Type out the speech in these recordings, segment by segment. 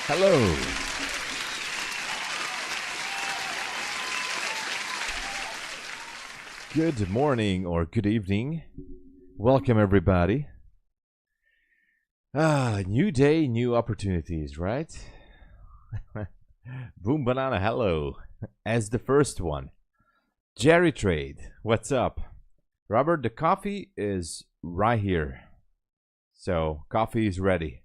Hello. Good morning or good evening. Welcome everybody. New day, new opportunities, right? Boom Banana, hello. As the first one. Jerry Trade, what's up? Robert, the coffee is right here. So, coffee is ready.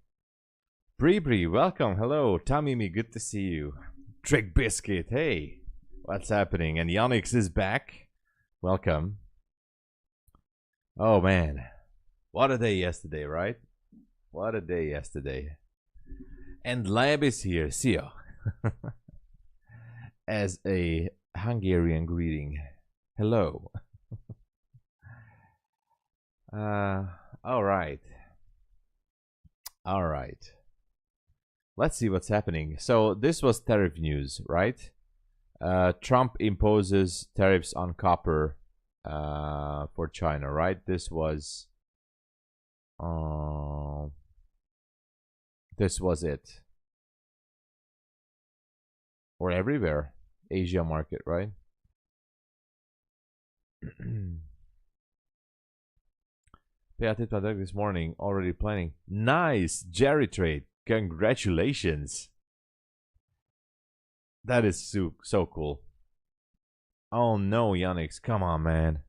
Bree, welcome. Hello. Tamimi, good to see you. Trick Biscuit, hey. What's happening? And Yonix is back. Welcome. Oh, man. What a day yesterday, right? What a day yesterday. And Lab is here. Sio. As a Hungarian greeting. Hello. All right. All right. Let's see what's happening. So this was tariff news, right? Trump imposes tariffs on copper for China, right? This was it. Or everywhere. Asia market, right? Payout product this morning, already planning. Nice, Jerry Trade. Congratulations. That is so cool. Oh no, Yannick, come on, man.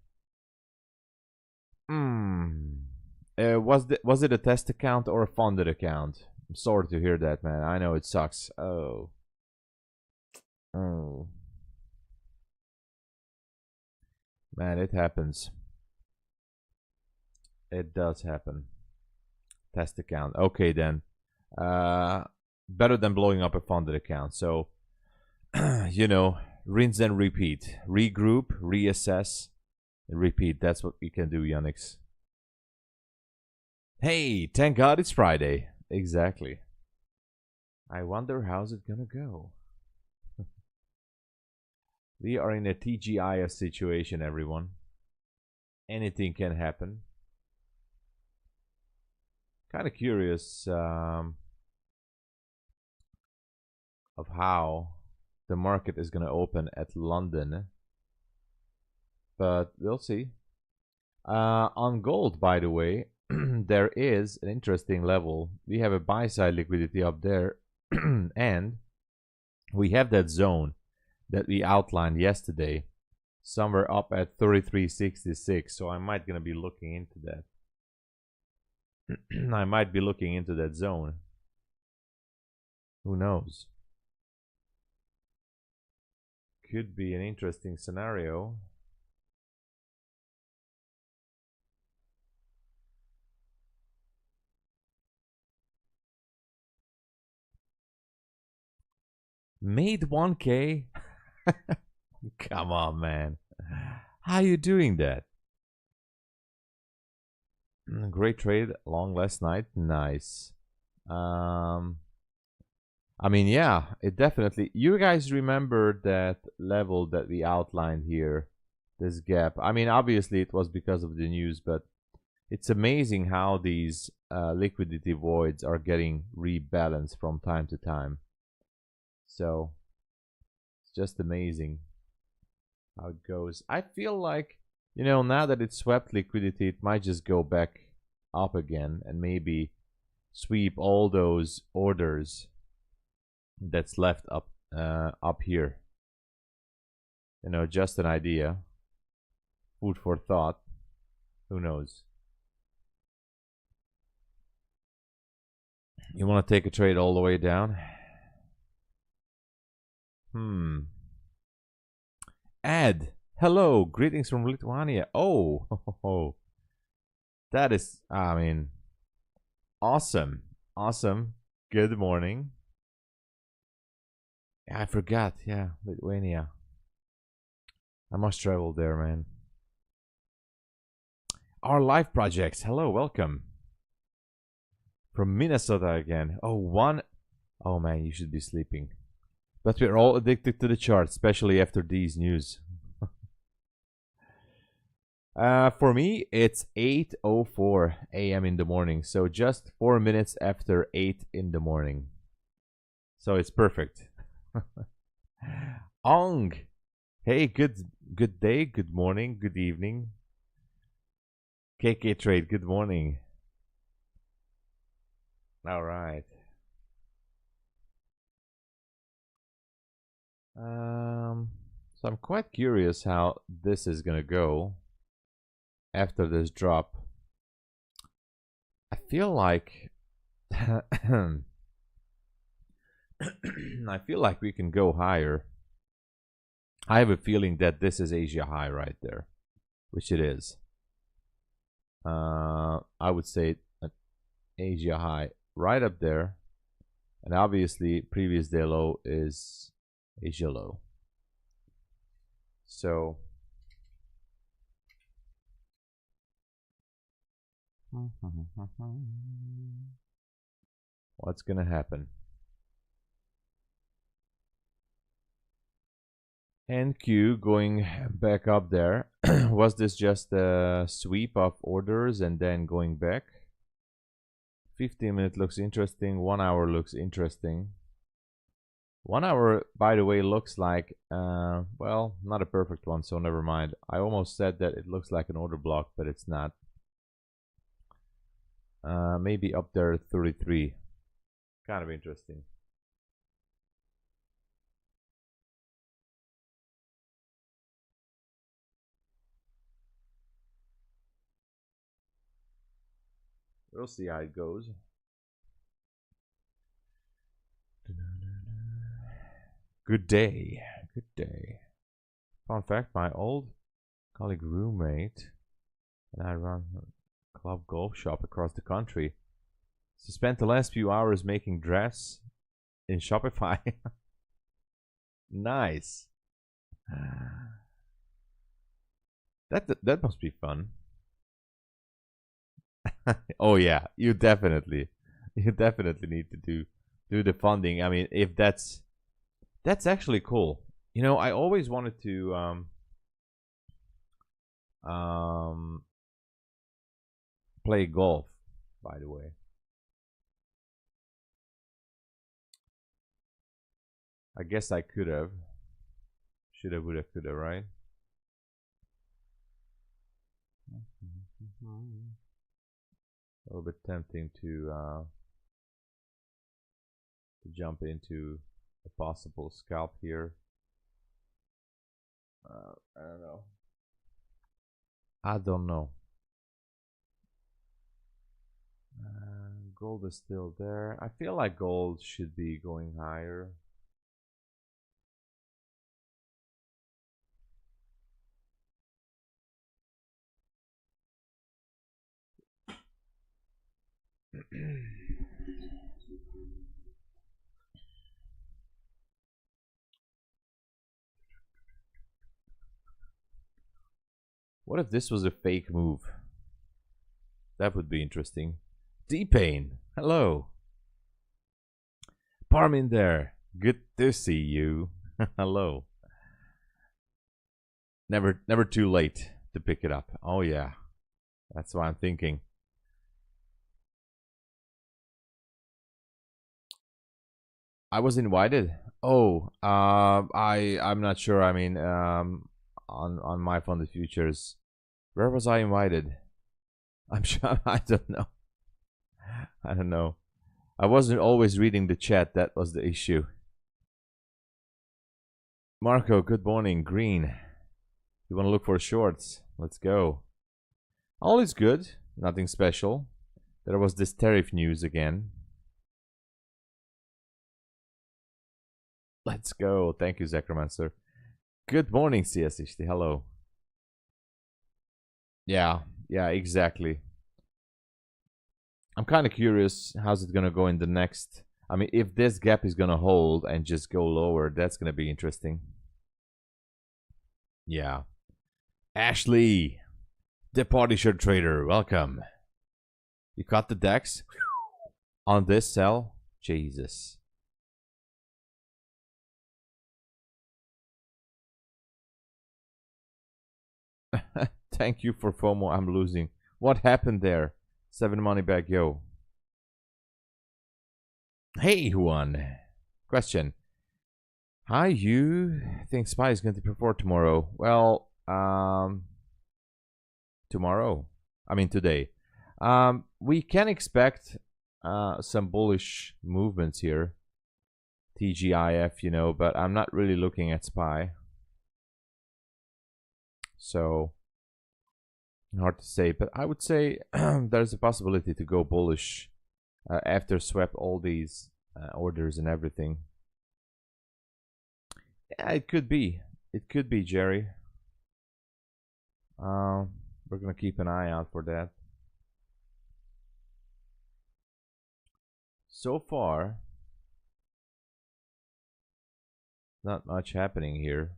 Was it a test account or a funded account? I'm sorry to hear that, man. I know it sucks. Oh. Man, it happens. It does happen. Test account. Okay, then. Better than blowing up a funded account. So, you know, rinse and repeat. Regroup, reassess, repeat. That's what we can do, Yannick. Hey, thank God it's Friday. Exactly. I wonder how's it gonna go. We are in a TGIF situation, everyone. Anything can happen. Kind of curious of how the market is going to open at London, but we'll see. On gold, by the way, there is an interesting level. We have a buy side liquidity up there, and we have that zone that we outlined yesterday, somewhere up at 33.66. So I might gonna be looking into that. I might be looking into that zone. Who knows? Could be an interesting scenario. Made 1K? Come on, man. How you doing that? Great trade, long last night. Nice. I mean, yeah, it definitely. You guys remember that level that we outlined here, this gap. I mean, obviously it was because of the news, but it's amazing how these liquidity voids are getting rebalanced from time to time. So it's just amazing how it goes. I feel like, you know, now that it's swept liquidity, it might just go back up again and maybe sweep all those orders that's left up here. You know, just an idea. Food for thought. Who knows? You want to take a trade all the way down? Ed, hello, greetings from Lithuania. Oh, that is, I mean, awesome. Good morning. I forgot, yeah, Lithuania. I must travel there, man. Our live projects, hello, welcome. From Minnesota again. Oh man, you should be sleeping. But we're all addicted to the chart, especially after these news. For me, it's 8:04 a.m. in the morning, so just 4 minutes after 8 in the morning. So it's perfect. Ong, hey, good day, good morning, good evening. KK Trade, good morning. All right. So I'm quite curious how this is gonna go after this drop. I feel like I feel like we can go higher. I have a feeling that this is Asia high right there, which it is. I would say Asia high right up there, and obviously previous day low is Asia low. So what's gonna happen? NQ going back up there. Was this just a sweep of orders and then going back? 15-minute looks interesting. 1 hour looks interesting. 1 hour, by the way, looks like, well, not a perfect one, so never mind. I almost said that it looks like an order block, but it's not. Maybe up there at 33. Kind of interesting. We'll see how it goes. Good day. Good day. Fun fact, my old colleague roommate and I run a club golf shop across the country. So spent the last few hours making drafts in Shopify. Nice. That must be fun. Oh yeah, you definitely need to do the funding. I mean, if that's actually cool. You know, I always wanted to play golf, by the way. I guess I could have. Should have, would have, could have, right? A little bit tempting to jump into a possible scalp here. I don't know. I don't know. Gold is still there. I feel like gold should be going higher. What if this was a fake move? That would be interesting. D-Pain, hello. Parmin there. Good to see you. Hello. Never too late to pick it up. Oh yeah. That's what I'm thinking. I was invited. Oh, I'm not sure. I mean, on MyFundedFutures, where was I invited? I'm sure. I don't know. I don't know. I wasn't always reading the chat. That was the issue. Marco, good morning. Green. You want to look for shorts? Let's go. All is good. Nothing special. There was this tariff news again. Let's go. Thank you, Zacromancer. Good morning, CSHT. Hello. Yeah, exactly. I'm kind of curious how's it gonna go in the next. I mean, if this gap is gonna hold and just go lower, that's gonna be interesting. Yeah. Ashley, the party shirt trader, welcome. You caught the DAX on this sell? Jesus. Thank you for FOMO. I'm losing. What happened there? 7 money back, yo. Hey, Juan. Question. How you think SPY is going to perform tomorrow? Well, tomorrow. I mean today. We can expect some bullish movements here. TGIF, you know, but I'm not really looking at SPY. So hard to say, but I would say there's a possibility to go bullish after swept all these orders and everything. Yeah, it could be. It could be, Jerry. We're gonna keep an eye out for that. So far, not much happening here.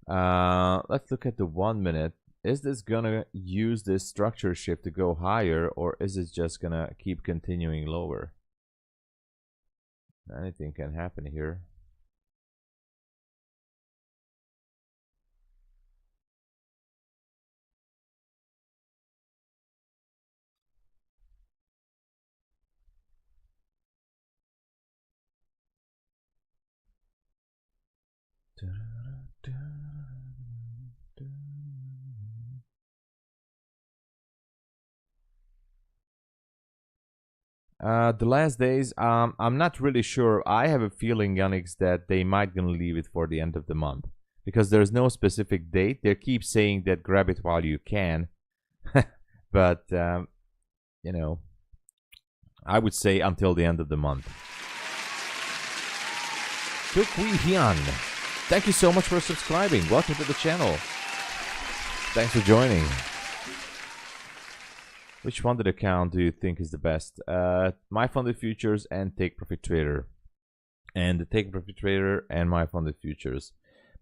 Let's look at the 1 minute. Is this gonna use this structure shift to go higher, or is it just gonna keep continuing lower? Anything can happen here. The last days, I'm not really sure. I have a feeling, Yannick, that they might gonna leave it for the end of the month because there's no specific date. They keep saying that grab it while you can, but you know, I would say until the end of the month. Hyun, thank you so much for subscribing. Welcome to the channel. Thanks for joining. Which funded account do you think is the best? MyFundedFutures and Take Profit Trader. And the Take Profit Trader and MyFundedFutures.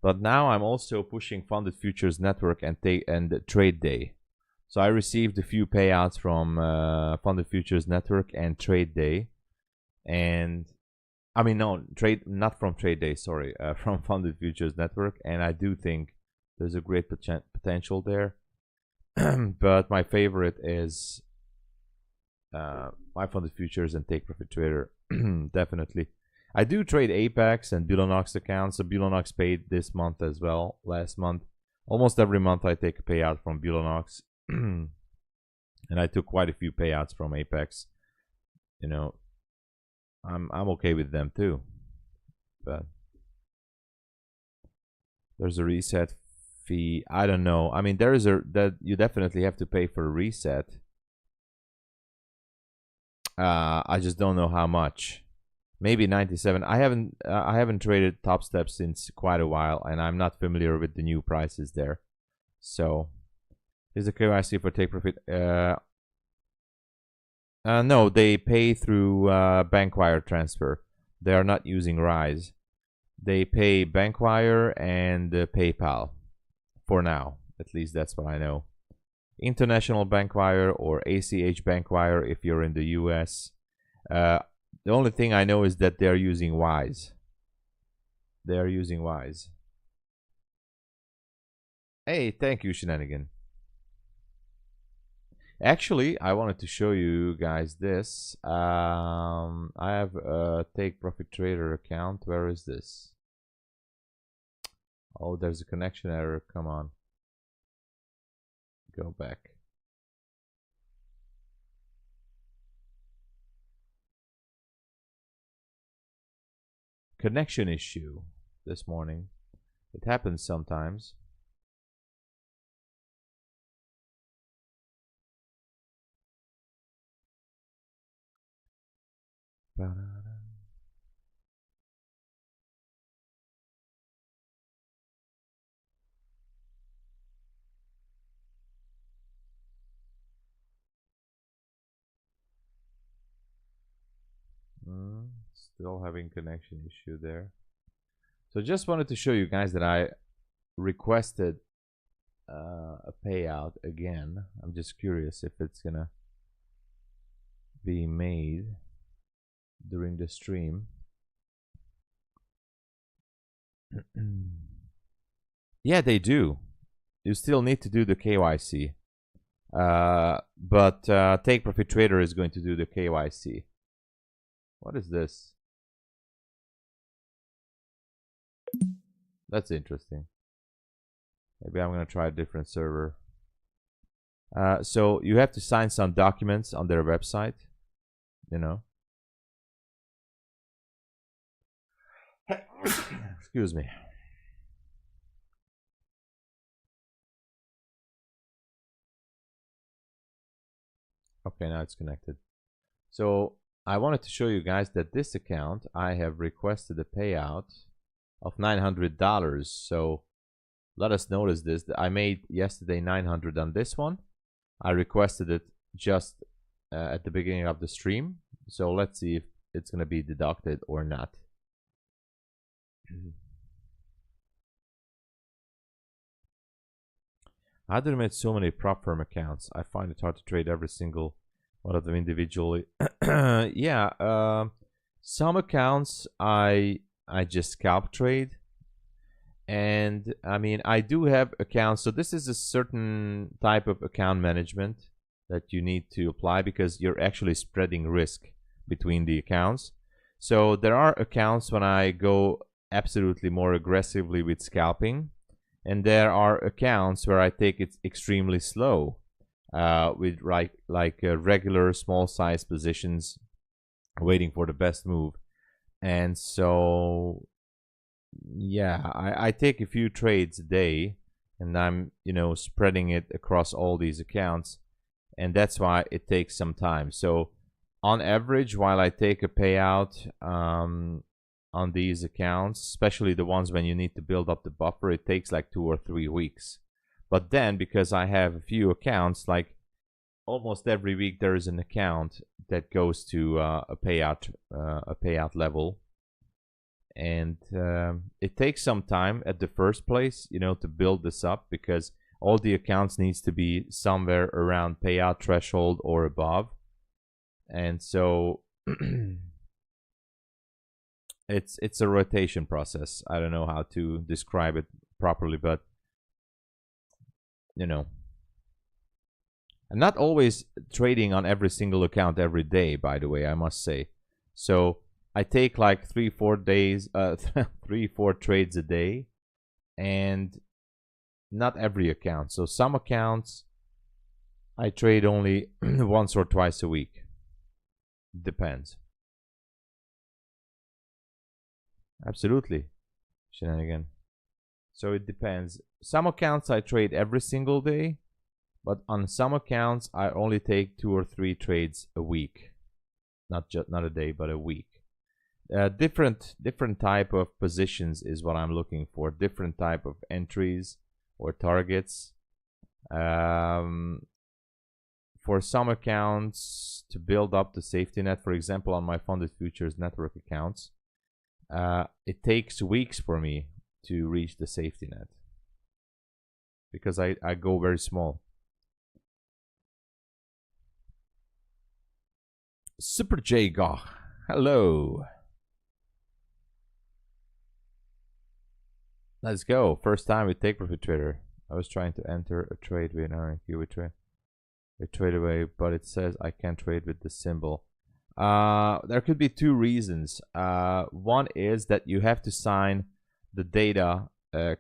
But now I'm also pushing Funded Futures Network and TRADEDAY. So I received a few payouts from Funded Futures Network and TRADEDAY. And I mean, no, not from TRADEDAY, sorry, from Funded Futures Network. And I do think there's a great potential there. But my favorite is MyFundedFutures and Take Profit Trader. Definitely. I do trade Apex and Bulenox accounts. So Bulenox paid this month as well, last month. Almost every month I take a payout from Bulenox. And I took quite a few payouts from Apex. You know, I'm okay with them too. But there's a reset fee. I don't know. I mean, there is that you definitely have to pay for a reset. I just don't know how much. Maybe 97. I haven't traded Top Step since quite a while, and I'm not familiar with the new prices there. So, is the KYC for Take Profit? No, they pay through bank wire transfer. They are not using Rise. They pay bank wire and PayPal. For now, at least that's what I know. International bank wire or ACH bank wire if you're in the US. The only thing I know is that they're using Wise. They're using Wise. Hey, thank you, Shenanigan. Actually, I wanted to show you guys this. I have a Take Profit Trader account. Where is this? Oh, there's a connection error. Come on. Go back. Connection issue this morning. It happens sometimes. Still having connection issue there. So just wanted to show you guys that I requested a payout again. I'm just curious if it's gonna be made during the stream. Yeah, they do. You still need to do the KYC. But Take Profit Trader is going to do the KYC. What is this? That's interesting. Maybe I'm gonna try a different server. So you have to sign some documents on their website, you know. Excuse me. Okay, now it's connected. So I wanted to show you guys that this account, I have requested a payout of $900. So let us notice this. I made yesterday 900 on this one. I requested it just at the beginning of the stream. So let's see if it's going to be deducted or not. How do I make so many prop firm accounts? I find it hard to trade every single one of them individually. Yeah, some accounts I just scalp trade, and I mean I do have accounts. So this is a certain type of account management that you need to apply because you're actually spreading risk between the accounts. So there are accounts when I go absolutely more aggressively with scalping, and there are accounts where I take it extremely slow with regular small size positions waiting for the best move. And so yeah, I take a few trades a day, and I'm spreading it across all these accounts, and that's why it takes some time. So on average, while I take a payout on these accounts, especially the ones when you need to build up the buffer, it takes like 2 or 3 weeks. But then because I have a few accounts, like almost every week there is an account that goes to a payout level, and it takes some time at the first place, to build this up, because all the accounts needs to be somewhere around payout threshold or above. And so it's a rotation process. I don't know how to describe it properly, but I'm not always trading on every single account every day, by the way, I must say. So I take like 3-4 days 3-4 trades a day, and not every account. So some accounts I trade only once or twice a week. Depends. Absolutely. Shenanigan. So it depends. Some accounts I trade every single day, but on some accounts I only take 2 or 3 trades a week. Not a day, but a week. Different type of positions is what I'm looking for. Different type of entries or targets. For some accounts, to build up the safety net, for example, on my MyFundedFutures network accounts, it takes weeks for me to reach the safety net because I go very small. Super J Goch, hello. Let's go. First time with Take Profit Trader. I was trying to enter a trade with RNQ with trade away, but it says I can't trade with the symbol. There could be 2 reasons. One is that you have to sign the data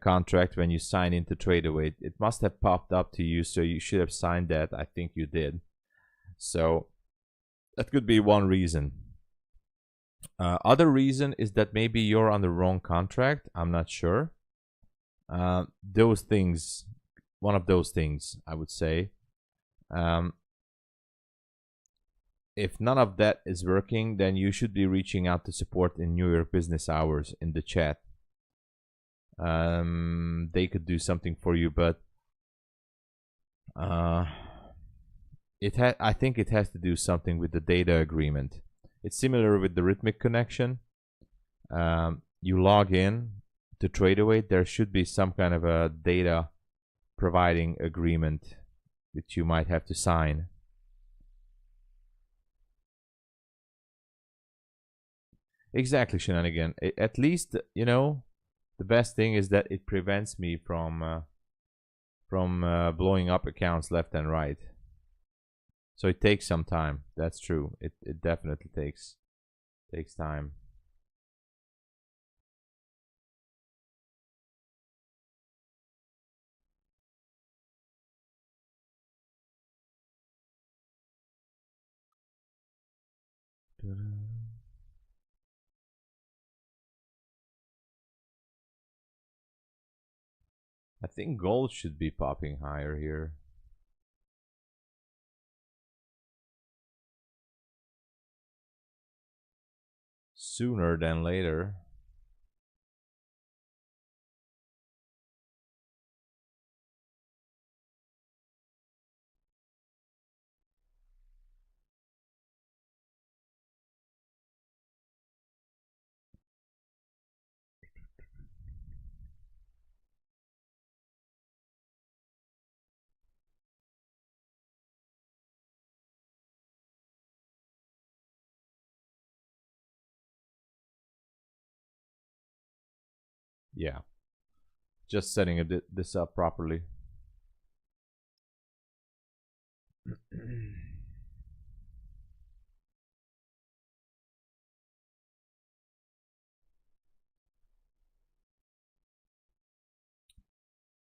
contract when you sign into TradeAway. It must have popped up to you, so you should have signed that. I think you did. So that could be one reason. Other reason is that maybe you're on the wrong contract. I'm not sure. Those things, one of those things, I would say. If none of that is working, then you should be reaching out to support in New York business hours in the chat. They could do something for you, but I think it has to do something with the data agreement. It's similar with the Rhythmic connection. You log in to TradeAway, there should be some kind of a data providing agreement that you might have to sign. Exactly, Shenanigan. At least, the best thing is that it prevents me from blowing up accounts left and right. So it takes some time. That's true. It definitely takes time. I think gold should be popping higher here. Sooner than later. Yeah. Just setting this up properly.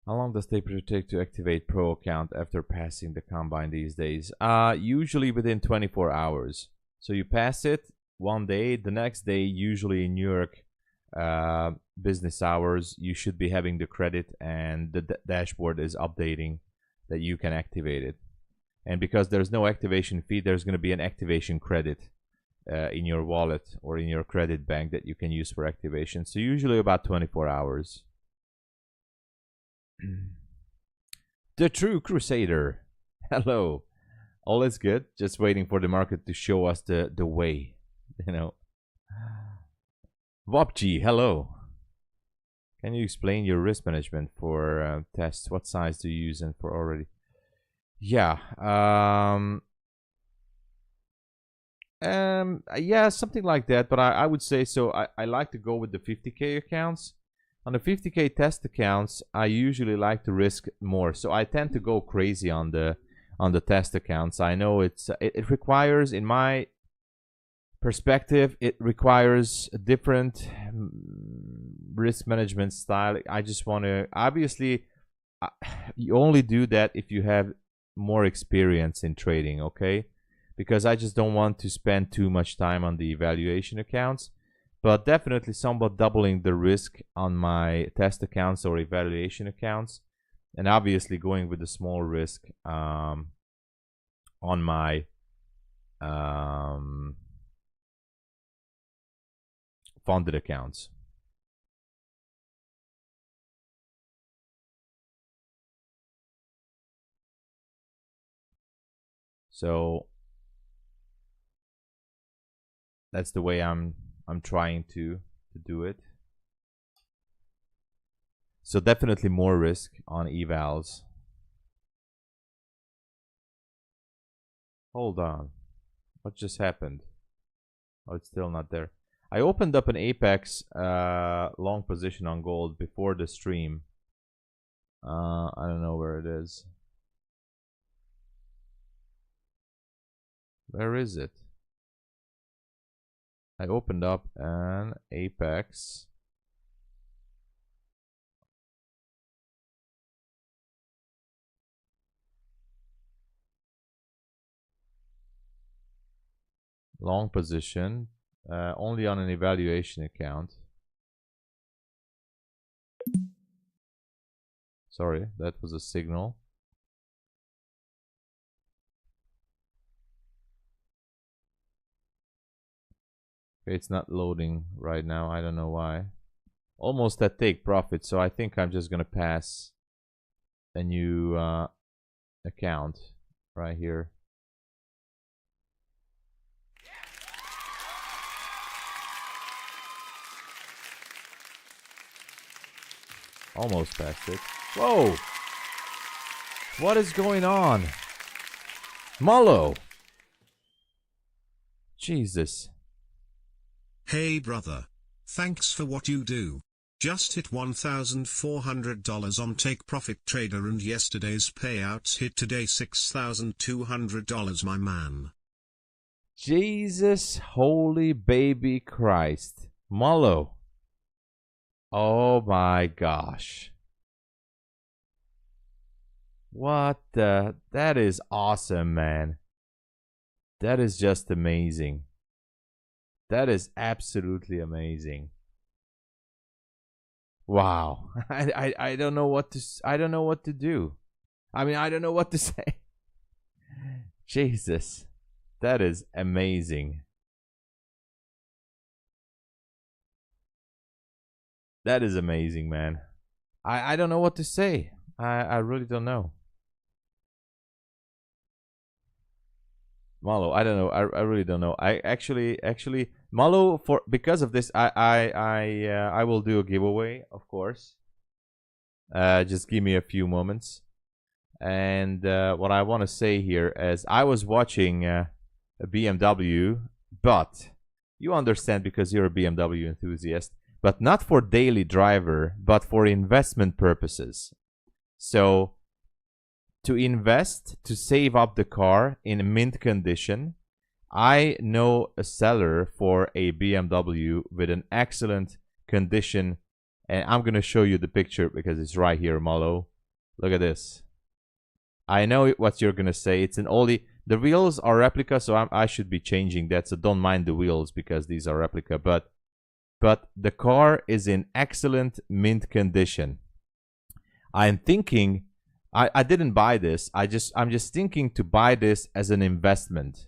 How long does it take to activate Pro account after passing the combine these days? Usually within 24 hours. So you pass it one day, the next day, usually in New York business hours, you should be having the credit and the dashboard is updating that you can activate it. And because there's no activation fee, there's going to be an activation credit in your wallet or in your credit bank that you can use for activation. So usually about 24 hours. The True Crusader. Hello. All is good. Just waiting for the market to show us the way. You know. Wopg, hello. Can you explain your risk management for tests? What size do you use and for already? Yeah. Yeah, something like that. But I would say so. I like to go with the 50K accounts. On the 50K test accounts, I usually like to risk more. So I tend to go crazy on the test accounts. I know it requires, in my perspective, it requires a different risk management style. I just want to, obviously, you only do that if you have more experience in trading, okay? Because I just don't want to spend too much time on the evaluation accounts. But definitely somewhat doubling the risk on my test accounts or evaluation accounts. And obviously going with the small risk on my funded accounts. So that's the way I'm trying to do it. So definitely more risk on evals. Hold on. What just happened? Oh, it's still not there. I opened up an Apex long position on gold before the stream. I don't know where it is. Where is it? I opened up an Apex. Long position, only on an evaluation account. Sorry, that was a signal. Okay, it's not loading right now. I don't know why. Almost at take profit, so I think I'm just gonna pass a new account right here. Almost passed it. Whoa! What is going on? Mollo! Jesus. Hey brother. Thanks for what you do. Just hit $1,400 on Take Profit Trader and yesterday's payouts hit today $6,200, my man. Jesus holy baby Christ. Mollo. Oh my gosh. What the? That is awesome, man. That is just amazing. That is absolutely amazing. Wow. I don't know what to I don't know what to do. I mean, I don't know what to say. Jesus. That is amazing. That is amazing, man. I don't know what to say. I really don't know. Malo, I don't know. I really don't know. I actually Malo, for because of this, I will do a giveaway, of course. Just give me a few moments. And what I want to say here is I was watching a BMW, but you understand because you're a BMW enthusiast, but not for daily driver, but for investment purposes. So to invest, to save up the car in mint condition, I know a seller for a BMW with an excellent condition, and I'm going to show you the picture because it's right here, Malo. Look at this. I know what you're going to say. It's an oldie. The wheels are replica, so I should be changing that, so don't mind the wheels because these are replica, but the car is in excellent mint condition. I'm thinking I didn't buy this. I'm just thinking to buy this as an investment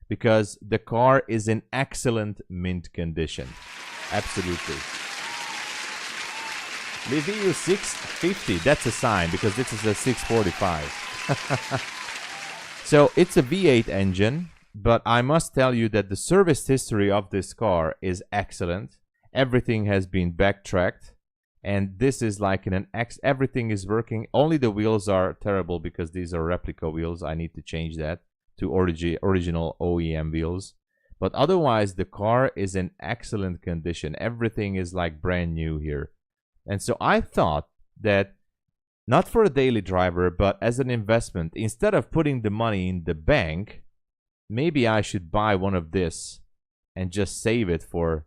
because the car is in excellent mint condition. Absolutely. Review 650. That's a sign because this is a 645. So it's a V8 engine, but I must tell you that the service history of this car is excellent. Everything has been backtracked. And this is like in an everything is working. Only the wheels are terrible because these are replica wheels. I need to change that to original OEM wheels. But otherwise, the car is in excellent condition. Everything is like brand new here. And so I thought that not for a daily driver, but as an investment, instead of putting the money in the bank, maybe I should buy one of this and just save it for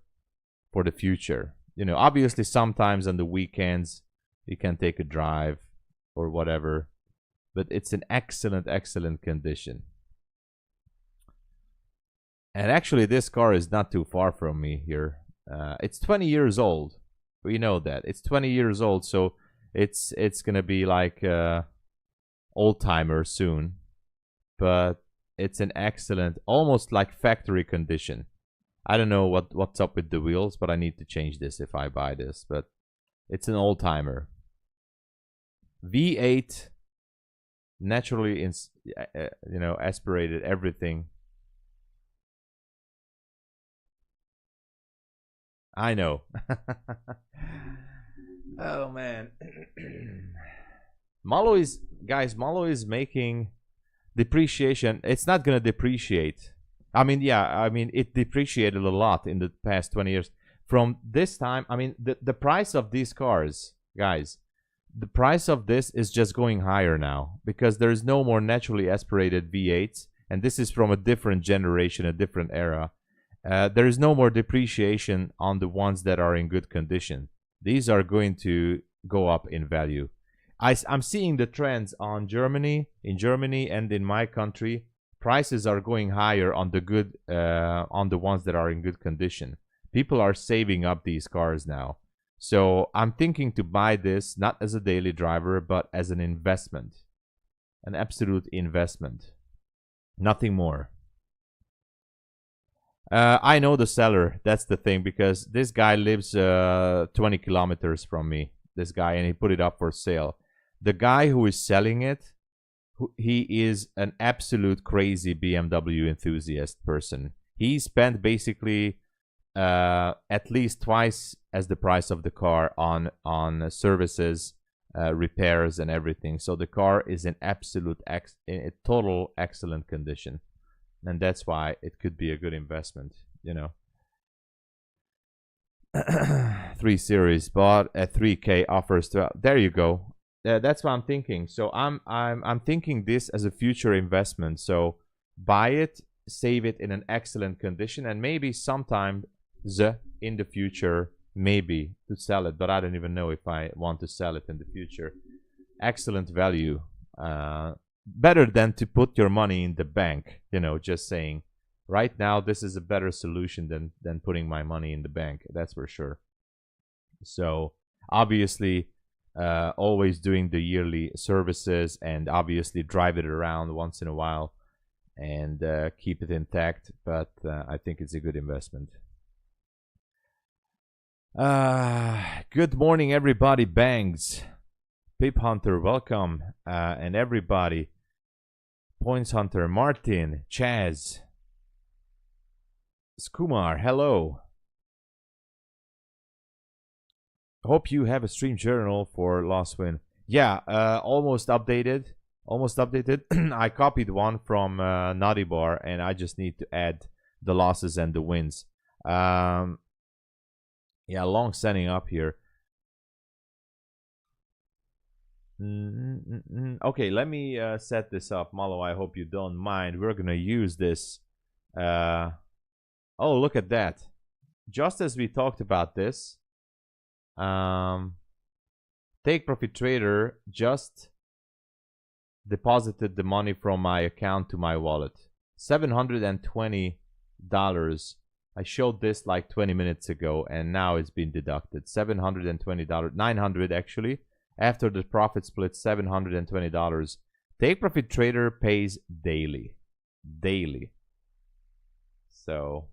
the future. You know, obviously sometimes on the weekends you can take a drive or whatever, but it's an excellent condition. And actually this car is not too far from me here. It's 20 years old. We know that. It's 20 years old, so it's gonna be like old timer soon. But it's an excellent, almost like factory condition. I don't know what's up with the wheels, but I need to change this if I buy this. But it's an old timer. V8, naturally, you know, aspirated everything. I know. Oh man. Malo is, guys, Malo is making depreciation. It's not gonna depreciate. I mean, yeah, I mean, it depreciated a lot in the past 20 years. From this time, I mean, the price of these cars, guys, the price of this is just going higher now because there's no more naturally aspirated V8s, and this is from a different generation, a different era. There is no more depreciation on the ones that are in good condition. These are going to go up in value. I'm seeing the trends in Germany and in my country. Prices are going higher on the good, on the ones that are in good condition. People are saving up these cars now. So I'm thinking to buy this not as a daily driver, but as an investment, an absolute investment, nothing more. I know the seller. That's the thing, because this guy lives 20 kilometers from me. This guy, and he put it up for sale. The guy who is selling it, he is an absolute crazy BMW enthusiast person. He spent basically at least twice as the price of the car on services, repairs, and everything. So the car is in in total excellent condition, and that's why it could be a good investment. You know, 3 Series bought at 3K, offers to. There you go. That's what I'm thinking. So I'm thinking this as a future investment. So buy it, save it in an excellent condition, and maybe sometime in the future, maybe to sell it. But I don't even know if I want to sell it in the future. Excellent value. Better than to put your money in the bank. You know, just saying, right now this is a better solution than putting my money in the bank. That's for sure. So obviously, always doing the yearly services and obviously drive it around once in a while and keep it intact. But I think it's a good investment. Good morning, everybody. Bangs, Pip Hunter, welcome, and everybody. Points Hunter, Martin, Chaz, Skumar, hello. Hope you have a stream journal for loss win. Yeah, almost updated. Almost updated. I copied one from Naughty Bar, and I just need to add the losses and the wins. Yeah, long setting up here. Okay, let me set this up. Malo, I hope you don't mind. We're gonna use this. Oh, look at that. Just as we talked about this, Take Profit Trader just deposited the money from my account to my wallet. $720. I showed this like 20 minutes ago, and now it's been deducted. $720, $900 actually. After the profit split, $720. Take Profit Trader pays daily. Daily. So.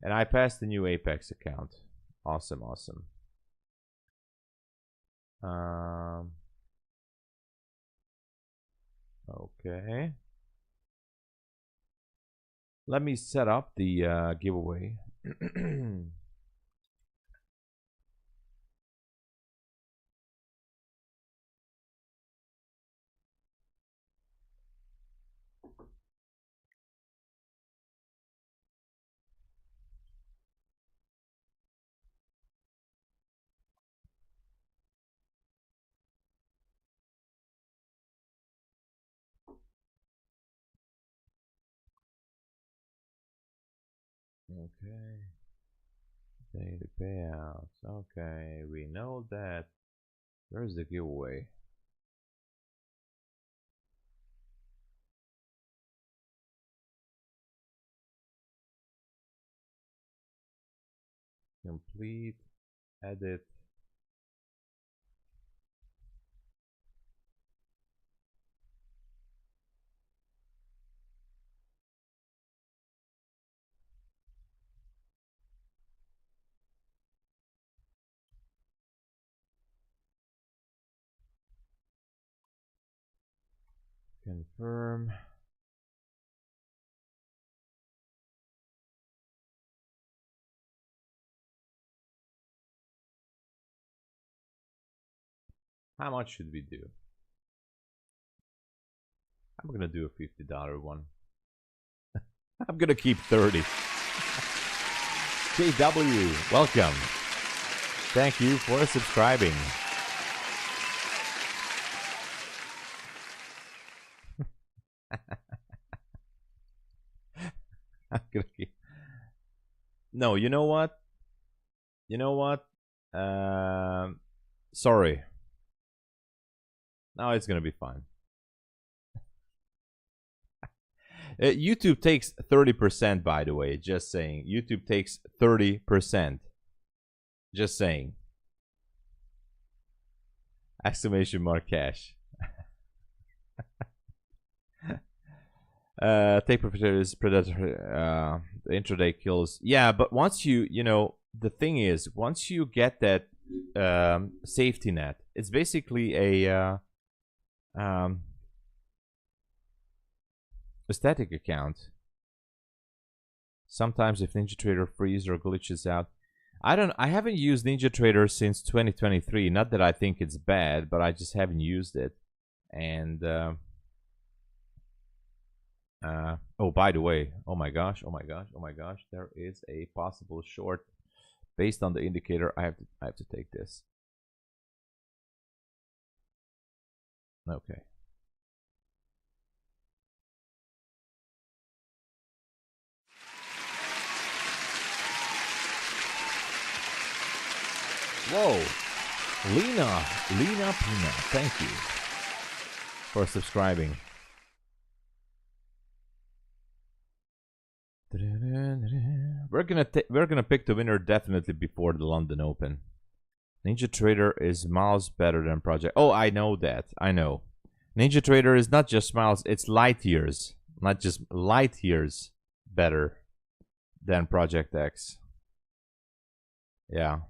And I passed the new Apex account. Awesome, awesome. Okay. Let me set up the giveaway. Okay. Daily payouts. Okay, we know that. Where's the giveaway? Complete. Edit. Confirm. How much should we do? I'm gonna do a $50 one. I'm gonna keep 30. JW, welcome. Thank you for subscribing. I'm gonna keep... No, you know what? You know what? Sorry. Now it's gonna be fine. YouTube takes 30%, by the way. Just saying. YouTube takes 30%. Just saying. Exclamation mark cash. Take Profit Predator. The intraday kills. Yeah, but once you know, the thing is, once you get that safety net, it's basically a static account. Sometimes if NinjaTrader freezes or glitches out, I haven't used NinjaTrader since 2023. Not that I think it's bad, but I just haven't used it. And oh, by the way, oh my gosh, there is a possible short based on the indicator. I have to take this. Okay. Whoa, Lena Pina, thank you for subscribing. We're gonna pick the winner definitely before the London Open. Ninja Trader is miles better than Project. Oh, I know that. I know. Ninja Trader is not just miles, it's light years. Not just light years better than Project X. Yeah.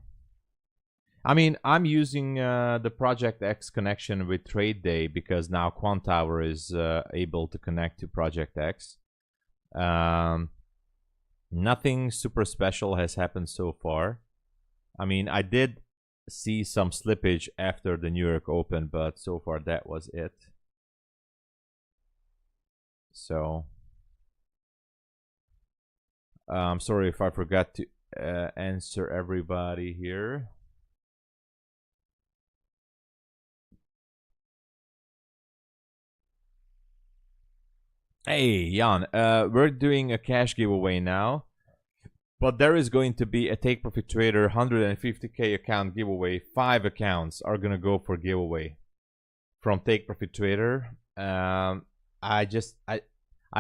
I mean, I'm using the Project X connection with TRADEDAY because now Quantower is able to connect to Project X. Nothing super special has happened so far. I mean, I did see some slippage after the New York Open, but so far that was it. So I'm sorry if I forgot to answer everybody here. Hey, Jan, we're doing a cash giveaway now, but there is going to be a Take Profit Trader 150k account giveaway. 5 accounts are gonna go for giveaway from Take Profit Trader. I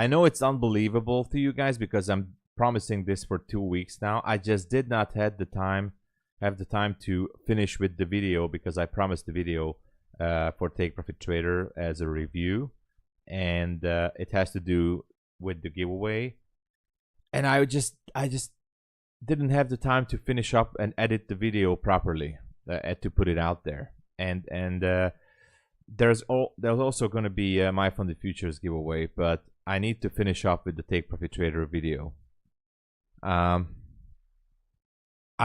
know it's unbelievable to you guys because I'm promising this for 2 weeks now. I just did not have the time to finish with the video because I promised the video for Take Profit Trader as a review, and it has to do with the giveaway, and I just didn't have the time to finish up and edit the video properly to put it out there. And there's also going to be a MyFundedFutures giveaway, but I need to finish up with the Take Profit Trader video. I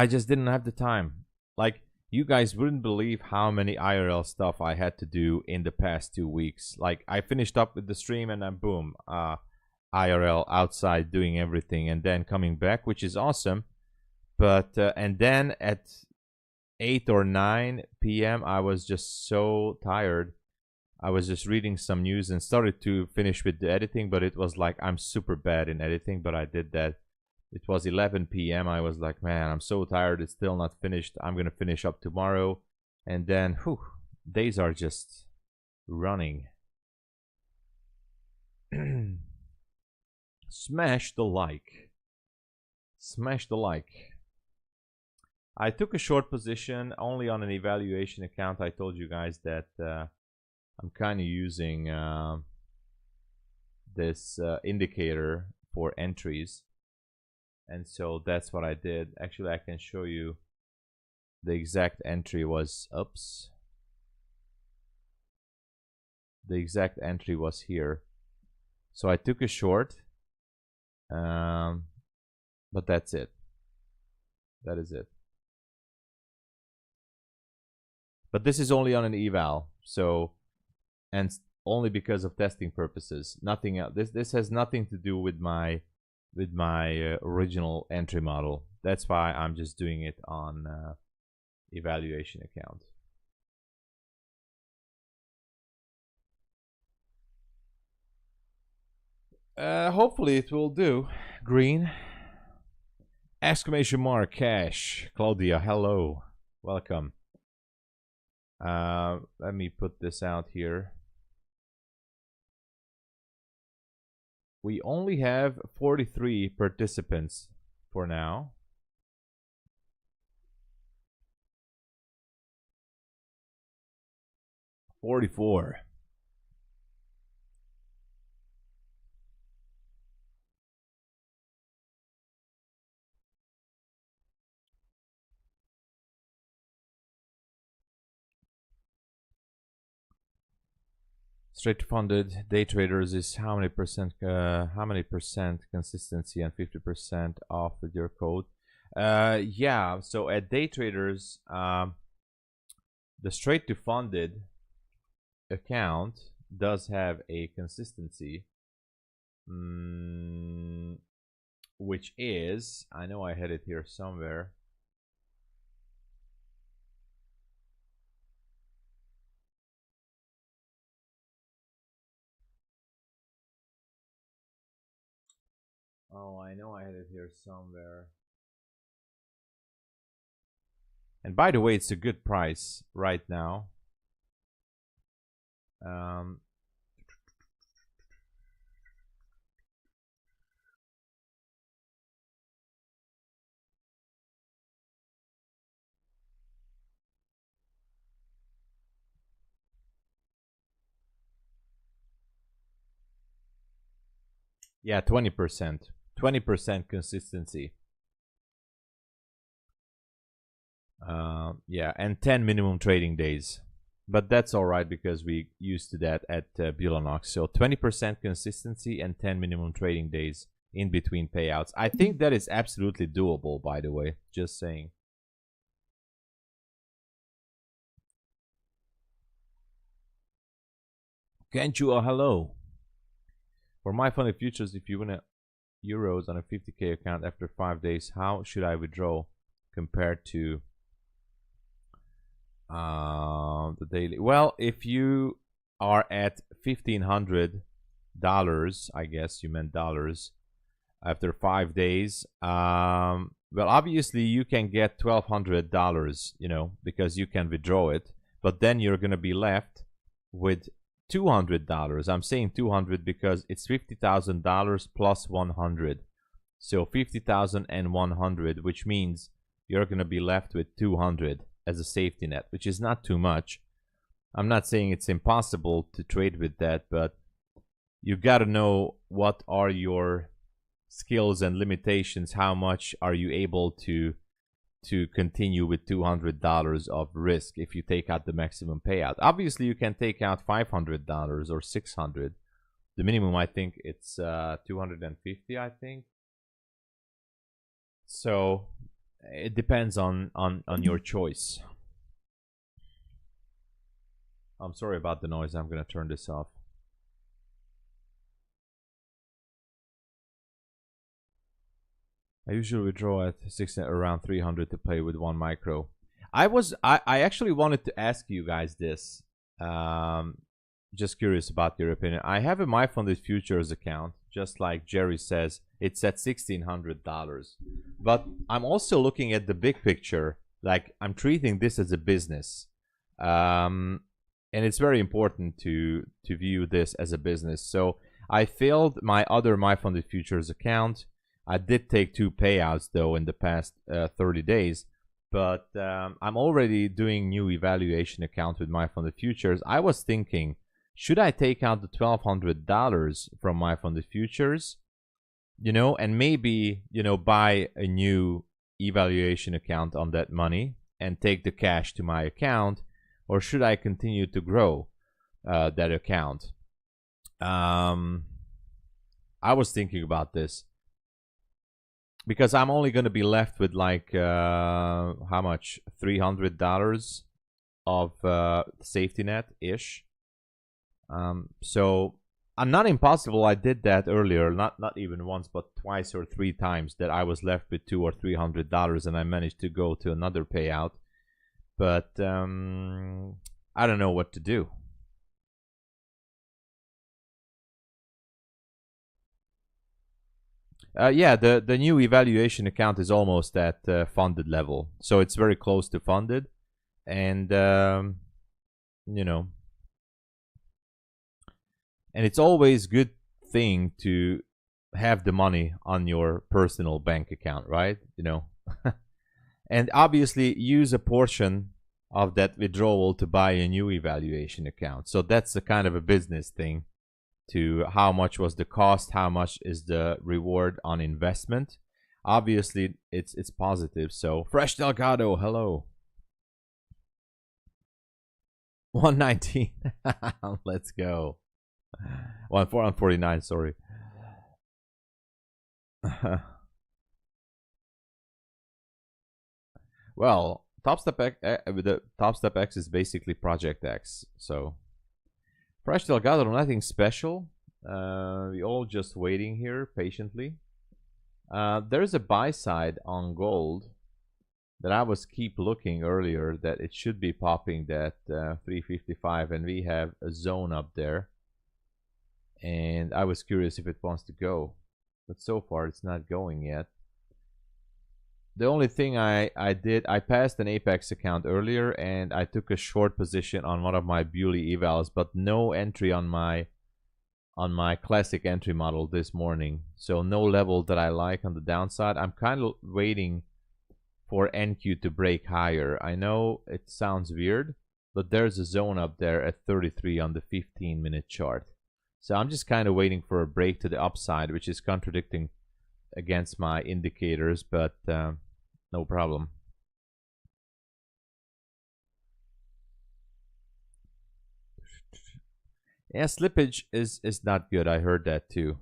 just didn't have the time. Like, you guys wouldn't believe how many IRL stuff I had to do in the past 2 weeks. Like, I finished up with the stream and then boom, IRL outside doing everything and then coming back, which is awesome. But and then at 8 or 9 p.m. I was just so tired. I was just reading some news and started to finish with the editing, but it was like, I'm super bad in editing, but I did that. It was 11 p.m. I was like, man, I'm so tired. It's still not finished. I'm going to finish up tomorrow. And then, whew, days are just running. Smash the like. Smash the like. I took a short position only on an evaluation account. I told you guys that I'm kind of using this indicator for entries. And so that's what I did. Actually, I can show you the exact entry was, oops. The exact entry was here. So I took a short, but that's it. That is it. But this is only on an eval, so, and only because of testing purposes. Nothing else. This has nothing to do with my original entry model. That's why I'm just doing it on evaluation account. Hopefully it will do. Green. Exclamation mark cash. Claudia, hello. Welcome. Let me put this out here. We only have 43 participants for now. $44. Straight funded day traders is how many percent consistency and 50% off with your code. Yeah, so at day traders, the straight to funded account does have a consistency, which is, I know I had it here somewhere. Oh, I know I had it here somewhere. And by the way, it's a good price right now. Yeah, 20%. 20% consistency. Yeah, and 10 minimum trading days. But that's all right because we used to that at Bulenox. So 20% consistency and 10 minimum trading days in between payouts. I think that is absolutely doable, by the way. Just saying. Kenju, hello. For MyFundedFutures, if you win euros on a 50k account after 5 days, how should I withdraw compared to the daily? Well, if you are at $1,500, I guess you meant dollars, after 5 days, well, obviously you can get $1,200, you know, because you can withdraw it, but then you're gonna be left with $200. I'm saying 200 because it's $50,000 plus 100, so 50,000 and 100, which means you're gonna be left with 200 as a safety net, which is not too much. I'm not saying it's impossible to trade with that, but you got to know what are your skills and limitations. How much are you able to continue with $200 of risk if you take out the maximum payout? Obviously, you can take out $500 or $600. The minimum, I think, it's 250. I think. So it depends on your choice. I'm sorry about the noise. I'm gonna turn this off. I usually withdraw at 16 around 300 to play with 1 micro. I actually wanted to ask you guys this. Just curious about your opinion. I have a MyFundedFutures account, just like Jerry says. It's at $1,600, but I'm also looking at the big picture. Like, I'm treating this as a business, and it's very important to view this as a business. So I failed my other MyFundedFutures account. I did take 2 payouts though in the past 30 days, but I'm already doing new evaluation account with MyFundedFutures. I was thinking, should I take out the $1,200 from MyFundedFutures, you know, and maybe, you know, buy a new evaluation account on that money and take the cash to my account, or should I continue to grow that account? I was thinking about this, because I'm only going to be left with like how much, $300 of safety net ish. So not impossible. I did that earlier, not even once, but twice or 3 times, that I was left with $200 or $300, and I managed to go to another payout. But I don't know what to do. Yeah, the new evaluation account is almost at funded level, so it's very close to funded, and you know, and it's always good thing to have the money on your personal bank account, right? You know, and obviously use a portion of that withdrawal to buy a new evaluation account. So that's a kind of a business thing. To how much was the cost, how much is the reward on investment. Obviously it's positive. So Fresh Delgado, hello. 119. Let's go. 149, sorry. Well, Top Step X, the Top Step X is basically Project X. So Fresh Delgado, nothing special. We all just waiting here patiently. There's a buy side on gold that I was keep looking earlier, that it should be popping that 355, and we have a zone up there. And I was curious if it wants to go, but so far it's not going yet. The only thing I did, I passed an Apex account earlier, and I took a short position on one of my Buley evals, but no entry on my classic entry model this morning. So no level that I like on the downside. I'm kind of waiting for NQ to break higher. I know it sounds weird, but there's a zone up there at 33 on the 15-minute chart. So I'm just kind of waiting for a break to the upside, which is contradicting against my indicators, but no problem. Yeah, slippage is not good. I heard that too.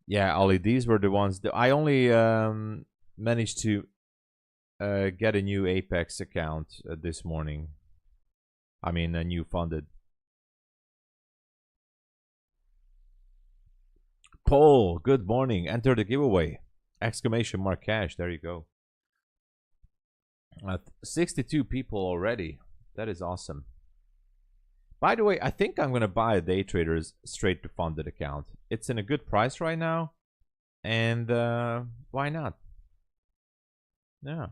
Yeah, Ollie, these were the ones that I only managed to get a new Apex account this morning. I mean, a new funded. Paul, good morning. Enter the giveaway. Exclamation mark cash. There you go. 62 people already. That is awesome. By the way, I think I'm going to buy a DayTraders straight to funded account. It's in a good price right now. And why not? Yeah.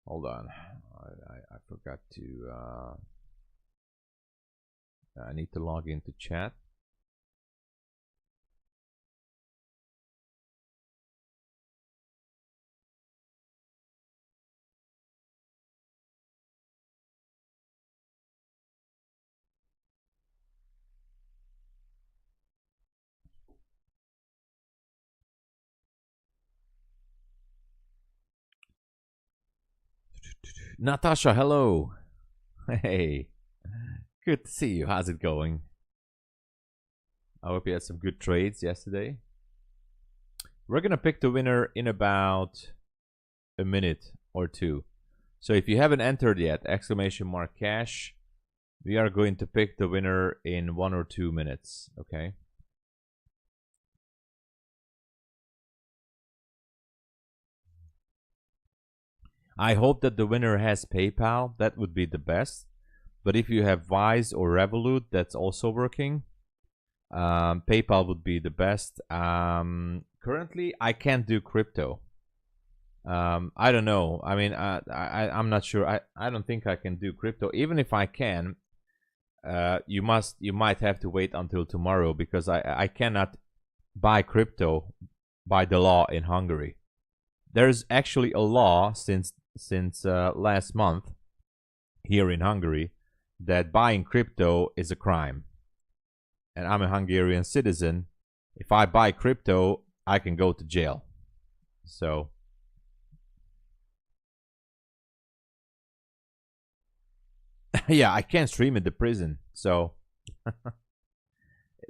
Hold on. I forgot to I need to log into chat. Natasha, hello. Hey. Good to see you. How's it going? I hope you had some good trades yesterday. We're going to pick the winner in about a minute or two. So if you haven't entered yet, exclamation mark cash, we are going to pick the winner in 1 or 2 minutes, okay? I hope that the winner has PayPal. That would be the best. But if you have Wise or Revolut, that's also working. PayPal would be the best. Currently, I can't do crypto. I don't know. I mean, I'm not sure. I don't think I can do crypto. Even if I can, you might have to wait until tomorrow, because I cannot buy crypto by the law in Hungary. There's actually a law since last month here in Hungary that buying crypto is a crime. And I'm a Hungarian citizen. If I buy crypto, I can go to jail. So yeah, I can't stream in the prison. So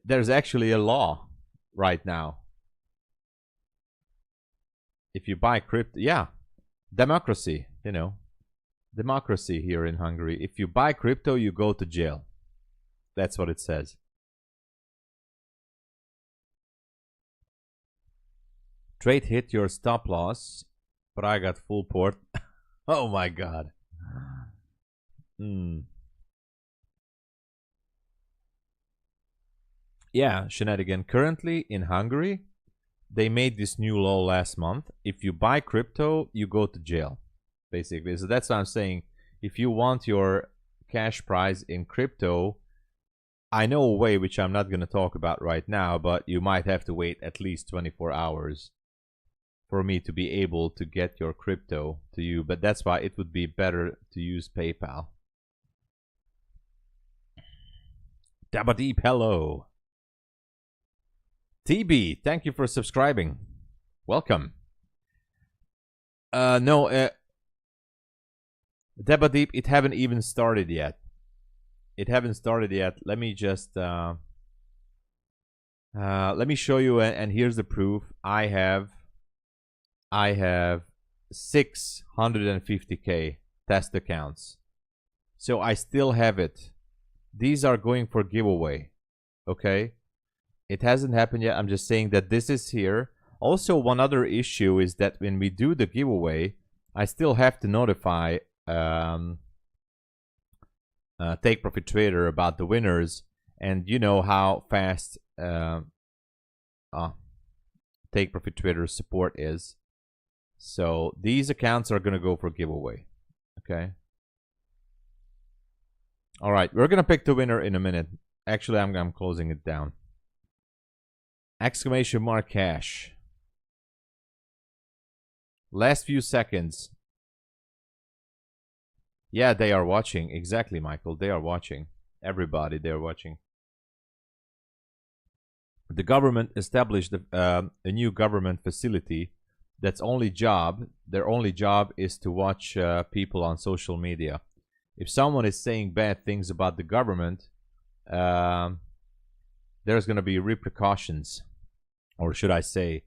there's actually a law right now. If you buy crypto, yeah, democracy, you know, democracy here in Hungary. If you buy crypto, you go to jail. That's what it says. Trade hit your stop loss, but I got full port. Oh my god. Yeah, shenanigan. Currently in Hungary, they made this new law last month. If you buy crypto, you go to jail, basically. So that's what I'm saying. If you want your cash prize in crypto, I know a way which I'm not going to talk about right now, but you might have to wait at least 24 hours for me to be able to get your crypto to you. But that's why it would be better to use PayPal. Dabadeep, hello. TB, thank you for subscribing. Welcome. No, Dabadeep, it haven't even started yet. It haven't started yet. Let me just let me show you, and here's the proof. I have 650k test accounts, so I still have it. These are going for giveaway, okay? It hasn't happened yet. I'm just saying that this is here. Also, one other issue is that when we do the giveaway, I still have to notify Take Profit Trader about the winners, and you know how fast Take Profit Trader support is. So these accounts are gonna go for giveaway. Okay. All right, we're gonna pick the winner in a minute. Actually, I'm closing it down. Exclamation mark cash. Last few seconds. Yeah, they are watching. Exactly, Michael. They are watching. Everybody, they are watching. The government established a new government facility that's their only job is to watch people on social media. If someone is saying bad things about the government, there's going to be repercussions, or should I say,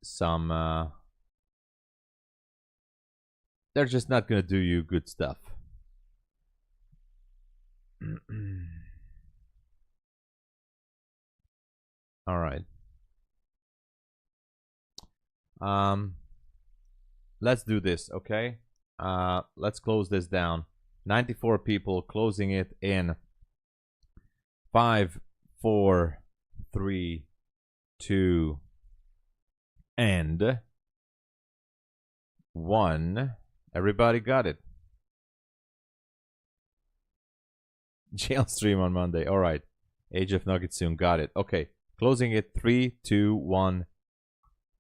some. They're just not going to do you good stuff. All right. Let's do this, okay? Let's close this down. 94 people, closing it in 5, 4, 3, 2, and 1. Everybody got it. Jail stream on Monday. All right. Age of Nuggets soon. Got it. Okay. Closing it. 3, 2, 1.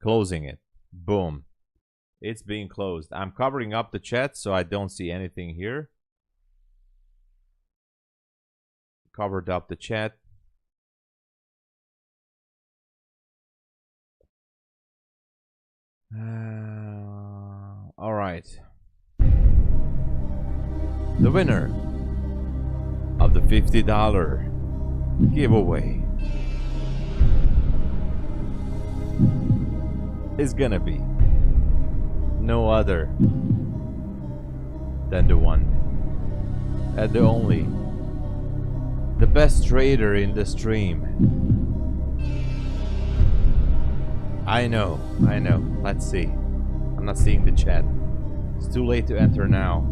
Closing it. Boom. It's being closed. I'm covering up the chat so I don't see anything here. Covered up the chat. All right. The winner of the $50 giveaway is gonna be no other than the one and the only, the best trader in the stream. I know. Let's see. I'm not seeing the chat. It's too late to enter now.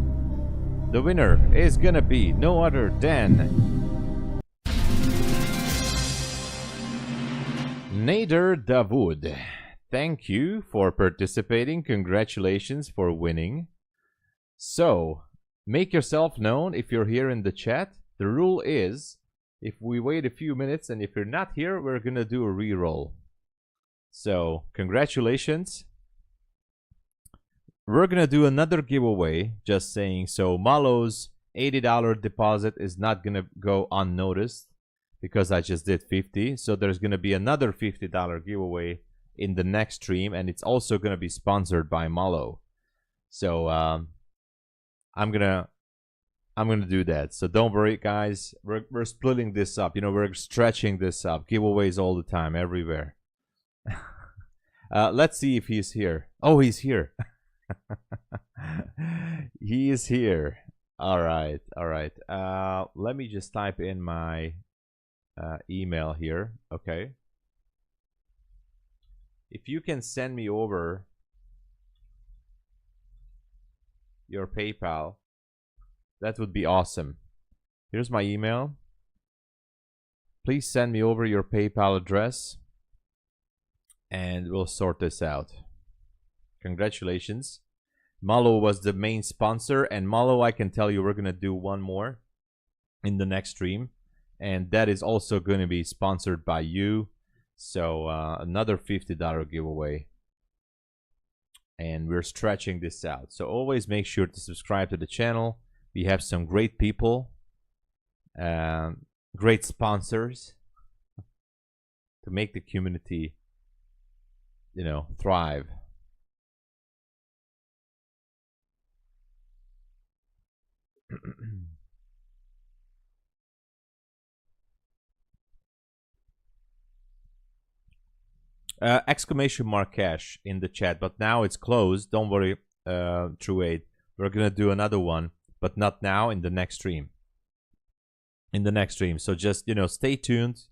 The winner is gonna be no other than Nader Davoud. Thank you for participating. Congratulations for winning. So, make yourself known if you're here in the chat. The rule is, if we wait a few minutes and if you're not here, we're gonna do a re-roll. So, congratulations. We're gonna do another giveaway, just saying. So Malo's $80 deposit is not gonna go unnoticed because I just did 50. So there's gonna be another $50 giveaway in the next stream, and it's also gonna be sponsored by Malo. So I'm gonna do that. So don't worry, guys. We're splitting this up. You know, we're stretching this up. Giveaways all the time, everywhere. Let's see if he's here. Oh, he's here. He is here. All right. Let me just type in my email here. Okay. If you can send me over your PayPal, that would be awesome. Here's my email. Please send me over your PayPal address and we'll sort this out. Congratulations. Malo was the main sponsor, and Malo, I can tell you we're gonna do one more in the next stream, and that is also going to be sponsored by you. So another $50 giveaway, and we're stretching this out. So always make sure to subscribe to the channel. We have some great people, great sponsors to make the community, you know, thrive. Exclamation mark cash in the chat, but now it's closed. Don't worry, True Aid. We're gonna do another one, but not now, in the next stream. In the next stream. So just, you know, stay tuned.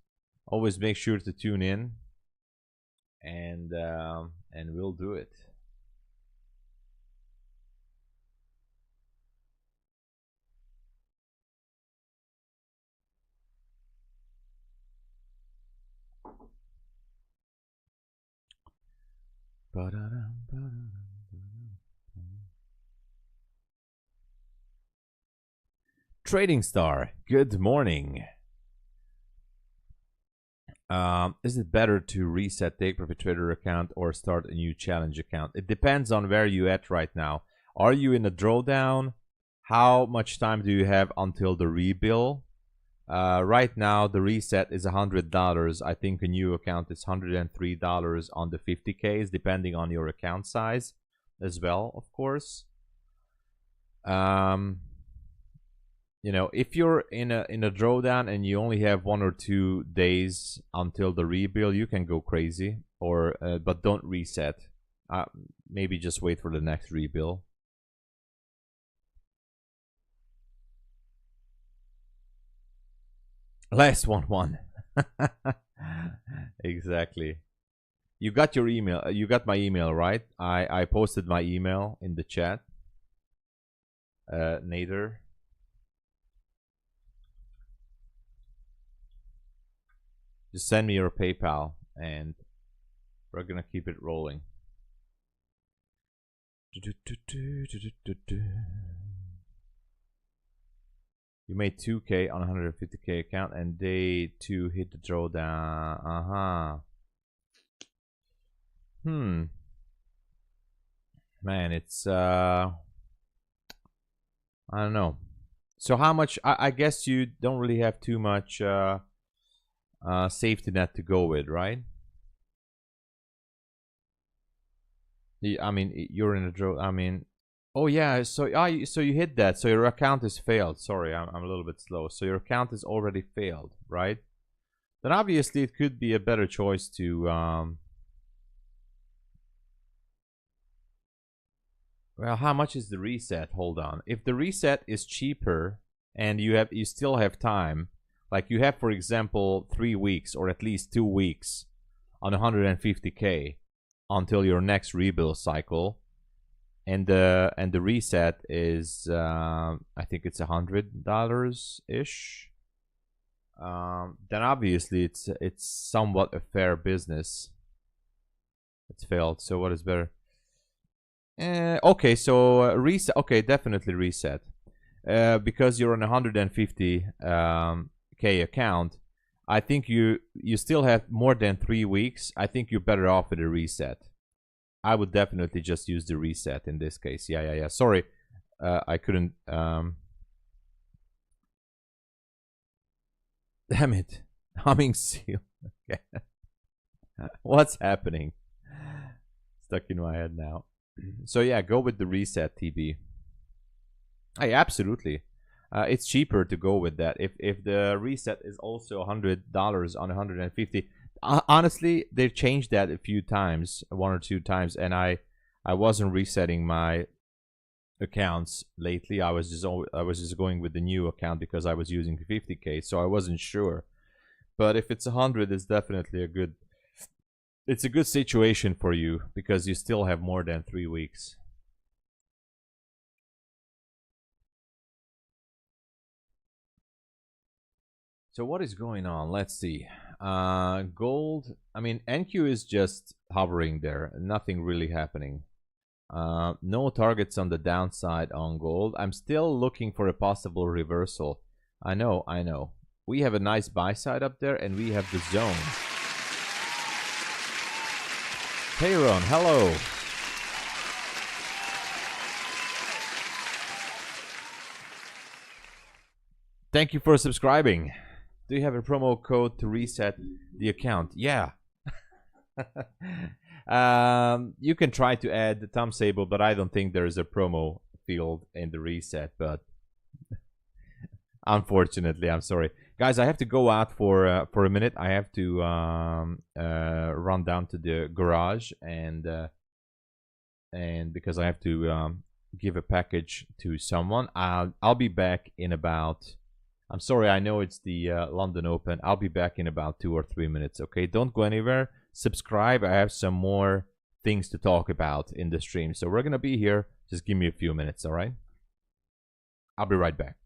Always make sure to tune in, and we'll do it. Trading Star, good morning. Is it better to reset Take Profit Trader account or start a new challenge account? It depends on where you at right now. Are you in a drawdown? How much time do you have until the rebill? Right now, the reset is $100. I think a new account is $103 on the 50Ks, depending on your account size as well, of course. You know, if you're in a drawdown and you only have 1 or 2 days until the rebill, you can go crazy, or but don't reset. Maybe just wait for the next rebill. Last one. Exactly. You got your email. You got my email, right? I posted my email in the chat. Nader. Just send me your PayPal, and we're gonna keep it rolling. You made 2K on a 150K account, and day 2 hit the drawdown. Man, it's I don't know. So how much? I guess you don't really have too much safety net to go with, right? I mean, you're in a draw. I mean, oh yeah. So so you hit that. So your account is failed. Sorry, I'm a little bit slow. So your account is already failed, right? Then obviously it could be a better choice to well, how much is the reset? Hold on. If the reset is cheaper and you still have time, like you have, for example, 3 weeks or at least 2 weeks on 150K until your next rebuild cycle, and the reset is I think it's $100 ish. Then obviously it's somewhat a fair business. It's failed. So what is better? Okay, so reset. Okay, definitely reset. Because you're on a 150K account, I think you still have more than 3 weeks. I think you're better off with a reset. I would definitely just use the reset in this case. Yeah. Sorry, I couldn't. Damn it, humming seal. Okay. What's happening? Stuck in my head now. So yeah, go with the reset, TB. Hey, absolutely. It's cheaper to go with that. If the reset is also $100 on 150, honestly, they've changed that a few times, 1 or 2 times, and I wasn't resetting my accounts lately. I was just going with the new account because I was using 50K, so I wasn't sure. But if it's 100, it's definitely a good situation for you because you still have more than 3 weeks. So what is going on? Let's see. Gold. I mean, NQ is just hovering there. Nothing really happening. No targets on the downside on gold. I'm still looking for a possible reversal. I know. We have a nice buy side up there, and we have the zone. Herein, hello. Thank you for subscribing. Do you have a promo code to reset the account? Yeah. You can try to add the Tom Sable, but I don't think there's a promo field in the reset. But unfortunately, I'm sorry, guys. I have to go out for a minute. I have to run down to the garage and because I have to give a package to someone. I'll be back in about. I'm sorry, I know it's the London Open. I'll be back in about 2 or 3 minutes, okay? Don't go anywhere. Subscribe. I have some more things to talk about in the stream. So we're going to be here. Just give me a few minutes, all right? I'll be right back.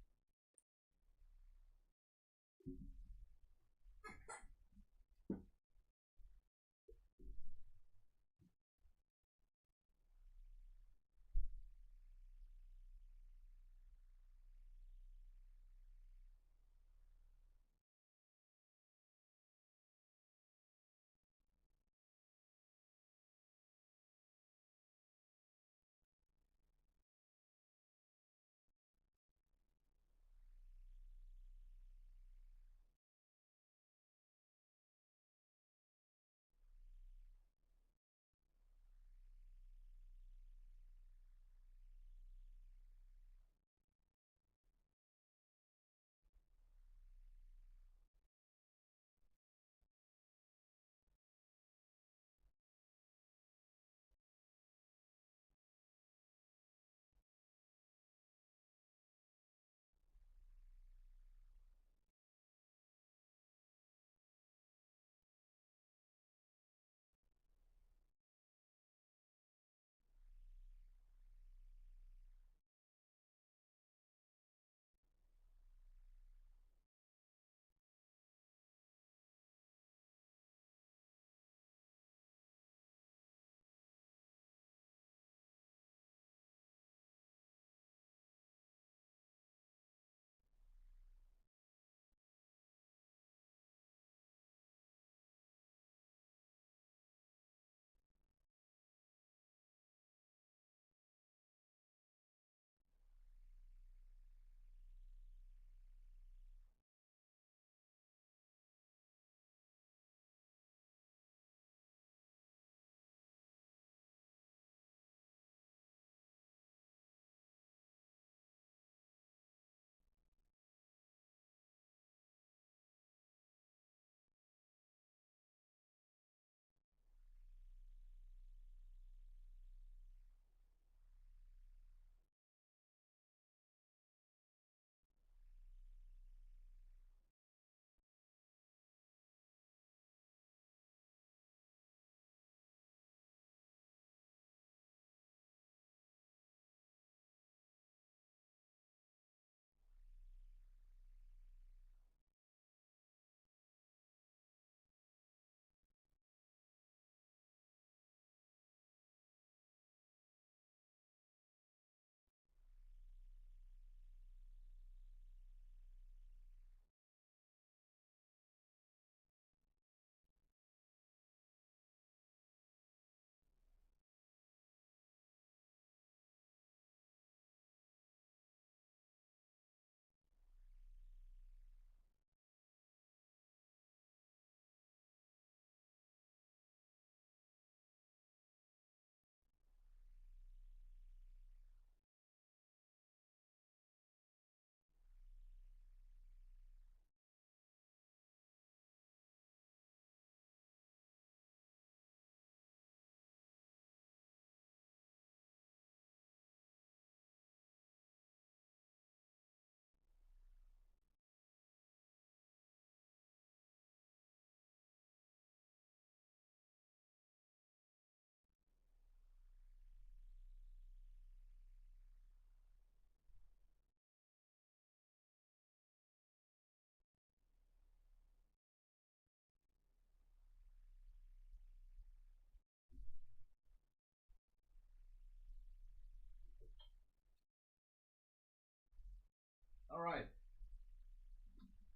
All right.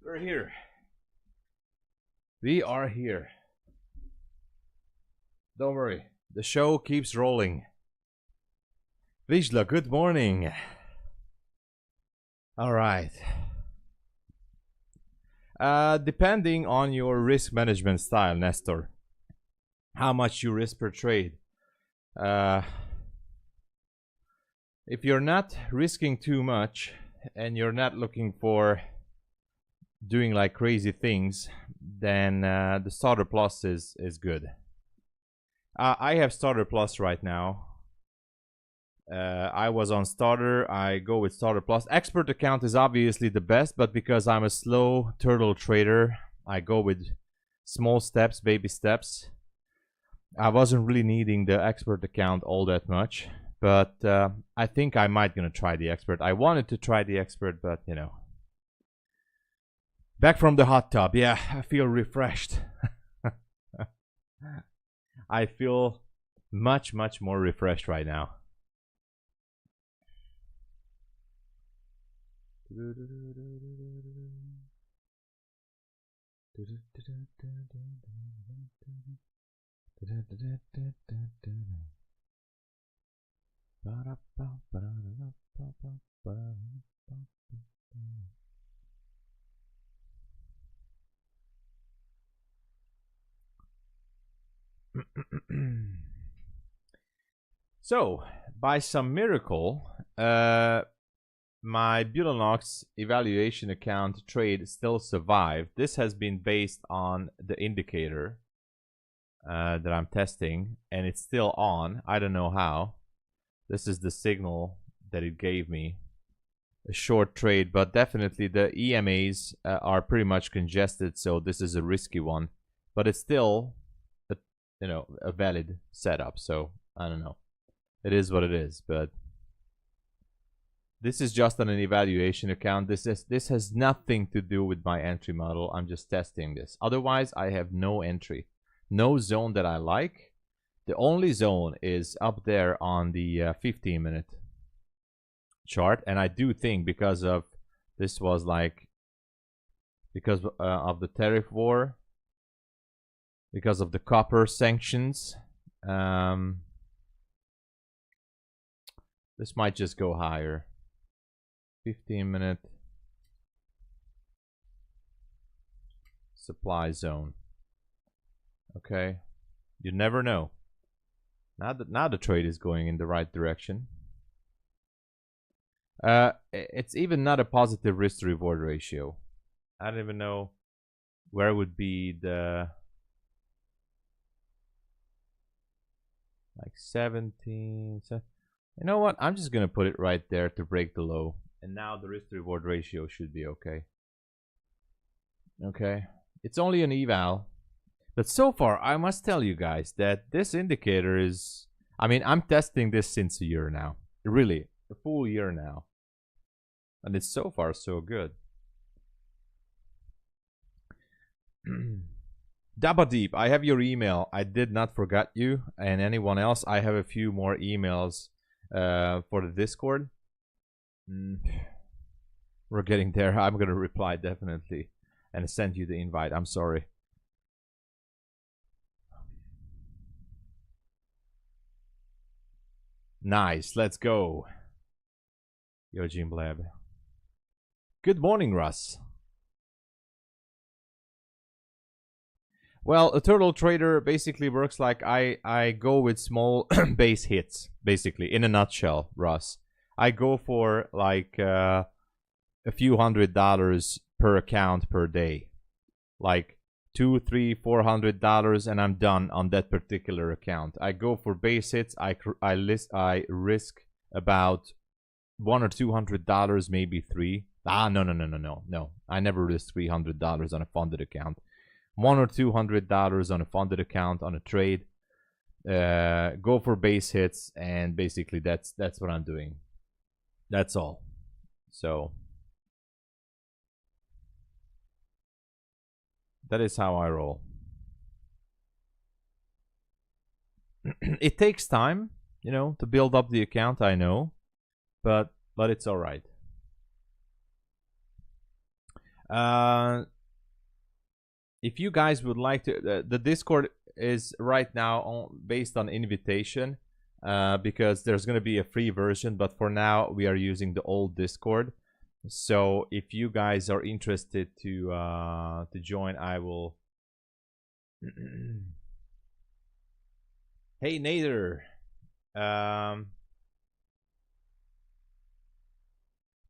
We're here. We are here. Don't worry. The show keeps rolling. Vizla, good morning. All right. Depending on your risk management style, Nestor, how much you risk per trade. If you're not risking too much and you're not looking for doing like crazy things, then the Starter Plus is good. I have Starter Plus right now. I was on Starter. I go with Starter Plus. Expert account is obviously the best, but because I'm a slow turtle trader, I go with small steps, baby steps. I wasn't really needing the expert account all that much, but I think I might gonna try the expert. I wanted to try the expert, but you know. Back from the hot tub. Yeah, I feel refreshed. I feel much more refreshed right now. So, by some miracle, my Bulenox evaluation account trade still survived. This has been based on the indicator that I'm testing, and it's still on. I don't know how. This is the signal that it gave me. A short trade, but definitely the EMAs are pretty much congested, so this is a risky one. But it's still, a valid setup. So I don't know. It is what it is, but this is just an evaluation account. This has nothing to do with my entry model. I'm just testing this. Otherwise, I have no entry, no zone that I like. The only zone is up there on the 15-minute chart, and I do think because of this was like because of the tariff war, because of the copper sanctions. This might just go higher. 15-minute supply zone. Okay, you never know. Now the trade is going in the right direction. It's even not a positive risk to reward ratio. I don't even know where would be the like 17. You know what? I'm just gonna put it right there to break the low. And now the risk to reward ratio should be okay. Okay. It's only an eval. But so far, I must tell you guys that this indicator is... I mean, I'm testing this since a year now. Really, a full year now. And it's so far so good. Dabadeep, I have your email. I did not forget you. And anyone else, I have a few more emails for the Discord. We're getting there. I'm gonna reply definitely and send you the invite. I'm sorry. Nice, let's go. Yo, Jim Blab. Good morning, Russ. Well, a turtle trader basically works like I go with small base hits, basically, in a nutshell, Russ. I go for like a few $100 per account per day. Like $200, $300, $400, and I'm done on that particular account. I go for base hits. I risk about $100 or $200, maybe $300. No. I never risk $300 on a funded account. $100 or $200 on a funded account on a trade. Go for base hits, and basically that's what I'm doing. That's all. So that is how I roll. It takes time, to build up the account, I know, but it's all right. If you guys would like to, the Discord is right now based on invitation, because there's going to be a free version, but for now we are using the old Discord. So if you guys are interested to join, I will. Hey Nader,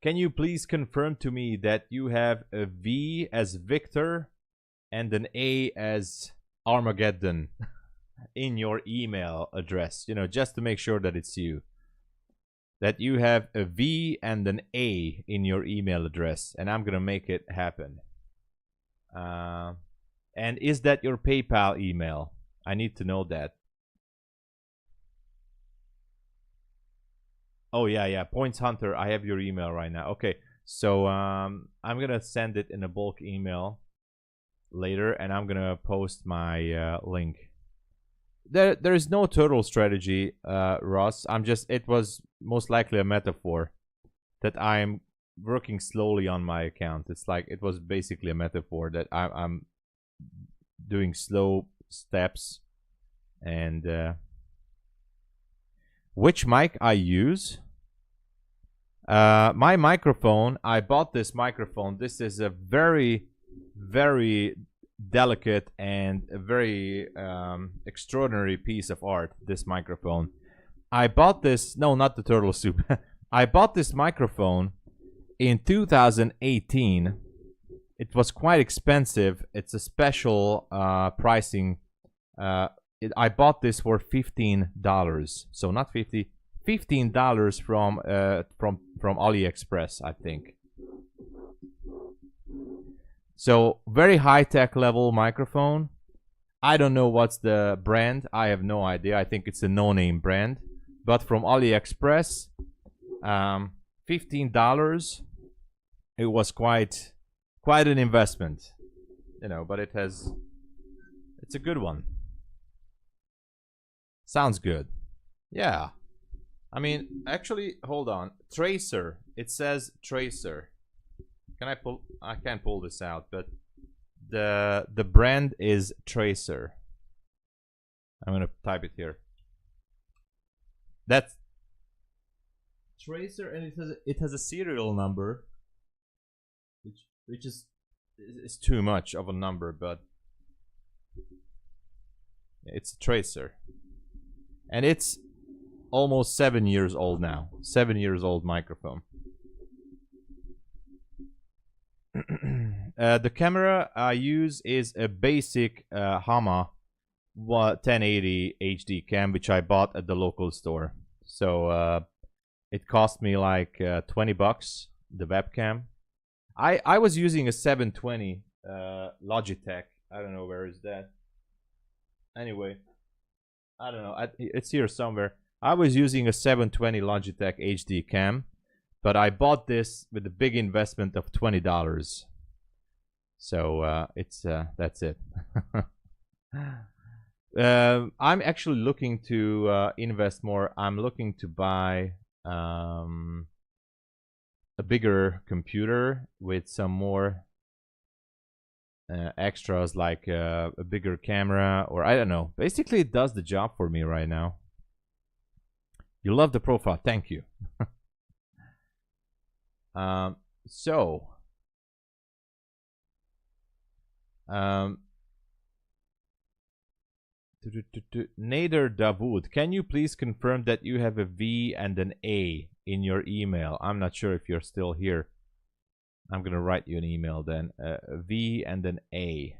can you please confirm to me that you have a V as Victor and an A as Armageddon in your email address? You know, just to make sure that it's you. That you have a V and an A in your email address, and I'm gonna make it happen. And is that your PayPal email? I need to know that. Oh yeah, Points Hunter, I have your email right now. Okay, so I'm gonna send it in a bulk email later, and I'm gonna post my link. There is no total strategy, Ross. It was most likely a metaphor that I'm working slowly on my account. It's like it was basically a metaphor that I'm doing slow steps. And which mic I use? My microphone. I bought this microphone. This is a very, very delicate and a very extraordinary piece of art, this microphone. I bought this, no, not the turtle soup. I bought this microphone in 2018. It was quite expensive. It's a special pricing. I bought this for $15. So not 50, $15 from AliExpress, I think. So very high-tech level microphone. I don't know what's the brand. I have no idea. I think it's a no-name brand. But from AliExpress, $15. It was quite an investment, you know. But it's a good one. Sounds good. Yeah. I mean, actually, hold on. Tracer. It says Tracer. Can I pull? I can't pull this out, but the brand is Tracer. I'm gonna type it here. That's Tracer, and it has a serial number, which is too much of a number, but it's a Tracer, and it's almost 7 years old now. 7 years old microphone. The camera I use is a basic Hama 1080 HD cam, which I bought at the local store. So it cost me like $20, the webcam. I was using a 720 Logitech. I don't know, where is that? Anyway, I don't know. It's here somewhere. I was using a 720 Logitech HD cam, but I bought this with a big investment of $20. So that's it. I'm actually looking to invest more. I'm looking to buy a bigger computer with some more extras, like a bigger camera, or I don't know. Basically, it does the job for me right now. You love the profile. Thank you. So Nader Dawood, can you please confirm that you have a V and an A in your email? I'm not sure if you're still here. I'm gonna write you an email then. A V and an A.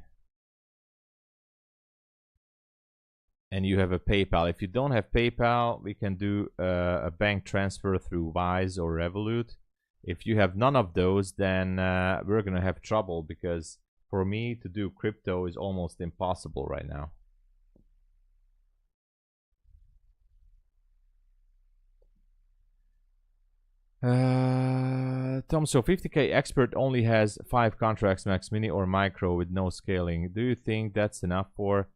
And you have a PayPal. If you don't have PayPal, we can do a bank transfer through Wise or Revolut. If you have none of those, then we're gonna have trouble, because for me to do crypto is almost impossible right now. Tom, so 50K expert only has 5 contracts max, mini or micro, with no scaling. Do you think that's enough for?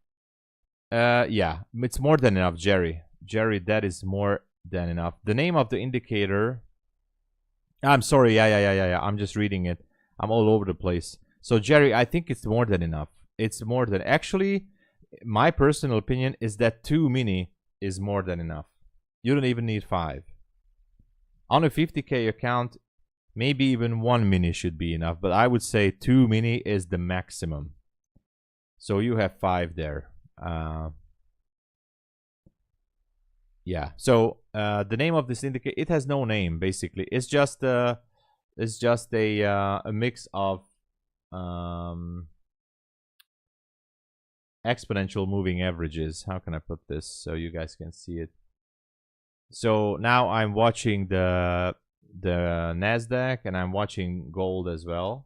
Yeah, it's more than enough, Jerry. Jerry, that is more than enough. The name of the indicator. I'm sorry. Yeah. I'm just reading it. I'm all over the place. So Jerry, I think it's more than enough. It's more than, actually, my personal opinion is that 2 mini is more than enough. You don't even need 5. On a 50K account, maybe even 1 mini should be enough, but I would say 2 mini is the maximum. So you have 5 there. Yeah. So the name of this indicator, it has no name basically. It's just a mix of exponential moving averages. How can I put this so you guys can see it? So now I'm watching the Nasdaq and I'm watching gold as well.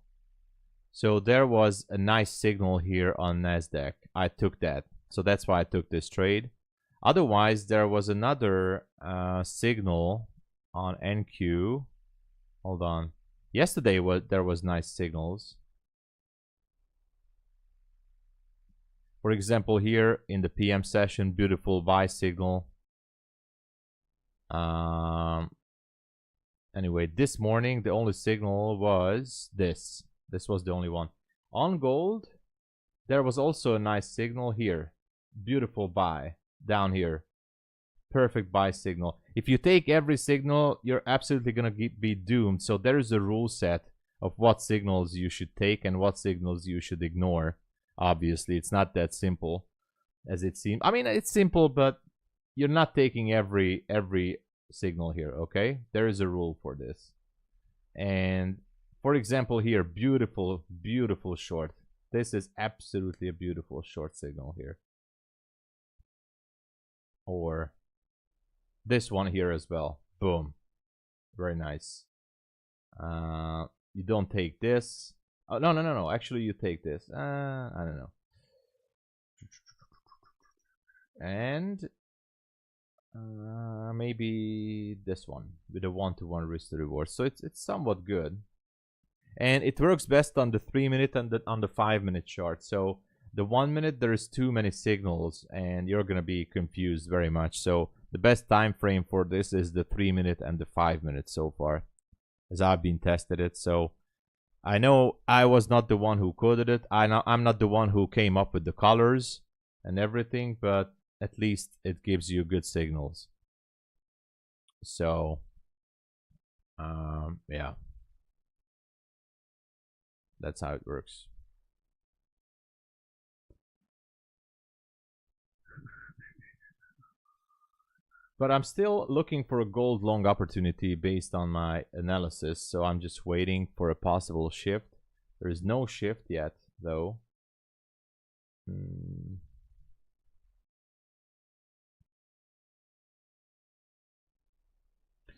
So there was a nice signal here on Nasdaq. I took that. So that's why I took this trade. Otherwise, there was another signal on NQ. Hold on. Yesterday there was nice signals. For example, here in the PM session, beautiful buy signal. Anyway, this morning the only signal was this. This was the only one. On gold, there was also a nice signal here. Beautiful buy down here. Perfect buy signal. If you take every signal, you're absolutely gonna be doomed. So there is a rule set of what signals you should take and what signals you should ignore. Obviously, it's not that simple as it seems. I mean, it's simple, but you're not taking every signal here, okay? There is a rule for this. And for example here, beautiful, beautiful short. This is absolutely a beautiful short signal here. Or this one here as well. Boom. Very nice. You don't take this. Oh, no. Actually, you take this. I don't know. And maybe this one with a 1-to-1 risk to reward. So it's somewhat good. And it works best on the 3-minute and on the 5-minute chart. So the 1 minute, there's too many signals and you're going to be confused very much. So the best time frame for this is the 3-minute and the 5-minute so far, as I've been tested it. So I know I was not the one who coded it. I'm not the one who came up with the colors and everything, but at least it gives you good signals. So yeah, that's how it works. But I'm still looking for a gold long opportunity based on my analysis. So I'm just waiting for a possible shift. There is no shift yet, though.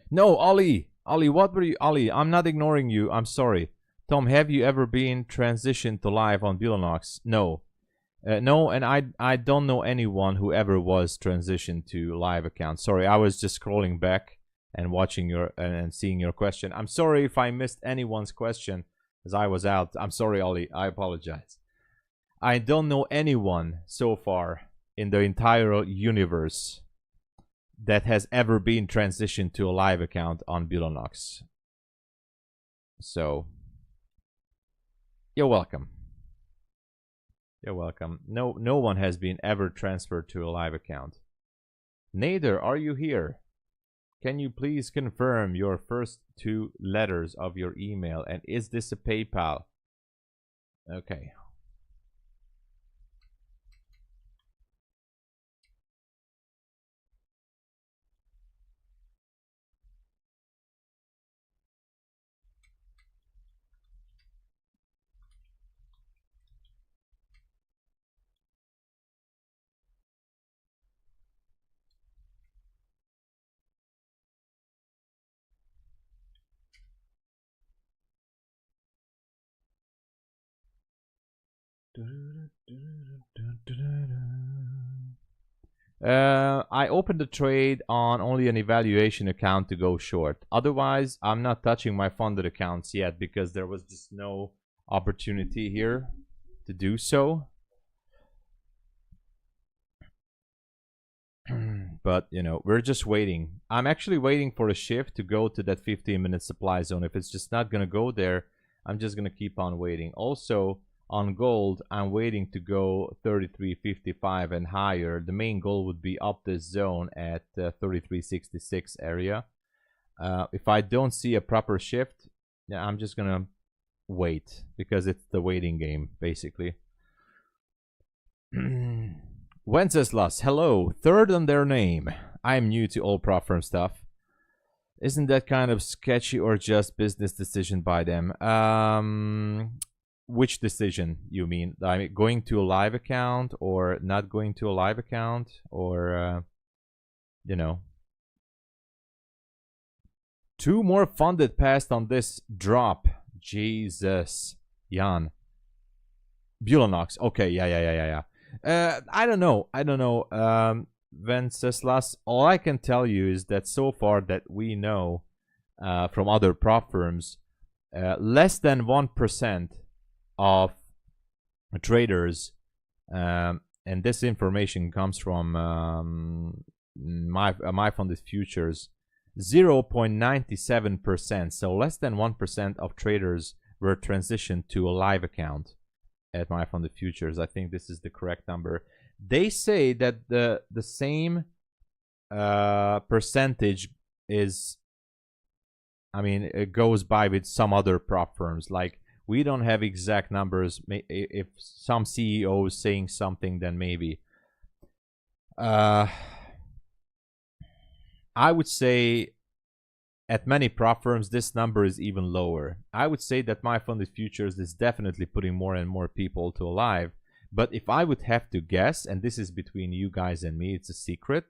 No, Ollie, what were you? Ollie, I'm not ignoring you. I'm sorry. Tom, have you ever been transitioned to live on Bulenox? No. No, and I don't know anyone who ever was transitioned to live account. Sorry, I was just scrolling back and watching your and seeing your question. I'm sorry if I missed anyone's question as I was out. I'm sorry, Ollie. I apologize. I don't know anyone so far in the entire universe that has ever been transitioned to a live account on Bulenox. So, you're welcome. You're welcome. No one has been ever transferred to a live account. Nader, are you here? Can you please confirm your first 2 letters of your email? And is this a PayPal? Okay. I opened the trade on only an evaluation account to go short. Otherwise, I'm not touching my funded accounts yet because there was just no opportunity here to do so. But, you know, we're just waiting. I'm actually waiting for a shift to go to that 15-minute supply zone. If it's just not going to go there, I'm just gonna keep on waiting. Also on gold, I'm waiting to go 33.55 and higher. The main goal would be up this zone at 33.66 area. If I don't see a proper shift, yeah, I'm just gonna wait, because it's the waiting game basically. Wenceslas, hello. Third on their name. I'm new to all prop firm stuff. Isn't that kind of sketchy or just business decision by them? Which decision you mean? I mean, going to a live account or not going to a live account, or you know. 2 more funded passed on this drop. Jesus, Jan. Bulenox. Okay, yeah. I don't know. Venceslas, all I can tell you is that so far that we know from other prop firms, less than 1% of traders, and this information comes from MyFundedFutures, 0.97%. So less than 1% of traders were transitioned to a live account at MyFundedFutures. I think this is the correct number. They say that the same percentage is, I mean, it goes by with some other prop firms. Like, we don't have exact numbers. If some CEO is saying something, then maybe. I would say at many prop firms, this number is even lower. I would say that MyFundedFutures is definitely putting more and more people to a live. But if I would have to guess, and this is between you guys and me, it's a secret,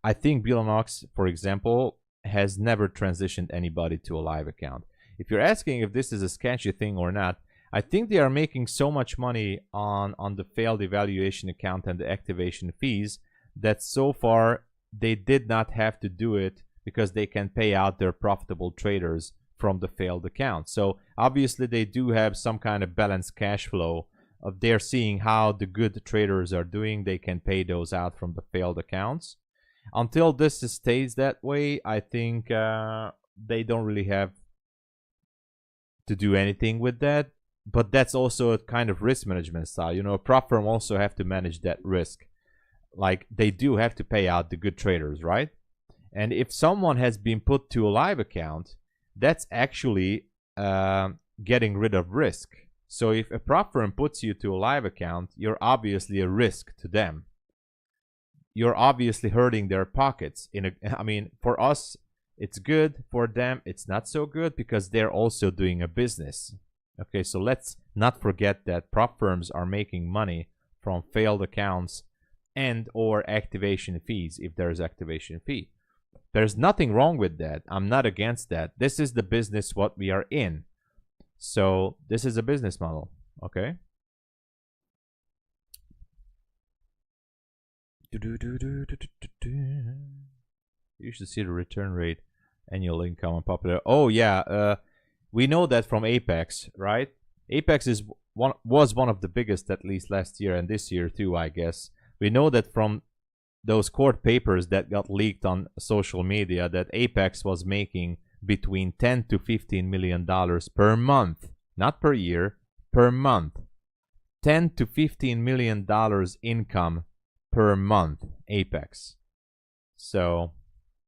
I think Bulenox, for example, has never transitioned anybody to a live account. If you're asking if this is a sketchy thing or not, I think they are making so much money on the failed evaluation account and the activation fees that so far they did not have to do it, because they can pay out their profitable traders from the failed account. So obviously they do have some kind of balanced cash flow. Of they're seeing how the good traders are doing, they can pay those out from the failed accounts. Until this stays that way, I think they don't really have to do anything with that. But that's also a kind of risk management style. You know, a prop firm also have to manage that risk. Like, they do have to pay out the good traders, right? And if someone has been put to a live account, that's actually getting rid of risk. So if a prop firm puts you to a live account, you're obviously a risk to them. You're obviously hurting their pockets. I mean, for us, it's good. For them, it's not so good, because they're also doing a business. Okay, so let's not forget that prop firms are making money from failed accounts and or activation fees, if there's activation fee. There's nothing wrong with that. I'm not against that. This is the business what we are in. So this is a business model, okay? You should see the return rate, annual income on popular. Oh yeah, we know that from Apex, right? Apex was one of the biggest, at least last year and this year too, I guess. We know that from those court papers that got leaked on social media, that Apex was making between $10 to $15 million per month, not per year, per month. $10 to $15 million income per month, Apex. So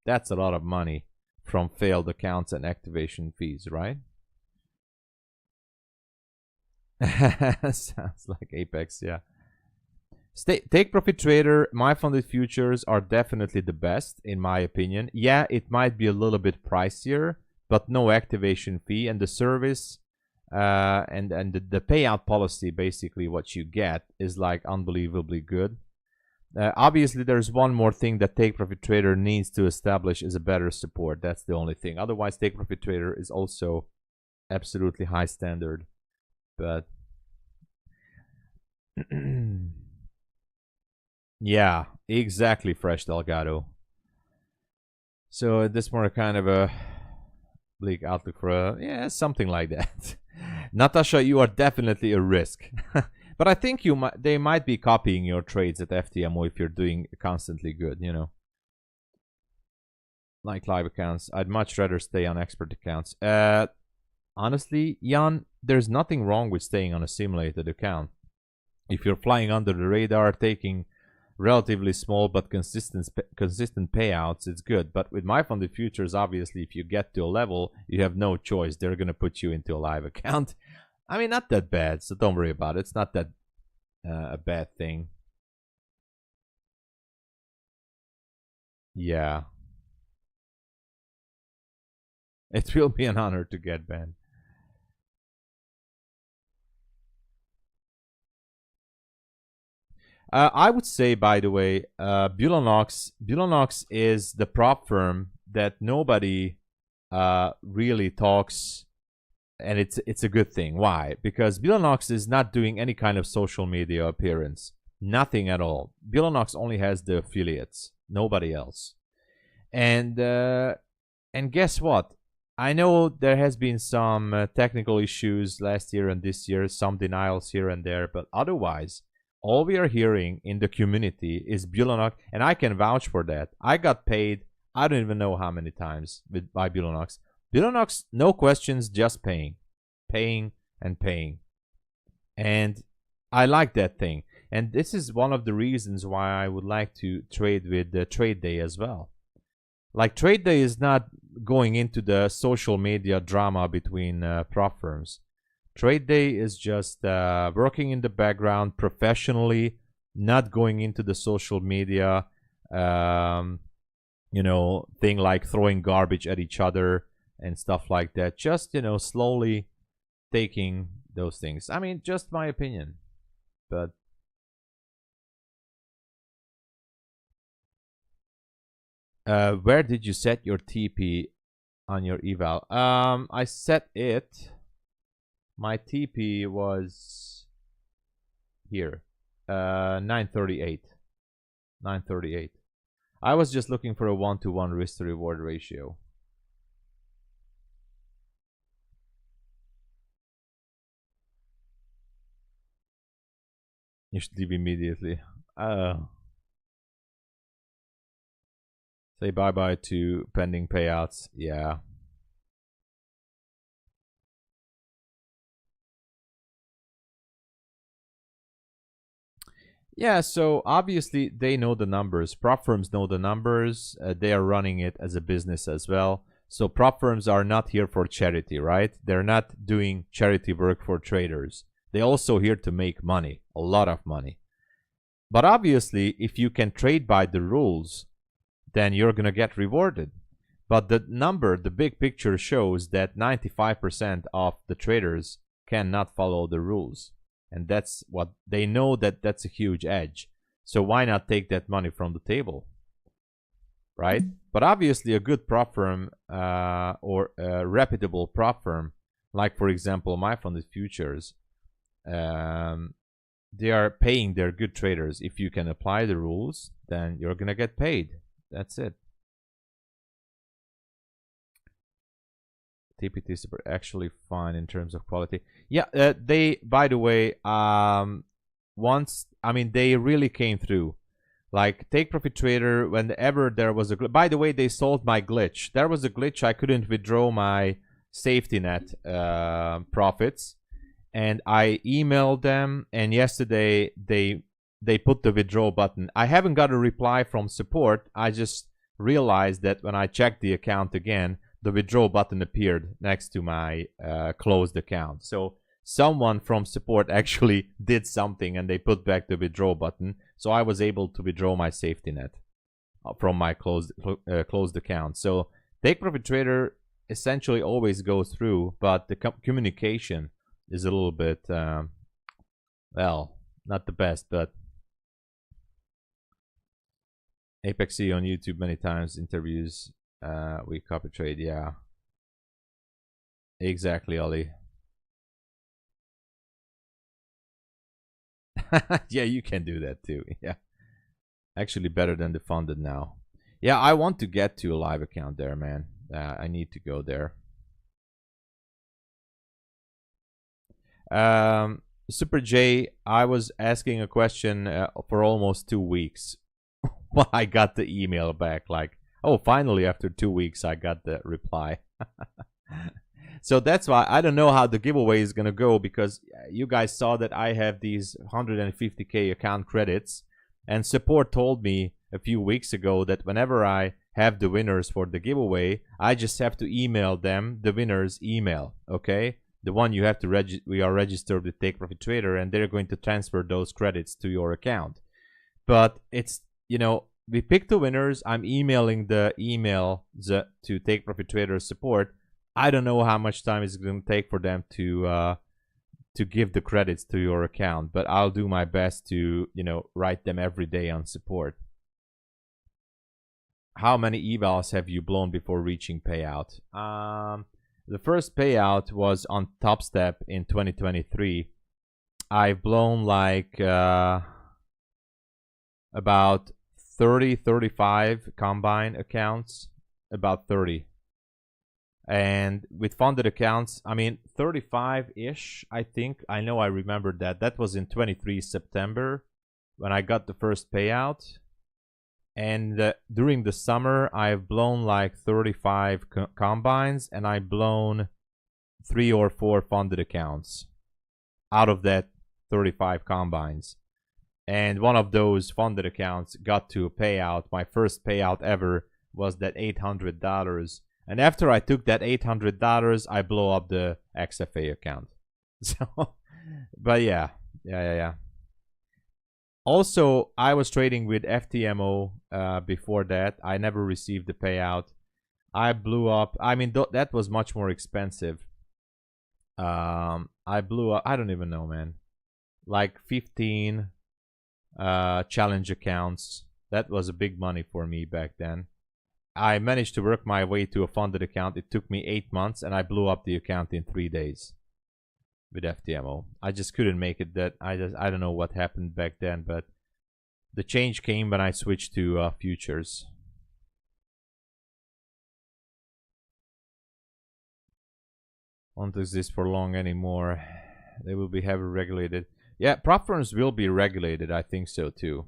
that's a lot of money from failed accounts and activation fees, right? Sounds like Apex, yeah. Take Profit Trader, MyFundedFutures are definitely the best, in my opinion. Yeah, it might be a little bit pricier, but no activation fee, and the service and the payout policy, basically what you get, is like unbelievably good. Obviously, there's one more thing that Take Profit Trader needs to establish, is a better support. That's the only thing. Otherwise, Take Profit Trader is also absolutely high standard. But yeah, exactly, Fresh Delgado. So this more kind of a bleak outlook for yeah, something like that. Natasha, you are definitely a risk. But I think they might be copying your trades at FTMO if you're doing constantly good, you know. Like live accounts. I'd much rather stay on expert accounts. honestly, Jan, there's nothing wrong with staying on a simulated account. If you're flying under the radar, taking relatively small but consistent payouts, it's good. But with MyFundedFutures, obviously, if you get to a level, you have no choice. They're going to put you into a live account. I mean, not that bad, so don't worry about it. It's not that a bad thing. Yeah. It will be an honor to get banned. I would say, by the way, Bulenox is the prop firm that nobody really talks, and it's a good thing. Why? Because Bulenox is not doing any kind of social media appearance, nothing at all. Bulenox only has the affiliates, nobody else. And guess what? I know there has been some technical issues last year and this year, some denials here and there, but otherwise, all we are hearing in the community is Bulenox, and I can vouch for that. I got paid, I don't even know how many times by Bulenox. Bulenox, no questions, just paying. Paying and paying. And I like that thing. And this is one of the reasons why I would like to trade with the TRADEDAY as well. Like, TRADEDAY is not going into the social media drama between prop firms. TRADEDAY is just working in the background professionally, not going into the social media, you know, thing like throwing garbage at each other and stuff like that. Just, you know, slowly taking those things. I mean, just my opinion, but where did you set your TP on your eval? I set it. My TP was here, 938. 938. I was just looking for a 1-to-1 risk to reward ratio. You should leave immediately. Say bye-bye to pending payouts. Yeah. Yeah, so obviously they know the numbers. Prop firms know the numbers. They are running it as a business as well. So prop firms are not here for charity, right? They're not doing charity work for traders. They're also here to make money, a lot of money. But obviously, if you can trade by the rules, then you're going to get rewarded. But the number, the big picture shows that 95% of the traders cannot follow the rules. And that's what they know, that's a huge edge. So why not take that money from the table, right? But obviously a good prop firm or a reputable prop firm, like for example MyFundedFutures, they are paying their good traders. If you can apply the rules, then you're gonna get paid. That's it. TPT is actually fine in terms of quality. Yeah, they, by the way, once, I mean, they really came through. Like, Take Profit Trader, whenever there was a glitch, by the way, they solved my glitch. There was a glitch, I couldn't withdraw my safety net profits. And I emailed them, and yesterday they put the withdraw button. I haven't got a reply from support. I just realized that when I checked the account again, the withdraw button appeared next to my closed account. So someone from support actually did something and they put back the withdraw button. So I was able to withdraw my safety net from my closed account. So Take Profit Trader essentially always goes through, but the communication is a little bit, well, not the best, but Apex C on YouTube many times, interviews. We copy trade, yeah. Exactly, Ollie. Yeah, you can do that too. Yeah. Actually better than the funded now. Yeah, I want to get to a live account there, man. I need to go there. Super J, I was asking a question for almost 2 weeks. Well, I got the email back like, oh, finally, after 2 weeks, I got the reply. So that's why I don't know how the giveaway is gonna go, because you guys saw that I have these 150k account credits, and support told me a few weeks ago that whenever I have the winners for the giveaway, I just have to email them the winner's email. Okay, the one you have to we are registered with Take Profit Trader, and they're going to transfer those credits to your account. But it's, you know, we picked the winners. I'm emailing the email to Take Profit Trader support. I don't know how much time it's going to take for them to give the credits to your account, but I'll do my best to, you know, write them every day on support. How many evals have you blown before reaching payout? The first payout was on Top Step in 2023. I've blown like about 35 combine accounts, about 30. And with funded accounts, I mean 35-ish, I think. I know, I remember that. That was in 23 September when I got the first payout. And during the summer, I've blown like 35 combines, and I've blown 3 or 4 funded accounts out of that 35 combines. And one of those funded accounts got to a payout. My first payout ever was that $800. And after I took that $800, I blow up the XFA account. So, but yeah. Also, I was trading with FTMO before that. I never received the payout. I blew up. I mean, that was much more expensive. I blew up, I don't even know, man. Like 15 challenge accounts. That was a big money for me back then. I managed to work my way to a funded account. It took me 8 months, and I blew up the account in 3 days with FTMO. I just couldn't make it. I don't know what happened back then, but the change came when I switched to futures. Won't exist for long anymore. They will be heavily regulated. Yeah, prop firms will be regulated. I think so too.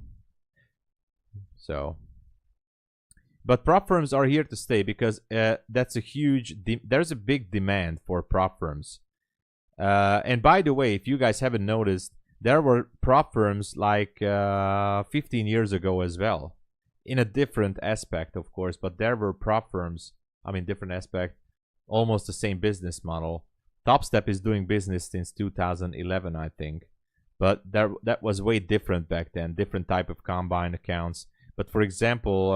So, but prop firms are here to stay, because that's a huge. There's a big demand for prop firms. And by the way, if you guys haven't noticed, there were prop firms like 15 years ago as well, in a different aspect, of course. But there were prop firms. I mean, different aspect, almost the same business model. TopStep is doing business since 2011, I think. But that was way different back then. Different type of combine accounts. But for example,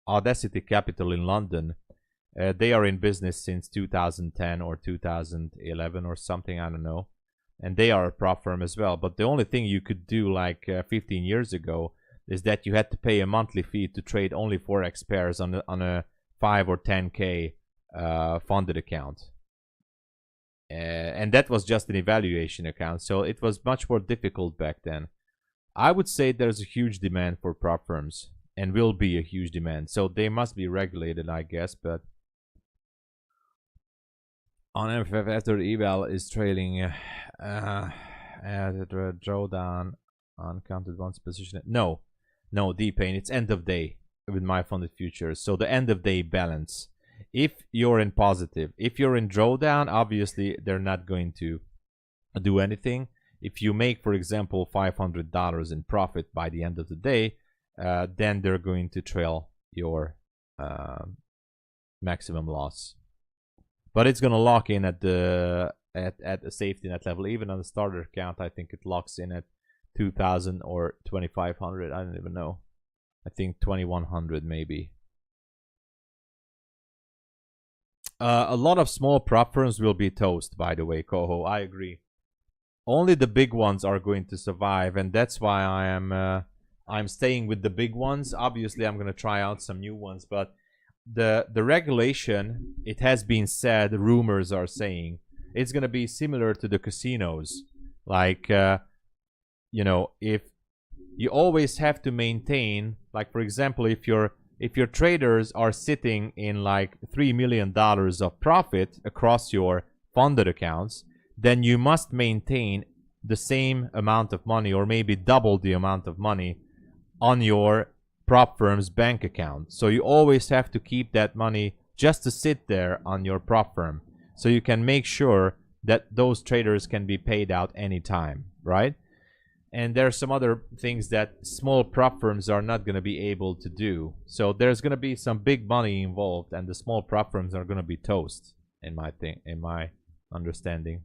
Audacity Capital in London, they are in business since 2010 or 2011 or something, I don't know. And they are a prop firm as well. But the only thing you could do like 15 years ago is that you had to pay a monthly fee to trade only Forex pairs on a 5 or 10K funded account. And that was just an evaluation account. So it was much more difficult back then. I would say there's a huge demand for prop firms, and will be a huge demand. So they must be regulated, I guess. But on MFF, after the eval is trailing at the drawdown uncounted one's position. No, D-Pain, it's end of day with MyFundedFutures. So the end of day balance. If you're in positive, if you're in drawdown, obviously they're not going to do anything. If you make, for example, $500 in profit by the end of the day, then they're going to trail your maximum loss. But it's going to lock in at the at a safety net level. Even on the starter account, I think it locks in at 2,000 or 2,500. I don't even know. I think 2,100 maybe. A lot of small prop firms will be toast, by the way, Coho. I agree. Only the big ones are going to survive, and that's why I'm staying with the big ones. Obviously, I'm going to try out some new ones, but the regulation, it has been said, rumors are saying, it's going to be similar to the casinos. Like, you know, if you always have to maintain, like, for example, if your traders are sitting in like $3 million of profit across your funded accounts, then you must maintain the same amount of money, or maybe double the amount of money, on your prop firm's bank account. So you always have to keep that money just to sit there on your prop firm. So you can make sure that those traders can be paid out anytime, right? And there are some other things that small prop firms are not going to be able to do. So there's going to be some big money involved, and the small prop firms are going to be toast, in my understanding.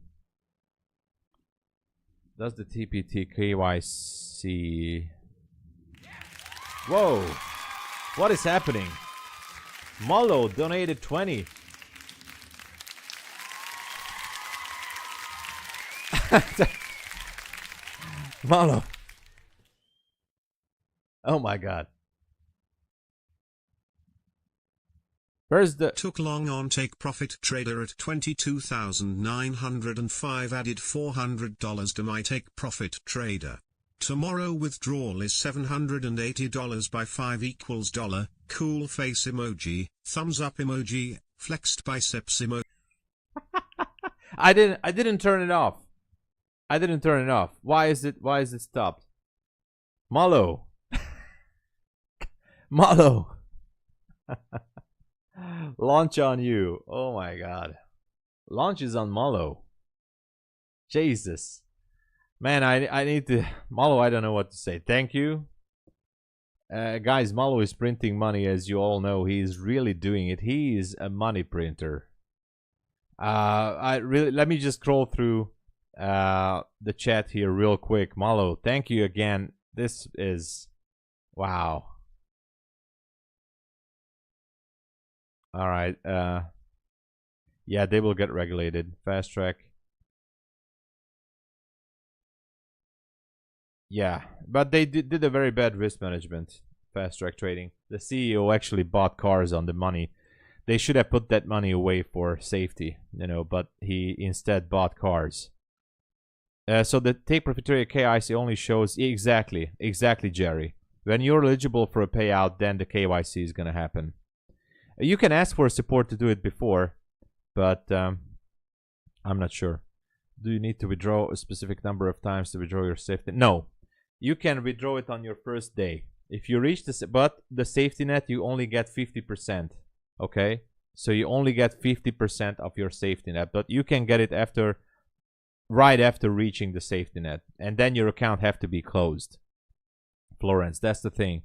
Does the TPT KYC? Whoa! What is happening? Molo donated 20. Molo. Oh my god. Where's the... Took long on take profit trader at 22,905, added $400 to my take profit trader. Tomorrow withdrawal is $780 by 5 equals $. Cool face emoji, thumbs up emoji, flexed biceps emoji. I didn't turn it off. I didn't turn it off. Why is it stopped? Malo. Malo. Launch on you. Oh my god. Launch is on Malo. Jesus. Man, I need to... Malo, I don't know what to say. Thank you. Guys, Malo is printing money, as you all know. He's really doing it. He is a money printer. Let me just scroll through the chat here real quick. Malo, thank you again. This is... Wow. Alright. Yeah, they will get regulated. Fast track. Yeah, but they did a very bad risk management. Fast track trading. The CEO actually bought cars on the money. They should have put that money away for safety, you know, but he instead bought cars. So the take profit trader KYC only shows... Exactly, Jerry. When you're eligible for a payout, then the KYC is going to happen. You can ask for support to do it before, but I'm not sure. Do you need to withdraw a specific number of times to withdraw your safety? No. You can withdraw it on your first day. If you reach this, but the safety net, you only get 50%. Okay? So you only get 50% of your safety net, but you can get it right after reaching the safety net. And then your account have to be closed. Florence, that's the thing.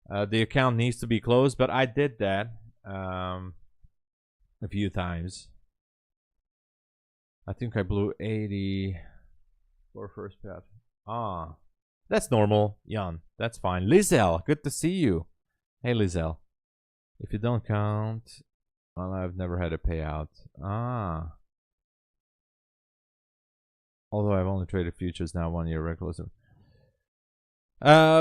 The account needs to be closed, but I did that a few times. I think I blew 80 for first payout. Ah, that's normal, Jan. That's fine. Lizelle, good to see you. Hey, Lizelle. If you don't count, well, I've never had a payout. Ah. Although I've only traded futures now 1 year regular.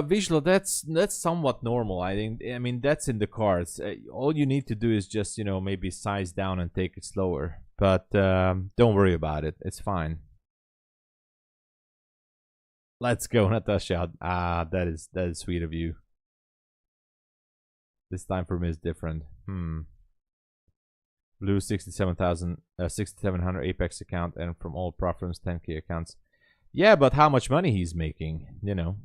Visual, that's somewhat normal. I mean that's in the cards. All you need to do is just, you know, maybe size down and take it slower. But don't worry about it. It's fine. Let's go, Natasha. Ah, that is sweet of you. This time for me is different. Blue 6,700 Apex account, and from all prop firms 10K accounts. Yeah, but how much money he's making, you know.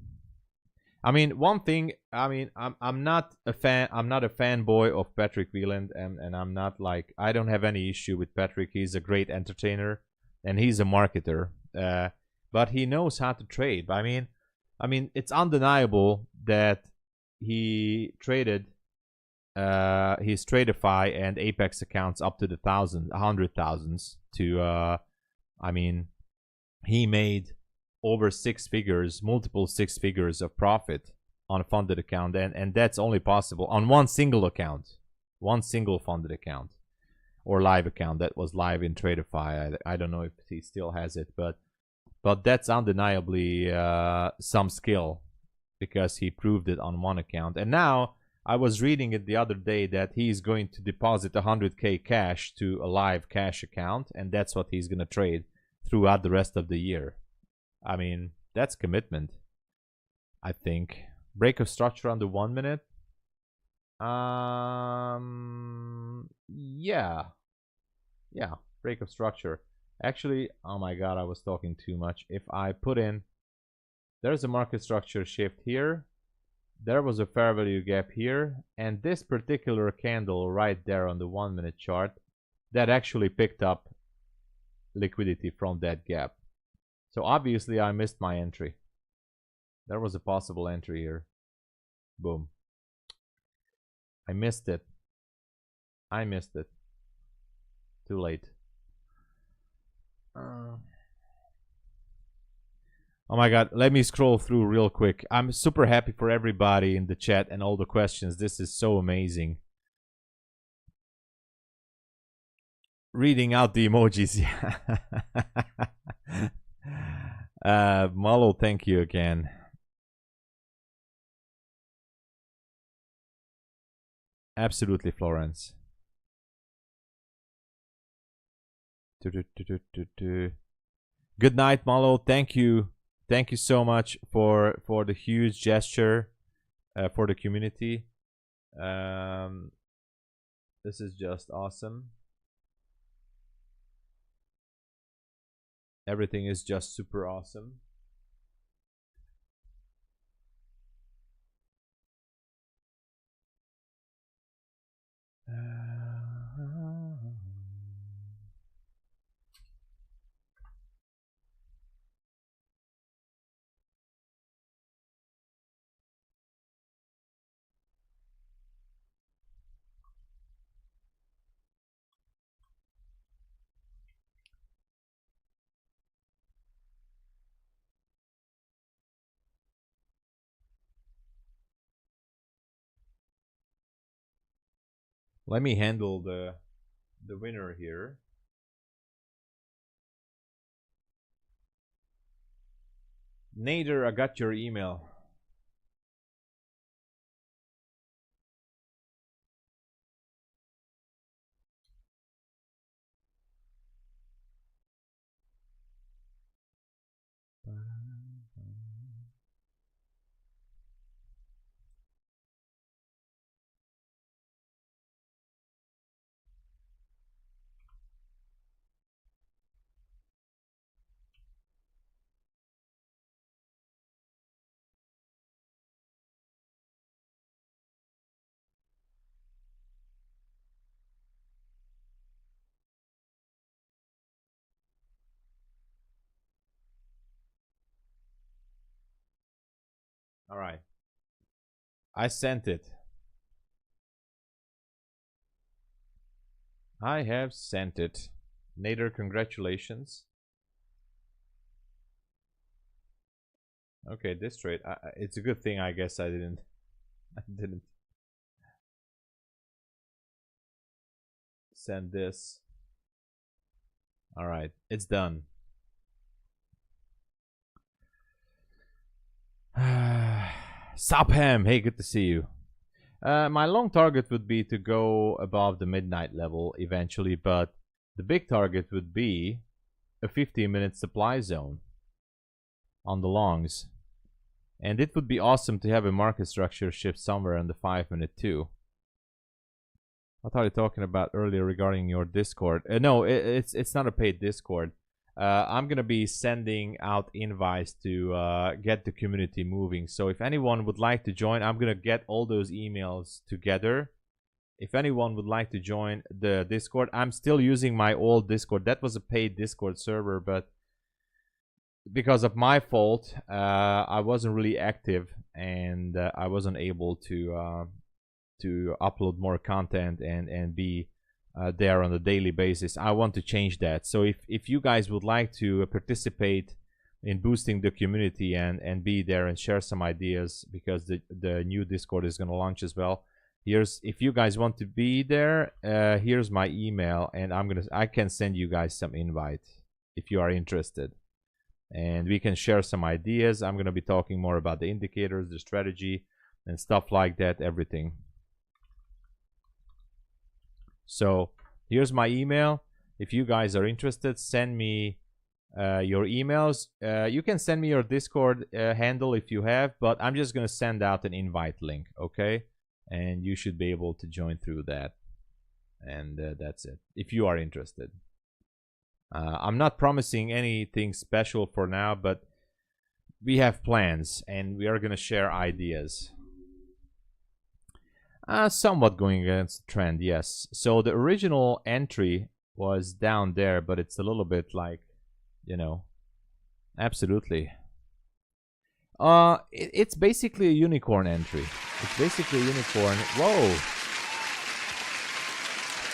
I mean, one thing, I mean, I'm not a fanboy of Patrick Wieland, and I'm not like, I don't have any issue with Patrick. He's a great entertainer and he's a marketer. But he knows how to trade. I mean, it's undeniable that he traded his Tradify and Apex accounts up to the 100,000s to I mean, he made over 6 figures, multiple 6 figures of profit on a funded account, and that's only possible on one single account, one single funded account or live account that was live in Tradify. I don't know if he still has it, but that's undeniably some skill, because he proved it on one account. And now I was reading it the other day that he's going to deposit 100K cash to a live cash account, and that's what he's going to trade throughout the rest of the year. I mean, that's commitment, I think. Break of structure under 1 minute. Yeah, break of structure. Actually, oh my god, I was talking too much. If I put in, there's a market structure shift here. There was a fair value gap here, and this particular candle right there on the 1 minute chart, that actually picked up liquidity from that gap. So obviously I missed my entry. There was a possible entry here. Boom. I missed it. I missed it. Too late. Oh my god, let me scroll through real quick. I'm super happy for everybody in the chat and all the questions. This is so amazing. Reading out the emojis. Malo, thank you again. Absolutely, Florence. Good night, Malo. Thank you. Thank you so much for the huge gesture for the community. This is just awesome. Everything is just super awesome. Let me handle the winner here. Nader, I got your email. All right. I sent it. I have sent it. Nader, congratulations. Okay, this trade. It's a good thing, I guess I didn't send this. All right, it's done. Sopham, hey, good to see you. My long target would be to go above the midnight level eventually, but the big target would be a 15-minute supply zone on the longs. And it would be awesome to have a market structure shift somewhere on the 5-minute too. What are you talking about earlier regarding your Discord? No, it's not a paid Discord. I'm gonna be sending out invites to get the community moving. So if anyone would like to join, I'm gonna get all those emails together. If anyone would like to join the Discord, I'm still using my old Discord. That was a paid Discord server, but because of my fault, I wasn't really active, and I wasn't able to upload more content and be there on a daily basis. I want to change that. So if you guys would like to participate in boosting the community and be there and share some ideas, because the new Discord is going to launch as well. If you guys want to be there, here's my email, and I can send you guys some invite if you are interested, and we can share some ideas. I'm going to be talking more about the indicators, the strategy, and stuff like that, everything. So here's my email. If you guys are interested, send me your emails. You can send me your Discord handle if you have, but I'm just going to send out an invite link, okay? And you should be able to join through that. And that's it, if you are interested. I'm not promising anything special for now, but we have plans, and we are going to share ideas. Somewhat going against the trend, yes. So the original entry was down there, but it's a little bit like, you know, absolutely. It's basically a unicorn entry. It's basically a unicorn. Whoa.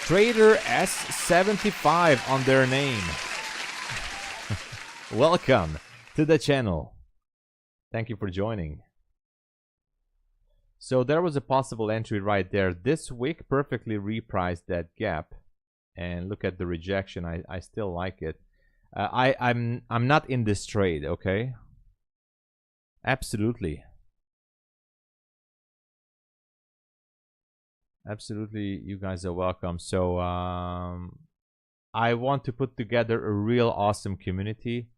Trader S75 on their name. Welcome to the channel. Thank you for joining. So there was a possible entry right there. This wick perfectly repriced that gap. And look at the rejection. I still like it. I'm not in this trade, okay? Absolutely. Absolutely, you guys are welcome. So I want to put together a real awesome community,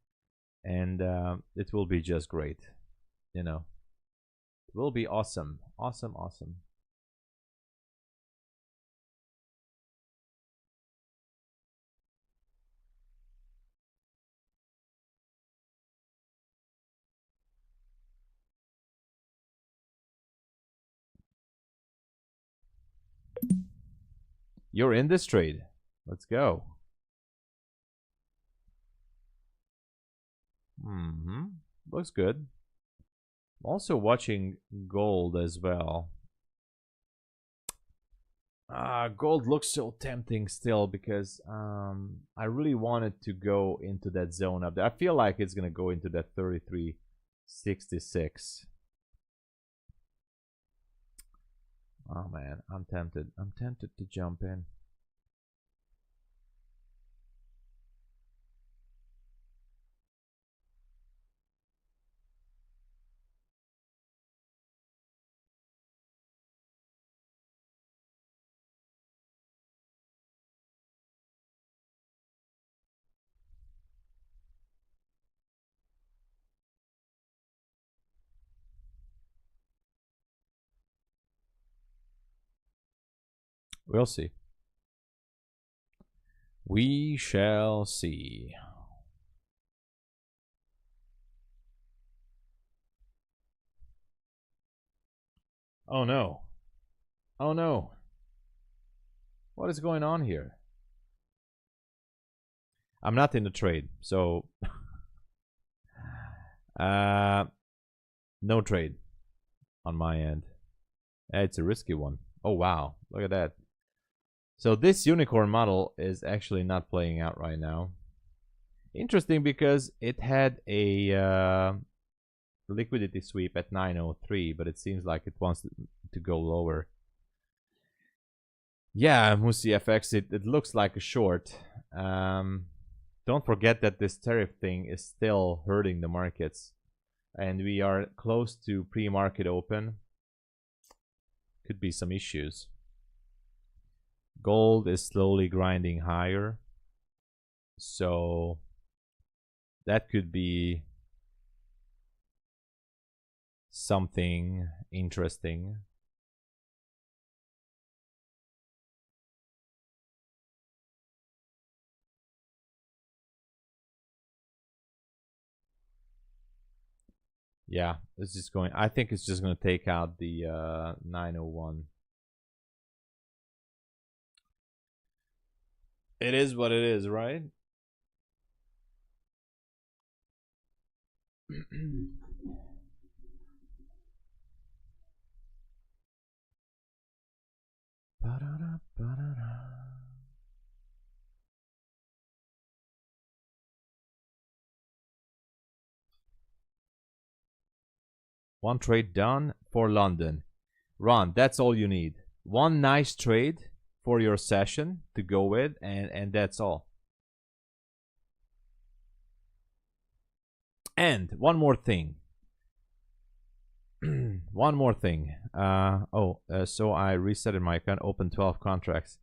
and it will be just great. You know, it will be awesome. Awesome, awesome. You're in this trade. Let's go. Looks good. Also watching gold as well. Gold looks so tempting still because I really wanted to go into that zone up there. I feel like it's gonna go into that 33.66. Oh man, I'm tempted. I'm tempted to jump in. We'll see. We shall see. Oh no. Oh no. What is going on here? I'm not in the trade, so no trade on my end. It's a risky one. Oh wow, look at that. So this unicorn model is actually not playing out right now. Interesting because it had a liquidity sweep at 903, but it seems like it wants to go lower. Yeah, Musi FX, it looks like a short. Don't forget that this tariff thing is still hurting the markets, and we are close to pre-market open. Could be some issues. Gold is slowly grinding higher, so that could be something interesting. Yeah, it's just going. I think it's just going to take out the 901. It is what it is, right? One trade done for London. Ron, that's all you need. One nice trade for your session to go with, and that's all. And one more thing. One more thing. So I resetted my account, open 12 contracts.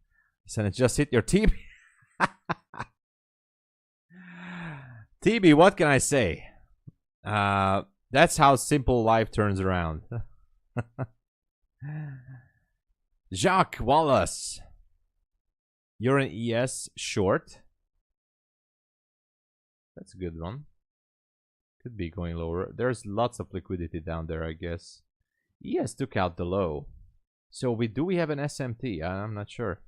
So it just hit your TB. TB, what can I say? That's how simple life turns around. Jacques Wallace. You're an ES short. That's a good one. Could be going lower. There's lots of liquidity down there, I guess. ES took out the low. So do we have an SMT? I'm not sure.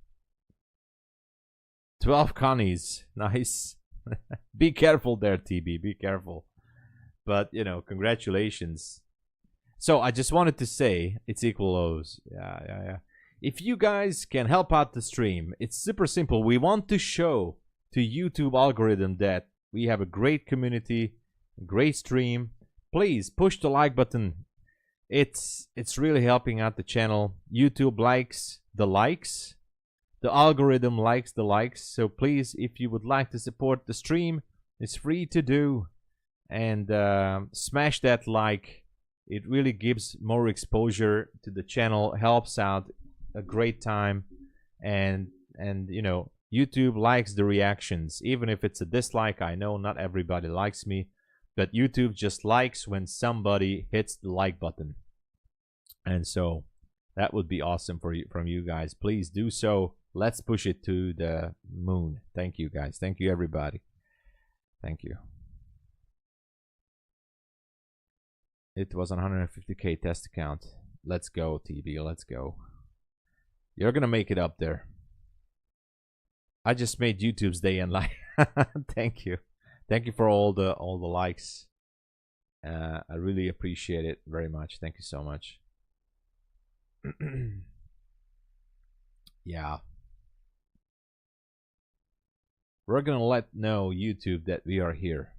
12 Connies. Nice. Be careful there, TB. Be careful. But, you know, congratulations. So I just wanted to say it's equal O's. Yeah. If you guys can help out the stream, it's super simple. We want to show to YouTube algorithm that we have a great community, a great stream. Please push the like button. It's really helping out the channel. YouTube likes the likes. The algorithm likes the likes. So please, if you would like to support the stream, it's free to do. And smash that like. It really gives more exposure to the channel, helps out a great time. And you know, YouTube likes the reactions. Even if it's a dislike, I know not everybody likes me. But YouTube just likes when somebody hits the like button. And so that would be awesome for you, from you guys. Please do so. Let's push it to the moon. Thank you, guys. Thank you, everybody. Thank you. It was 150K test account. Let's go, TB. Let's go. You're going to make it up there. I just made YouTube's day and life. Thank you. Thank you for all the likes. I really appreciate it very much. Thank you so much. Yeah. We're going to let know YouTube that we are here.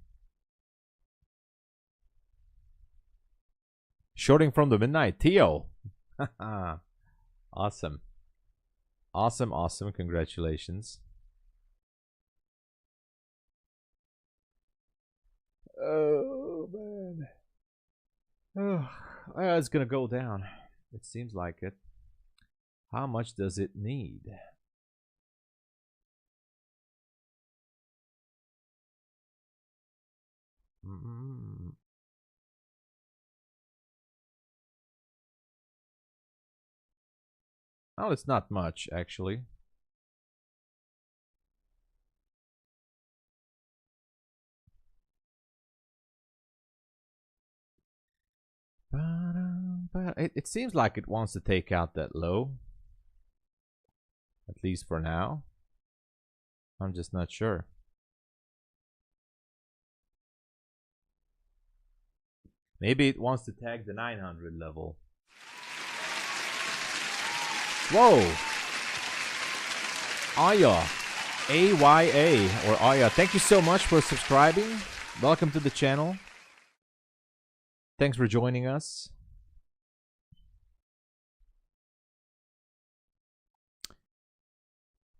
Shorting from the midnight. Theo. Awesome. Awesome. Congratulations. Oh, man. Oh, it's going to go down. It seems like it. How much does it need? Well, it's not much, actually. It seems like it wants to take out that low. At least for now. I'm just not sure. Maybe it wants to tag the 900 level. Whoa! Aya. AYA or Aya. Thank you so much for subscribing. Welcome to the channel. Thanks for joining us.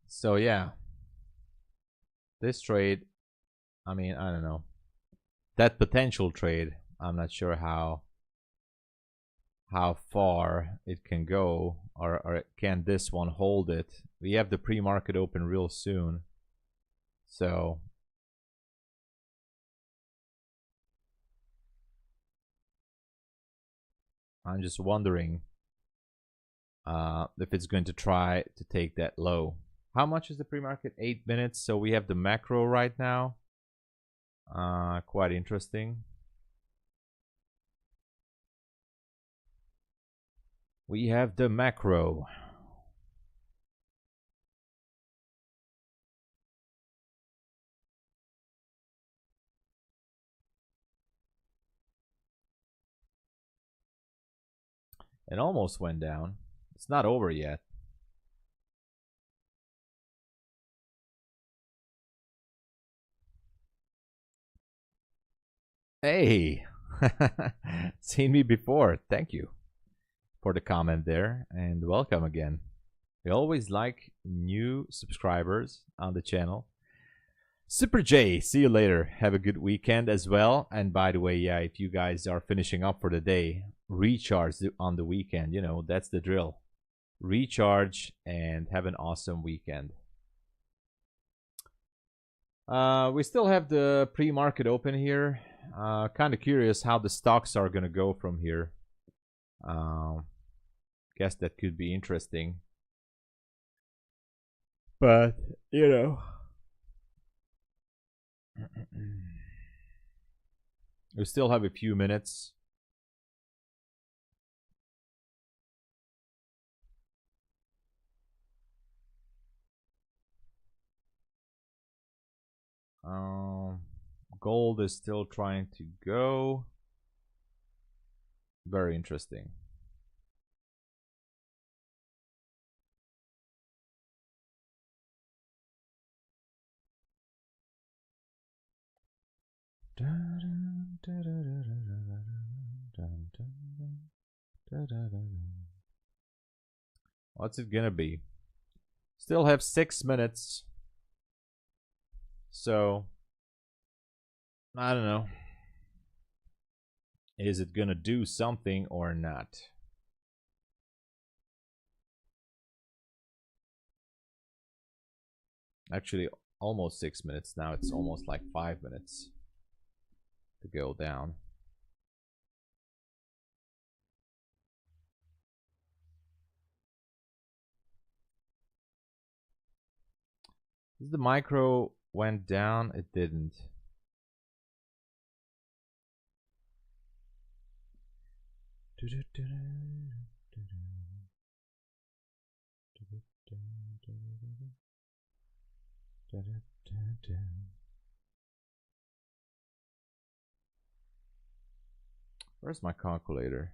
So yeah. This trade, I mean, I don't know. That potential trade, I'm not sure how far it can go, or can this one hold it. We have the pre-market open real soon, so I'm just wondering if it's going to try to take that low. How much is the pre-market? 8 minutes. So we have the macro right now. Quite interesting. We have the macro. It almost went down. It's not over yet. Hey, seen me before. Thank you for the comment there, and welcome again. We always like new subscribers on the channel. Super J, see you later. Have a good weekend as well. And by the way, yeah, if you guys are finishing up for the day, recharge on the weekend. You know, that's the drill. Recharge and have an awesome weekend. We still have the pre-market open here. Kind of curious how the stocks are gonna go from here. Guess that could be interesting, but you know, we still have a few minutes. Gold is still trying to go. Very interesting. What's it gonna be? Still have 6 minutes. So, I don't know. Is it gonna do something or not? Actually, almost 6 minutes now. It's almost like 5 minutes to go down. The micro went down. It didn't. Where's my calculator?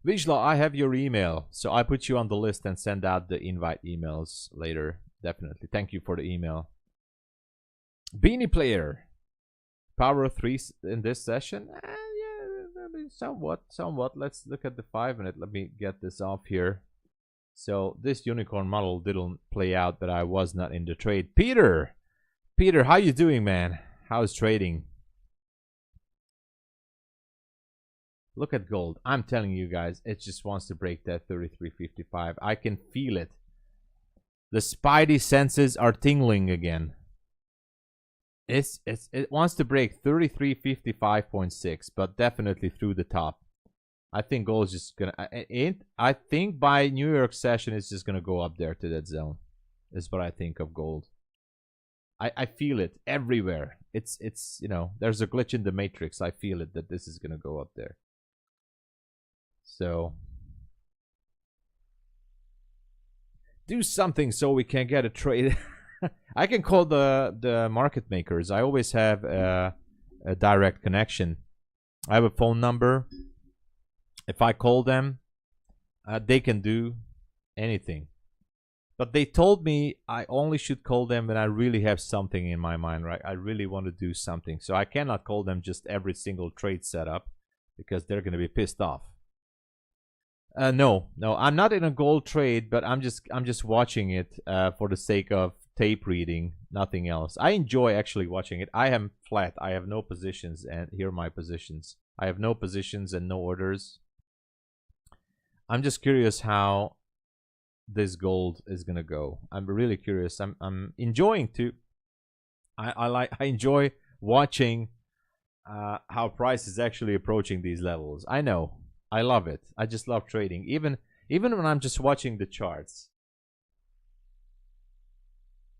Vijla, I have your email, so I put you on the list and send out the invite emails later. Definitely. Thank you for the email. Beanie Player. Power 3 in this session? Yeah, somewhat. Let's look at the 5 minute. Let me get this off here. So this unicorn model didn't play out, but I was not in the trade. Peter, how you doing, man? How's trading? Look at gold. I'm telling you guys, it just wants to break that 33.55. I can feel it. The spidey senses are tingling again. It wants to break 33.55.6, but definitely through the top. I think gold is just gonna. I think by New York session, it's just gonna go up there to that zone. Is what I think of gold. I feel it everywhere. It's you know, there's a glitch in the matrix. I feel it that this is gonna go up there. So do something so we can get a trade. I can call the market makers. I always have a direct connection. I have a phone number. If I call them, they can do anything. But they told me I only should call them when I really have something in my mind, right? I really want to do something. So I cannot call them just every single trade setup because they're going to be pissed off. No, I'm not in a gold trade, but I'm just watching it for the sake of tape reading, nothing else. I enjoy actually watching it. I am flat. I have no positions, and here are my positions. I have no positions and no orders. I'm just curious how this gold is gonna go. I'm really curious. I'm enjoying to. I enjoy watching how price is actually approaching these levels. I know. I love it. I just love trading. Even when I'm just watching the charts.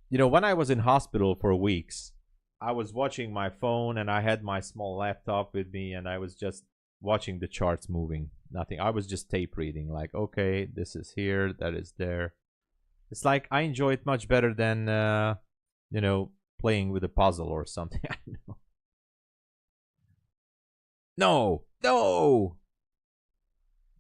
You know, when I was in hospital for weeks, I was watching my phone and I had my small laptop with me and I was just watching the charts moving. nothing. I was just tape reading, like, okay, this is here, that is there. It's like I enjoy it much better than you know, playing with a puzzle or something. I know. No, no,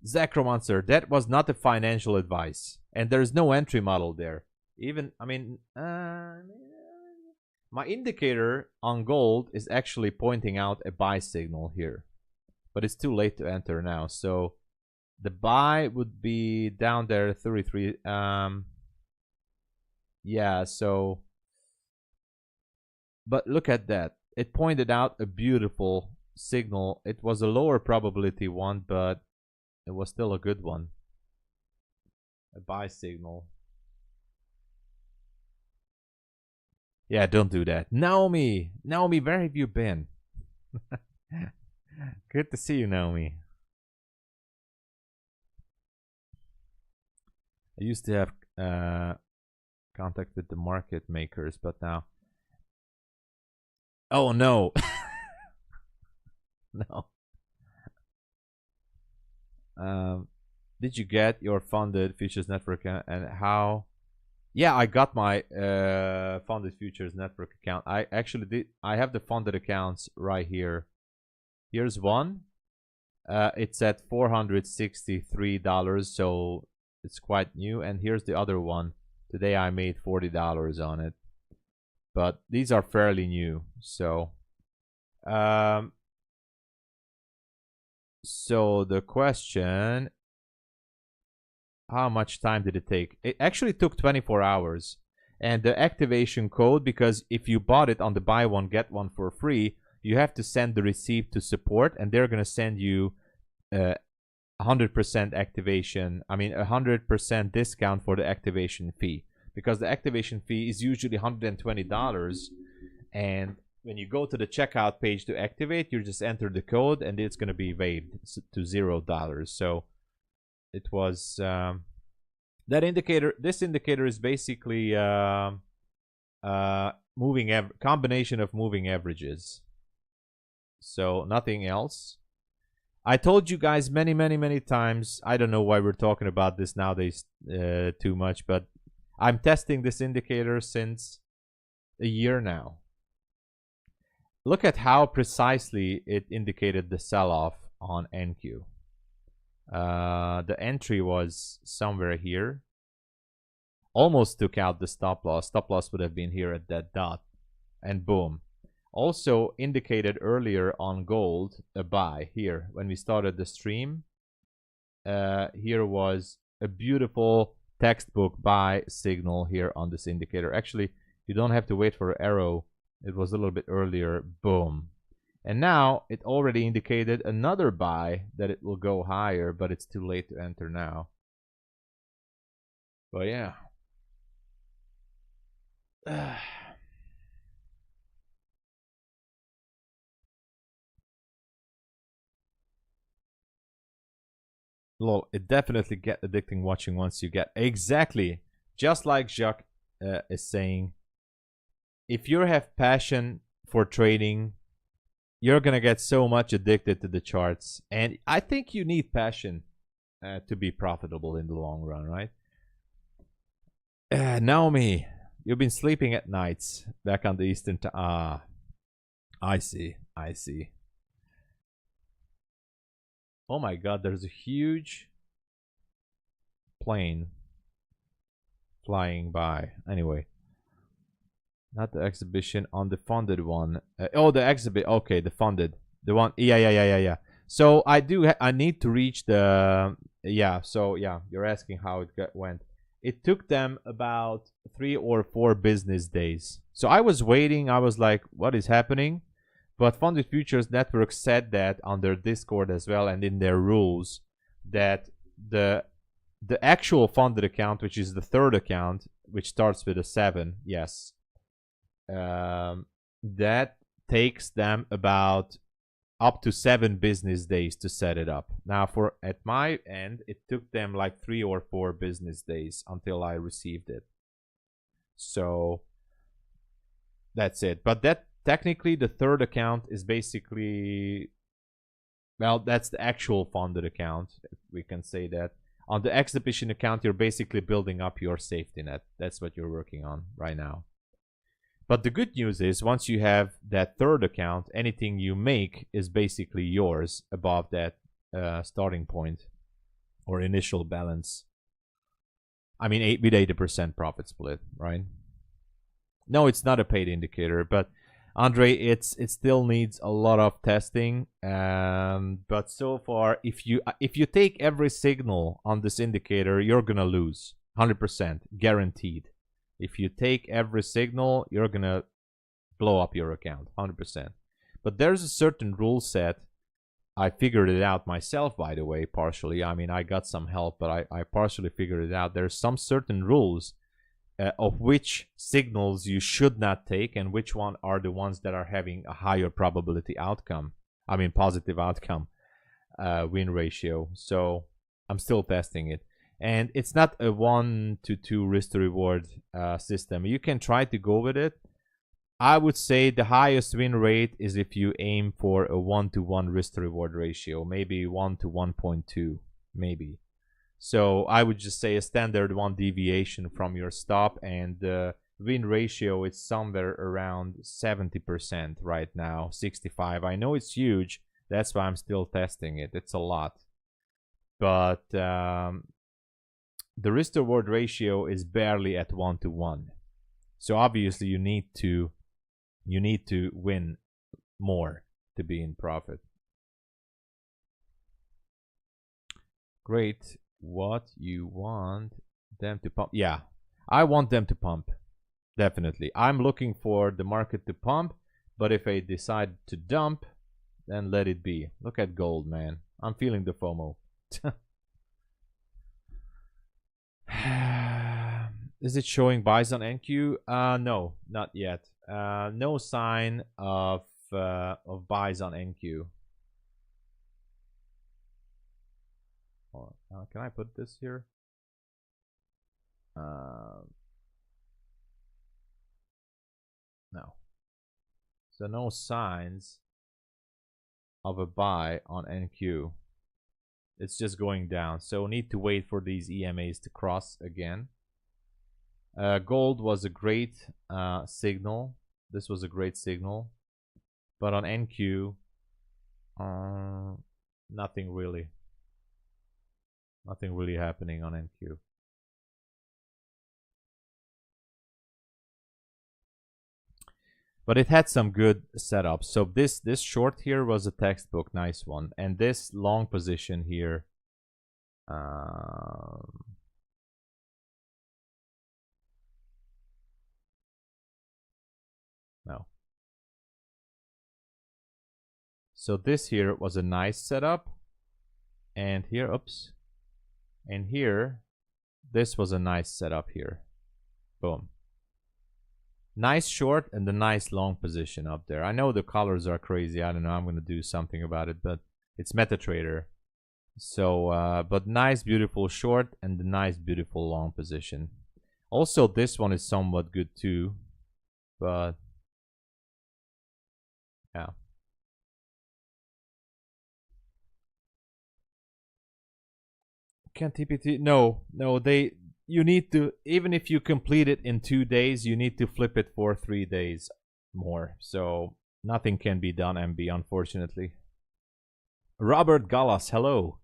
Zacromancer, that was not a financial advice, and there's no entry model there. Even, I mean, my indicator on gold is actually pointing out a buy signal here, but it's too late to enter now. So the buy would be down there, 33. Yeah, so, but look at that. It pointed out a beautiful signal. It was a lower probability one, but it was still a good one. A buy signal. Yeah, don't do that. Naomi, Naomi, where have you been? Good to see you, Naomi. I used to have contact with the market makers, but now. Oh no. No. Did you get your funded futures network and how? Yeah, I got my funded futures network account. I actually did. I have the funded accounts right here. Here's one. It's at $463, so it's quite new. And here's the other one. Today I made $40 on it, but these are fairly new. So, so the question: how much time did it take? It actually took 24 hours. And the activation code, because if you bought it on the buy one get one for free, you have to send the receipt to support, and they're going to send you 100% activation. I mean, 100% discount for the activation fee, because the activation fee is usually $120. And when you go to the checkout page to activate, you just enter the code and it's going to be waived to $0. So it was that indicator. This indicator is basically combination of moving averages. So nothing else. I told you guys many times. I don't know why we're talking about this nowadays too much, but I'm testing this indicator since a year now. Look at how precisely it indicated the sell-off on NQ. The entry was somewhere here. Almost took out the stop loss. Stop loss would have been here at that dot. And boom. Also indicated earlier on gold a buy here when we started the stream. Here was a beautiful textbook buy signal here on this indicator. Actually, you don't have to wait for an arrow. It was a little bit earlier. Boom. And now it already indicated another buy that it will go higher, but it's too late to enter now. But yeah. Lol, it definitely get addicting watching once you get exactly just like Jacques is saying. If you have passion for trading, you're gonna get so much addicted to the charts, and I think you need passion to be profitable in the long run, right? Naomi, you've been sleeping at nights back on the Eastern time. Ah, I see. I see. Oh my God, there's a huge plane flying by. Anyway, not the exhibition, on the funded one. Oh, the exhibit. Okay, the funded. The one. Yeah. So I need to reach the. Yeah. So yeah, you're asking how it went. It took them about 3 or 4 business days. So I was waiting. I was like, what is happening? But Funded Futures Network said that on their Discord as well, and in their rules, that the actual funded account, which is the third account, which starts with a 7, yes, that takes them about up to 7 business days to set it up. Now, at my end, it took them like 3 or 4 business days until I received it. So that's it. But that technically, the third account is basically Well, that's the actual funded account, if we can say that. On the exhibition account, you're basically building up your safety net. That's what you're working on right now. But the good news is, once you have that third account, anything you make is basically yours above that starting point or initial balance. I mean, with 80% profit split, right? No, it's not a paid indicator, but Andre, it still needs a lot of testing. But so far, if you take every signal on this indicator, you're gonna lose 100%, guaranteed. If you take every signal, you're gonna blow up your account 100%. But there's a certain rule set. I figured it out myself, by the way, partially. I mean, I got some help, but I partially figured it out. There's some certain rules of which signals you should not take and which one are the ones that are having a higher probability outcome. I mean, positive outcome, win ratio. So I'm still testing it. And it's not a 1-to-2 risk to reward system. You can try to go with it. I would say the highest win rate is if you aim for a 1-to-1 risk to reward ratio, maybe 1 to 1.2, maybe. So I would just say a standard 1 deviation from your stop, and the win ratio is somewhere around 70% right now, 65. I know it's huge. That's why I'm still testing it. It's a lot. But the risk to reward ratio is barely at 1-to-1. So obviously you need to win more to be in profit. Great. What you want them to pump? Yeah, I want them to pump. Definitely. I'm looking for the market to pump, but if I decide to dump, then let it be. Look at gold, man. I'm feeling the FOMO. Is it showing buys on NQ? No, not yet. No sign of buys on NQ. Can I put this here? No. So no signs of a buy on NQ. It's just going down. So need to wait for these EMAs to cross again. Gold was a great signal. This was a great signal. But on NQ, nothing really. Nothing really happening on NQ. But it had some good setups. So this short here was a textbook, nice one. And this long position here, no. So this here was a nice setup. And here, oops. And here, this was a nice setup here. Boom. Nice short and the nice long position up there. I know the colors are crazy. I don't know. I'm going to do something about it, but it's MetaTrader. So, but nice, beautiful short and the nice, beautiful long position. Also, this one is somewhat good too, but yeah. Can't TPT? No, you need to, even if you complete it in 2 days, you need to flip it for 3 days more. So nothing can be done, MB, unfortunately. Robert Gallas, hello.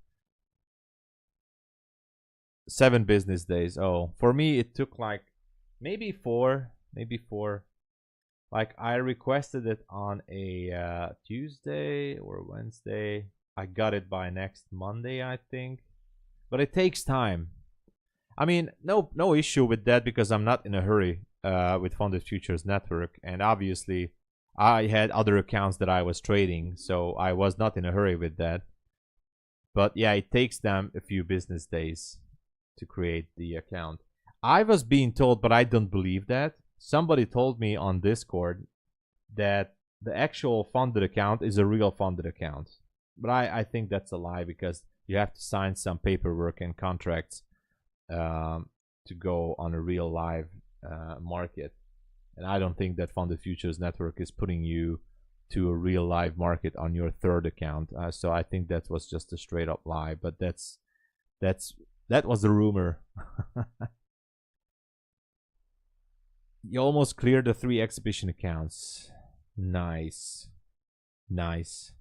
7 business days. Oh, for me, it took like maybe 4. Like I requested it on a Tuesday or Wednesday. I got it by next Monday, I think. But it takes time. I mean, no issue with that because I'm not in a hurry with Funded Futures Network. And obviously, I had other accounts that I was trading. So I was not in a hurry with that. But yeah, it takes them a few business days to create the account. I was being told, but I don't believe that. Somebody told me on Discord that the actual funded account is a real funded account. But I think that's a lie because you have to sign some paperwork and contracts to go on a real live market. And I don't think that Funded Futures Network is putting you to a real live market on your third account. So I think that was just a straight up lie, but that was the rumor. You almost cleared the 3 exhibition accounts. Nice. Nice.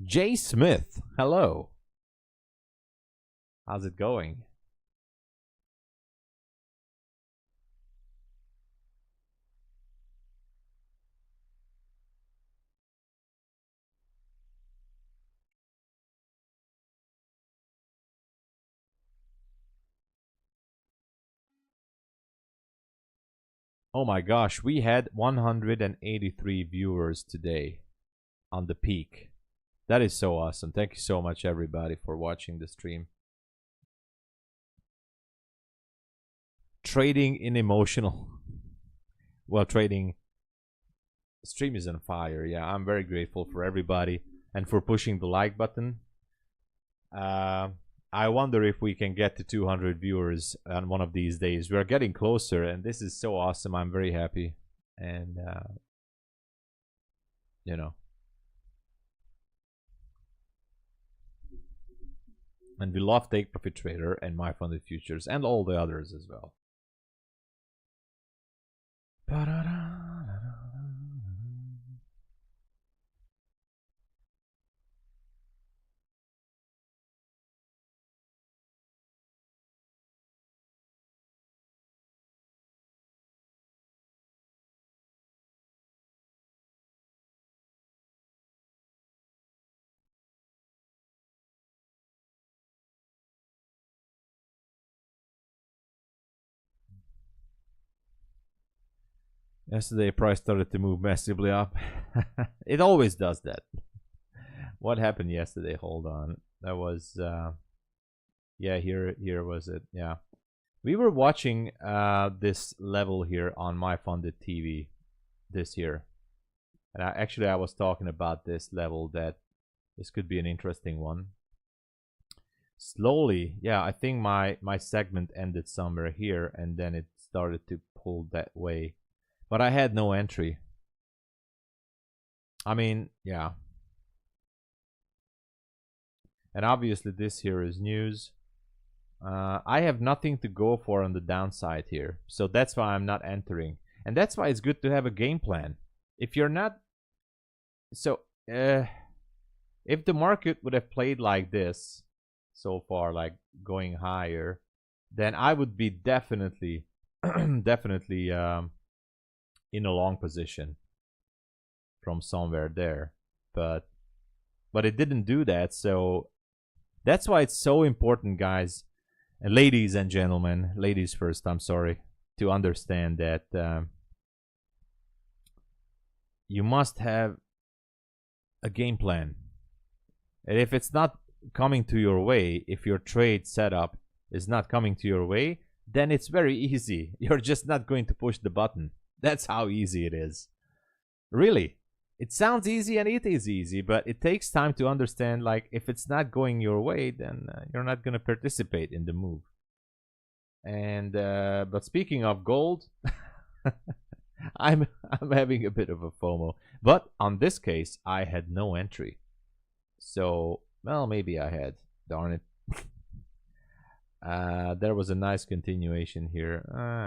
Jay Smith, hello. How's it going? Oh my gosh, we had 183 viewers today on the peak. That is so awesome. Thank you so much, everybody, for watching the stream. Trading in emotional. Well, trading. Stream is on fire. Yeah, I'm very grateful for everybody and for pushing the like button. I wonder if we can get to 200 viewers on one of these days. We are getting closer, and this is so awesome. I'm very happy. And, you know. And we love Take Profit Trader and MyFundedFutures and all the others as well. Yesterday, price started to move massively up. It always does that. What happened yesterday? Hold on. That was, yeah, here was it. Yeah, we were watching this level here on MyFunded TV this year, and I was talking about this level, that this could be an interesting one. Slowly, yeah, I think my segment ended somewhere here, and then it started to pull that way. But I had no entry. I mean, yeah. And obviously this here is news. I have nothing to go for on the downside here. So that's why I'm not entering. And that's why it's good to have a game plan. If you're not... So, if the market would have played like this so far, like going higher, then I would be definitely, definitely... in a long position from somewhere there, but it didn't do that. So that's why it's so important, guys, and ladies and gentlemen, ladies first, I'm sorry, to understand that you must have a game plan. And if it's not coming to your way, if your trade setup is not coming to your way, then it's very easy. You're just not going to push the button. That's how easy it is. Really. It sounds easy, and it is easy, but it takes time to understand, like, if it's not going your way, then you're not going to participate in the move. And but speaking of gold, I'm having a bit of a FOMO. But on this case, I had no entry. So, well, maybe I had. Darn it. There was a nice continuation here.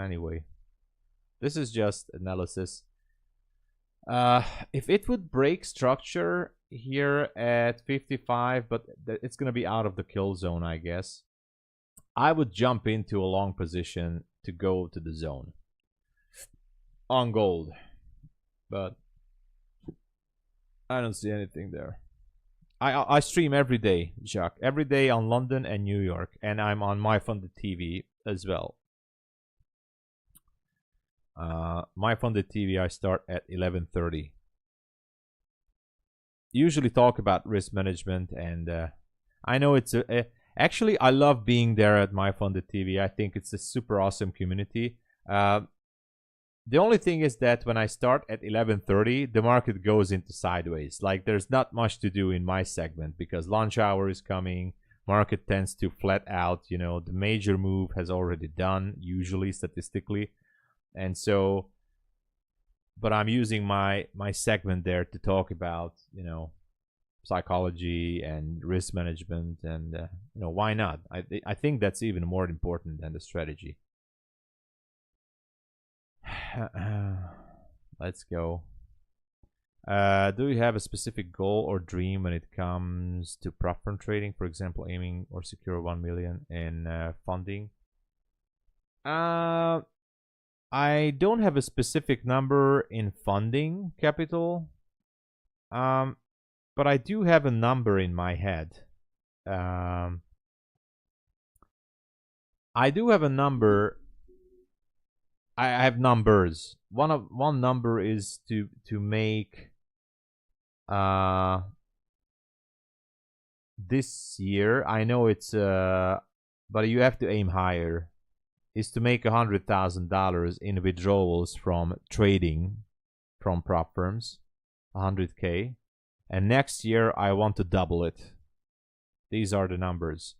Anyway. This is just analysis. If it would break structure here at 55, but it's going to be out of the kill zone, I guess, I would jump into a long position to go to the zone on gold. But I don't see anything there. I stream every day, Jacques. Every day on London and New York. And I'm on MyFunded TV as well. MyFunded TV, I start at 11:30. Usually talk about risk management, and I know it's actually I love being there at MyFunded TV. I think it's a super awesome community. The only thing is that when I start at 11:30, the market goes into sideways. Like, there's not much to do in my segment because lunch hour is coming. market tends to flat out. You know, the major move has already done, usually statistically. And so, but I'm using my segment there to talk about, you know, psychology and risk management, and you know, why not? I think that's even more important than the strategy. Let's go. Do you have a specific goal or dream when it comes to prop firm trading? For example, aiming or secure 1 million in funding. I don't have a specific number in funding capital. But I do have a number in my head. I do have a number. I have numbers. One number is to make this year. I know it's but you have to aim higher. Is to make $100,000 in withdrawals from trading from prop firms, 100K. And next year, I want to double it. These are the numbers.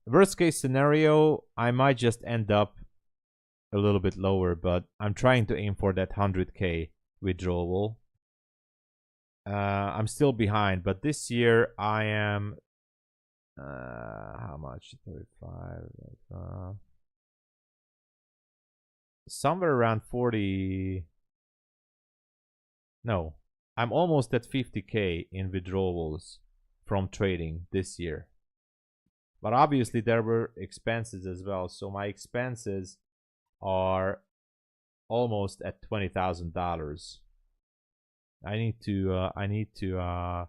Worst case scenario, I might just end up a little bit lower, but I'm trying to aim for that 100K withdrawal. I'm still behind, but this year I am... how much? 35... somewhere around 40... No. I'm almost at 50K in withdrawals from trading this year. But obviously there were expenses as well. So my expenses are almost at $20,000. I need to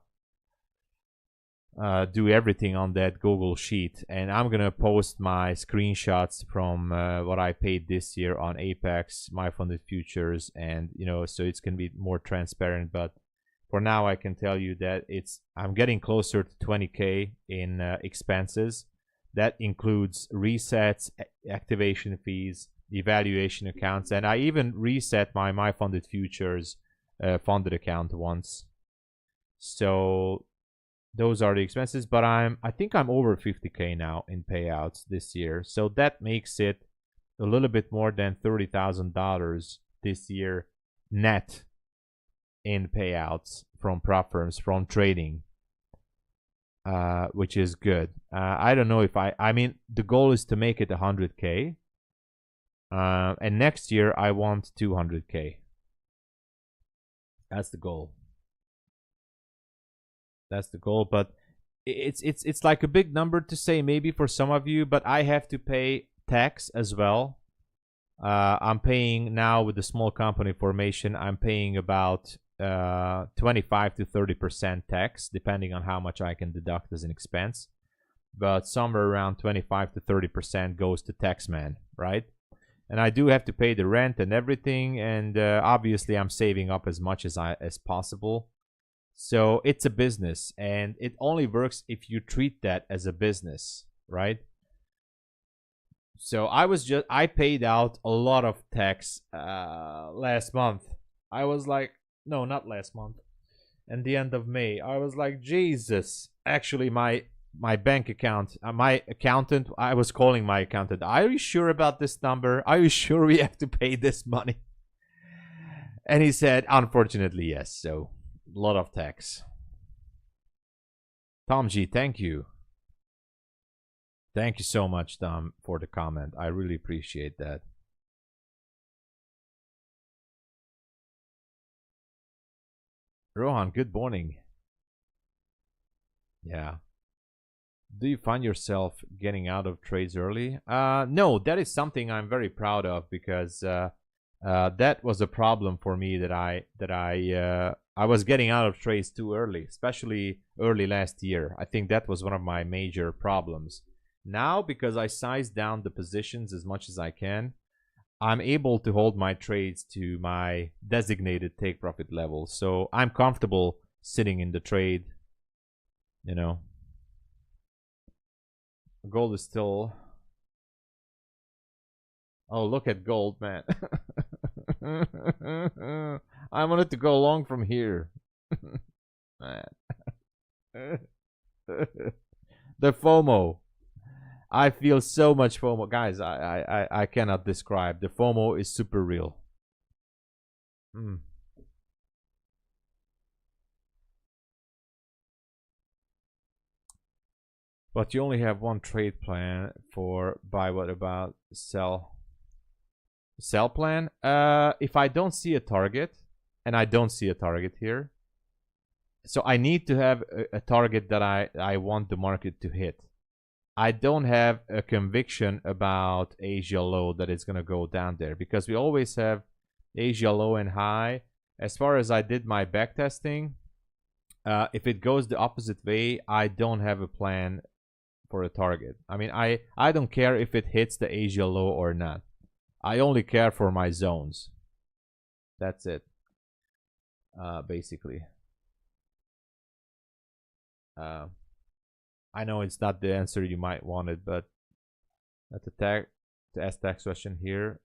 do everything on that Google sheet, and I'm gonna post my screenshots from what I paid this year on Apex, MyFundedFutures, and you know, so it's gonna be more transparent. But for now, I can tell you that I'm getting closer to 20K in expenses. That includes resets, activation fees, evaluation accounts, and I even reset my MyFundedFutures funded account once. So those are the expenses, but I think I'm over 50K now in payouts this year. So that makes it a little bit more than $30,000 this year net in payouts from prop firms, from trading, which is good. I don't know if I mean, the goal is to make it 100K. And next year I want 200K. That's the goal. That's the goal, but it's like a big number to say maybe for some of you, but I have to pay tax as well. I'm paying now with the small company formation, I'm paying about 25 to 30% tax, depending on how much I can deduct as an expense. But somewhere around 25 to 30% goes to taxman, right? And I do have to pay the rent and everything, and obviously I'm saving up as much as possible. So it's a business, and it only works if you treat that as a business, right? So I paid out a lot of tax last month. I was like, no, not last month. And the end of May, I was like, Jesus. Actually, my bank account, my accountant, I was calling my accountant. Are you sure about this number? Are you sure we have to pay this money? And he said, unfortunately, yes. So a lot of tax. Tom G, thank you. Thank you so much, Tom, for the comment. I really appreciate that. Rohan, good morning. Yeah. Do you find yourself getting out of trades early? No, that is something I'm very proud of, because that was a problem for me, that I was getting out of trades too early, especially early last year. I think that was one of my major problems. Now, because I sized down the positions as much as I can, I'm able to hold my trades to my designated take profit level. So I'm comfortable sitting in the trade, you know. Gold is still... Oh, look at gold, man. I wanted to go long from the The FOMO. I feel so much FOMO. Guys, I cannot describe. The FOMO is super real. But you only have one trade plan for buy. What about sell? Sell plan? If I don't see a target, and I don't see a target here, so I need to have a target that I want the market to hit. I don't have a conviction about Asia low that it's going to go down there, because we always have Asia low and high. As far as I did my back testing, if it goes the opposite way, I don't have a plan for a target. I mean, I don't care if it hits the Asia low or not. I only care for my zones. That's it. Basically. I know it's not the answer you might wanted, but to ask tax question here,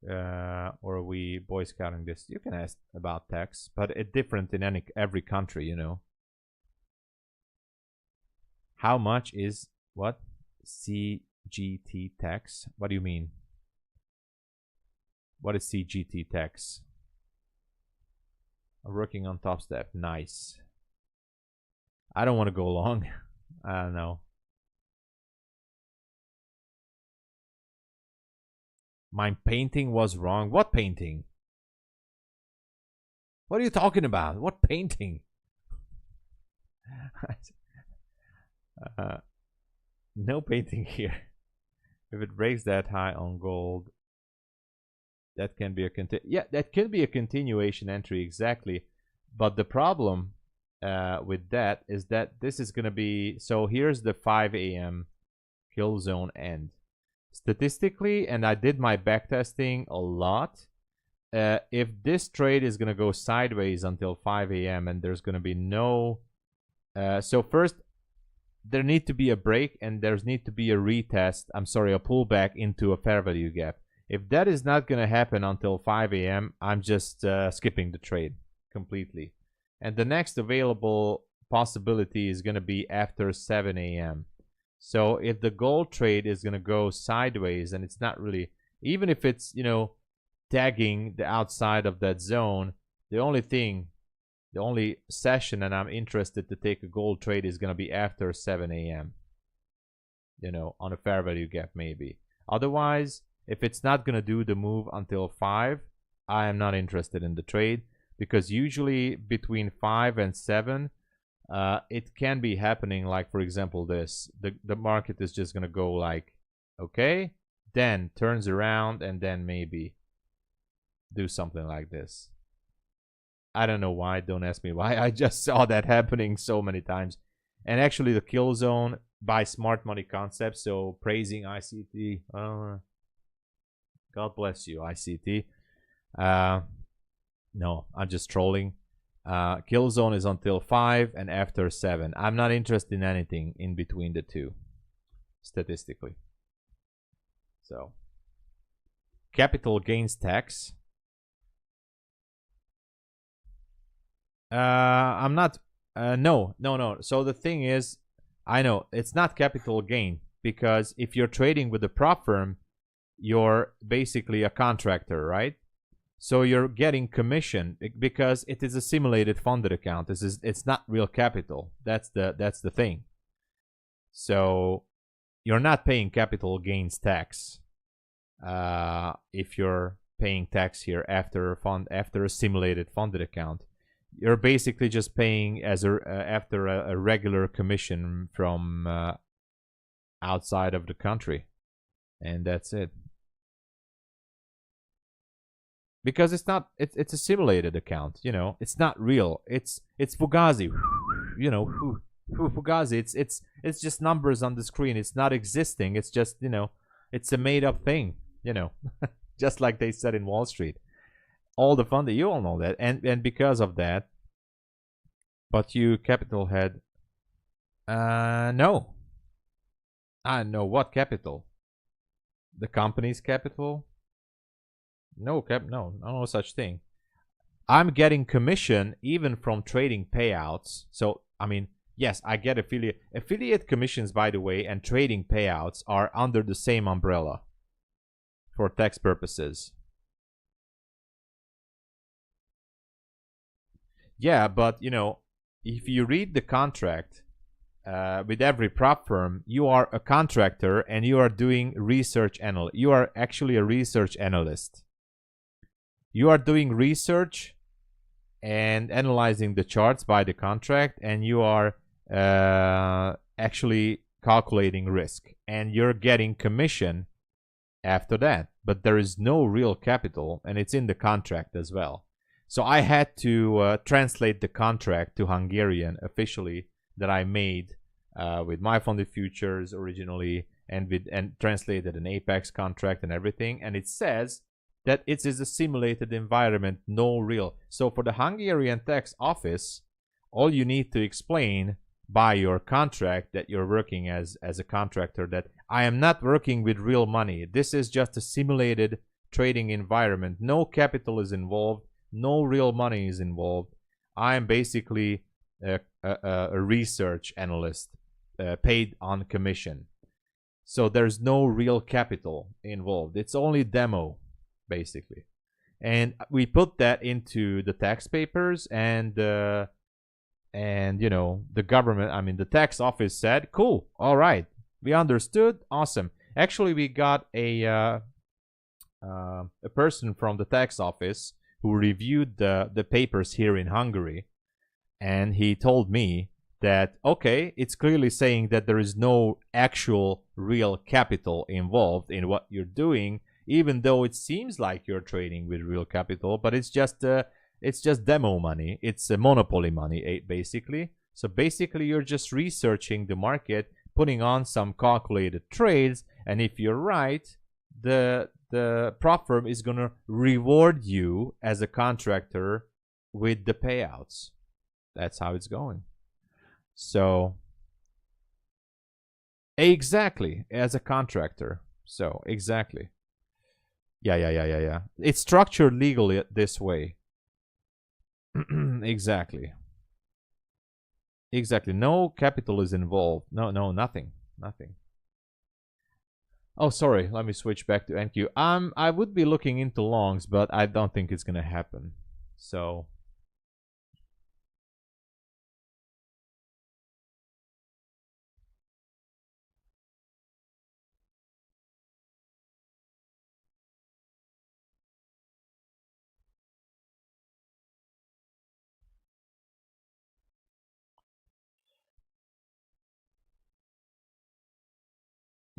or are we boy scouting this? You can ask about tax, but it's different in every country, you know. How much is what? CGT tax? What do you mean? What is CGT tax? I'm working on Top Step. Nice. I don't want to go long. I don't know. My painting was wrong. What painting? What are you talking about? What painting? No painting here. If it breaks that high on gold, that can be that can be a continuation entry, exactly. But the problem with that is that this is gonna be, so here's the 5 a.m. kill zone end. Statistically, and I did my backtesting a lot, if this trade is gonna go sideways until 5 a.m. and there's gonna be no so first there need to be a break, and there's need to be a retest, a pullback into a fair value gap. If that is not going to happen until 5 a.m., I'm just skipping the trade completely. And the next available possibility is going to be after 7 a.m. So if the gold trade is going to go sideways, and it's not really, even if it's, you know, tagging the outside of that zone, the only session that I'm interested to take a gold trade is going to be after 7 a.m. You know, on a fair value gap maybe. Otherwise, if it's not going to do the move until 5, I am not interested in the trade, because usually between 5 and 7, it can be happening like, for example, this. The market is just going to go like, okay, then turns around and then maybe do something like this. I don't know why. Don't ask me why. I just saw that happening so many times. And actually the kill zone by Smart Money Concepts, so praising ICT. God bless you, ICT. No, I'm just trolling. Kill zone is until 5 and after 7. I'm not interested in anything in between the two, statistically. So, capital gains tax. I'm not. No. So the thing is, I know it's not capital gain, because if you're trading with a prop firm, you're basically a contractor, right? So you're getting commission because it is a simulated funded account. It's not real capital. That's the thing. So you're not paying capital gains tax if you're paying tax here after a simulated funded account. You're basically just paying as after a regular commission from outside of the country, and that's it. Because it's not, it's a simulated account, you know. It's not real. It's Fugazi, you know. Fugazi. It's just numbers on the screen. It's not existing. It's just, you know, it's a made up thing, you know. Just like they said in Wall Street. All the funding, you all know that, and because of that. But you capital head, no. I know what capital. The company's capital. No such thing. I'm getting commission even from trading payouts. So I mean, Yes, I get affiliate commissions, by the way, and trading payouts are under the same umbrella for tax purposes. Yeah, but you know, if you read the contract with every prop firm, you are a contractor and you are doing research you are actually a research analyst. You are doing research and analyzing the charts by the contract, and you are actually calculating risk, and you're getting commission after that. But there is no real capital, and it's in the contract as well. So I had to translate the contract to Hungarian officially that I made with MyFundedFutures originally, and translated an Apex contract and everything, and it says that it is a simulated environment, no real. So for the Hungarian tax office, all you need to explain by your contract that you're working as a contractor, that I am not working with real money. This is just a simulated trading environment. No capital is involved. No real money is involved. I am basically a research analyst paid on commission. So there's no real capital involved. It's only demo, basically. And we put that into the tax papers, and you know, the government, I mean the tax office said, cool, all right, we understood, awesome. Actually, we got a person from the tax office who reviewed the papers here in Hungary, and he told me that, okay, it's clearly saying that there is no actual real capital involved in what you're doing, even though it seems like you're trading with real capital, but it's just demo money. It's monopoly money, basically. So basically, you're just researching the market, putting on some calculated trades, and if you're right, the prop firm is gonna reward you as a contractor with the payouts. That's how it's going. So exactly, as a contractor. So exactly. Yeah. It's structured legally this way. Exactly. No capital is involved. No, nothing. Oh, sorry. Let me switch back to NQ. I would be looking into longs, but I don't think it's gonna happen. So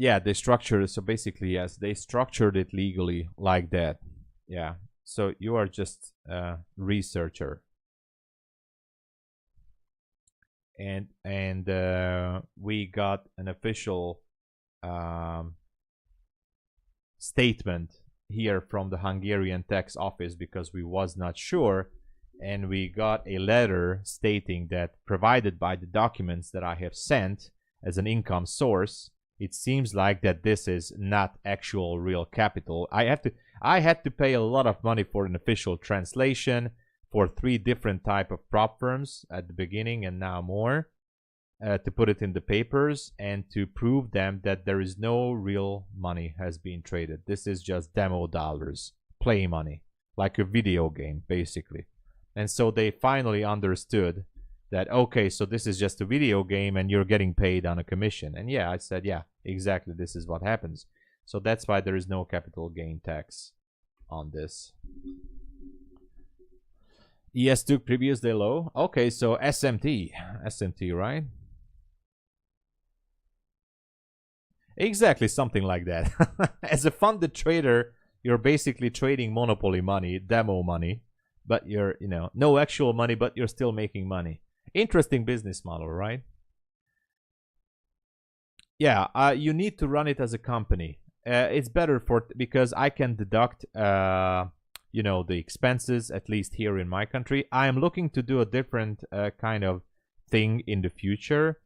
yeah, they structured it. So basically, yes, they structured it legally like that. Yeah. So you are just a researcher. And we got an official statement here from the Hungarian tax office because we was not sure, and we got a letter stating that provided by the documents that I have sent as an income source, it seems like that this is not actual real capital. I had to pay a lot of money for an official translation for 3 different type of prop firms at the beginning, and now more, to put it in the papers and to prove them that there is no real money has been traded. This is just demo dollars, play money, like a video game, basically. And so they finally understood that, okay, so this is just a video game and you're getting paid on a commission. And yeah, I said, yeah, exactly, this is what happens. So that's why there is no capital gain tax on this. ES took previous day low. Okay, so SMT, right? Exactly, something like that. As a funded trader, you're basically trading monopoly money, demo money, but you're, you know, no actual money, but you're still making money. Interesting business model, right? Yeah, you need to run it as a company. It's better because I can deduct, you know, the expenses, at least here in my country. I am looking to do a different kind of thing in the future.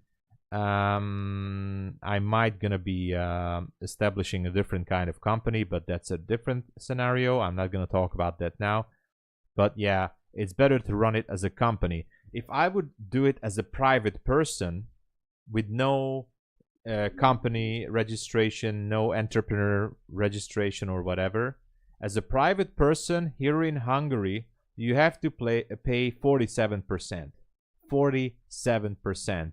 I might gonna be establishing a different kind of company, but that's a different scenario. I'm not gonna talk about that now. But yeah, it's better to run it as a company. if I would do it as a private person with no company registration, no entrepreneur registration or whatever, as a private person here in Hungary, you have to pay 47%. 47%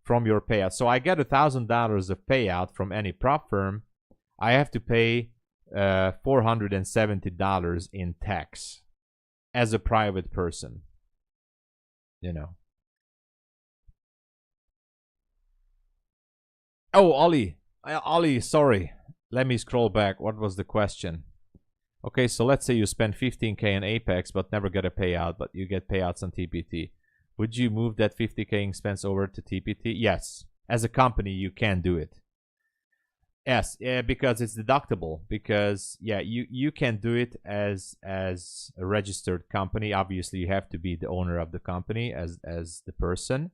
from your payout. So I get $1,000 of payout from any prop firm. I have to pay $470 in tax as a private person. You know. Oh, Ollie, sorry. Let me scroll back. What was the question? Okay, so let's say you spend 15K in Apex but never get a payout, but you get payouts on TPT. Would you move that 50K expense over to TPT? Yes. As a company, you can do it. Yes, because it's deductible. Because yeah, you can do it as a registered company. Obviously, you have to be the owner of the company as the person.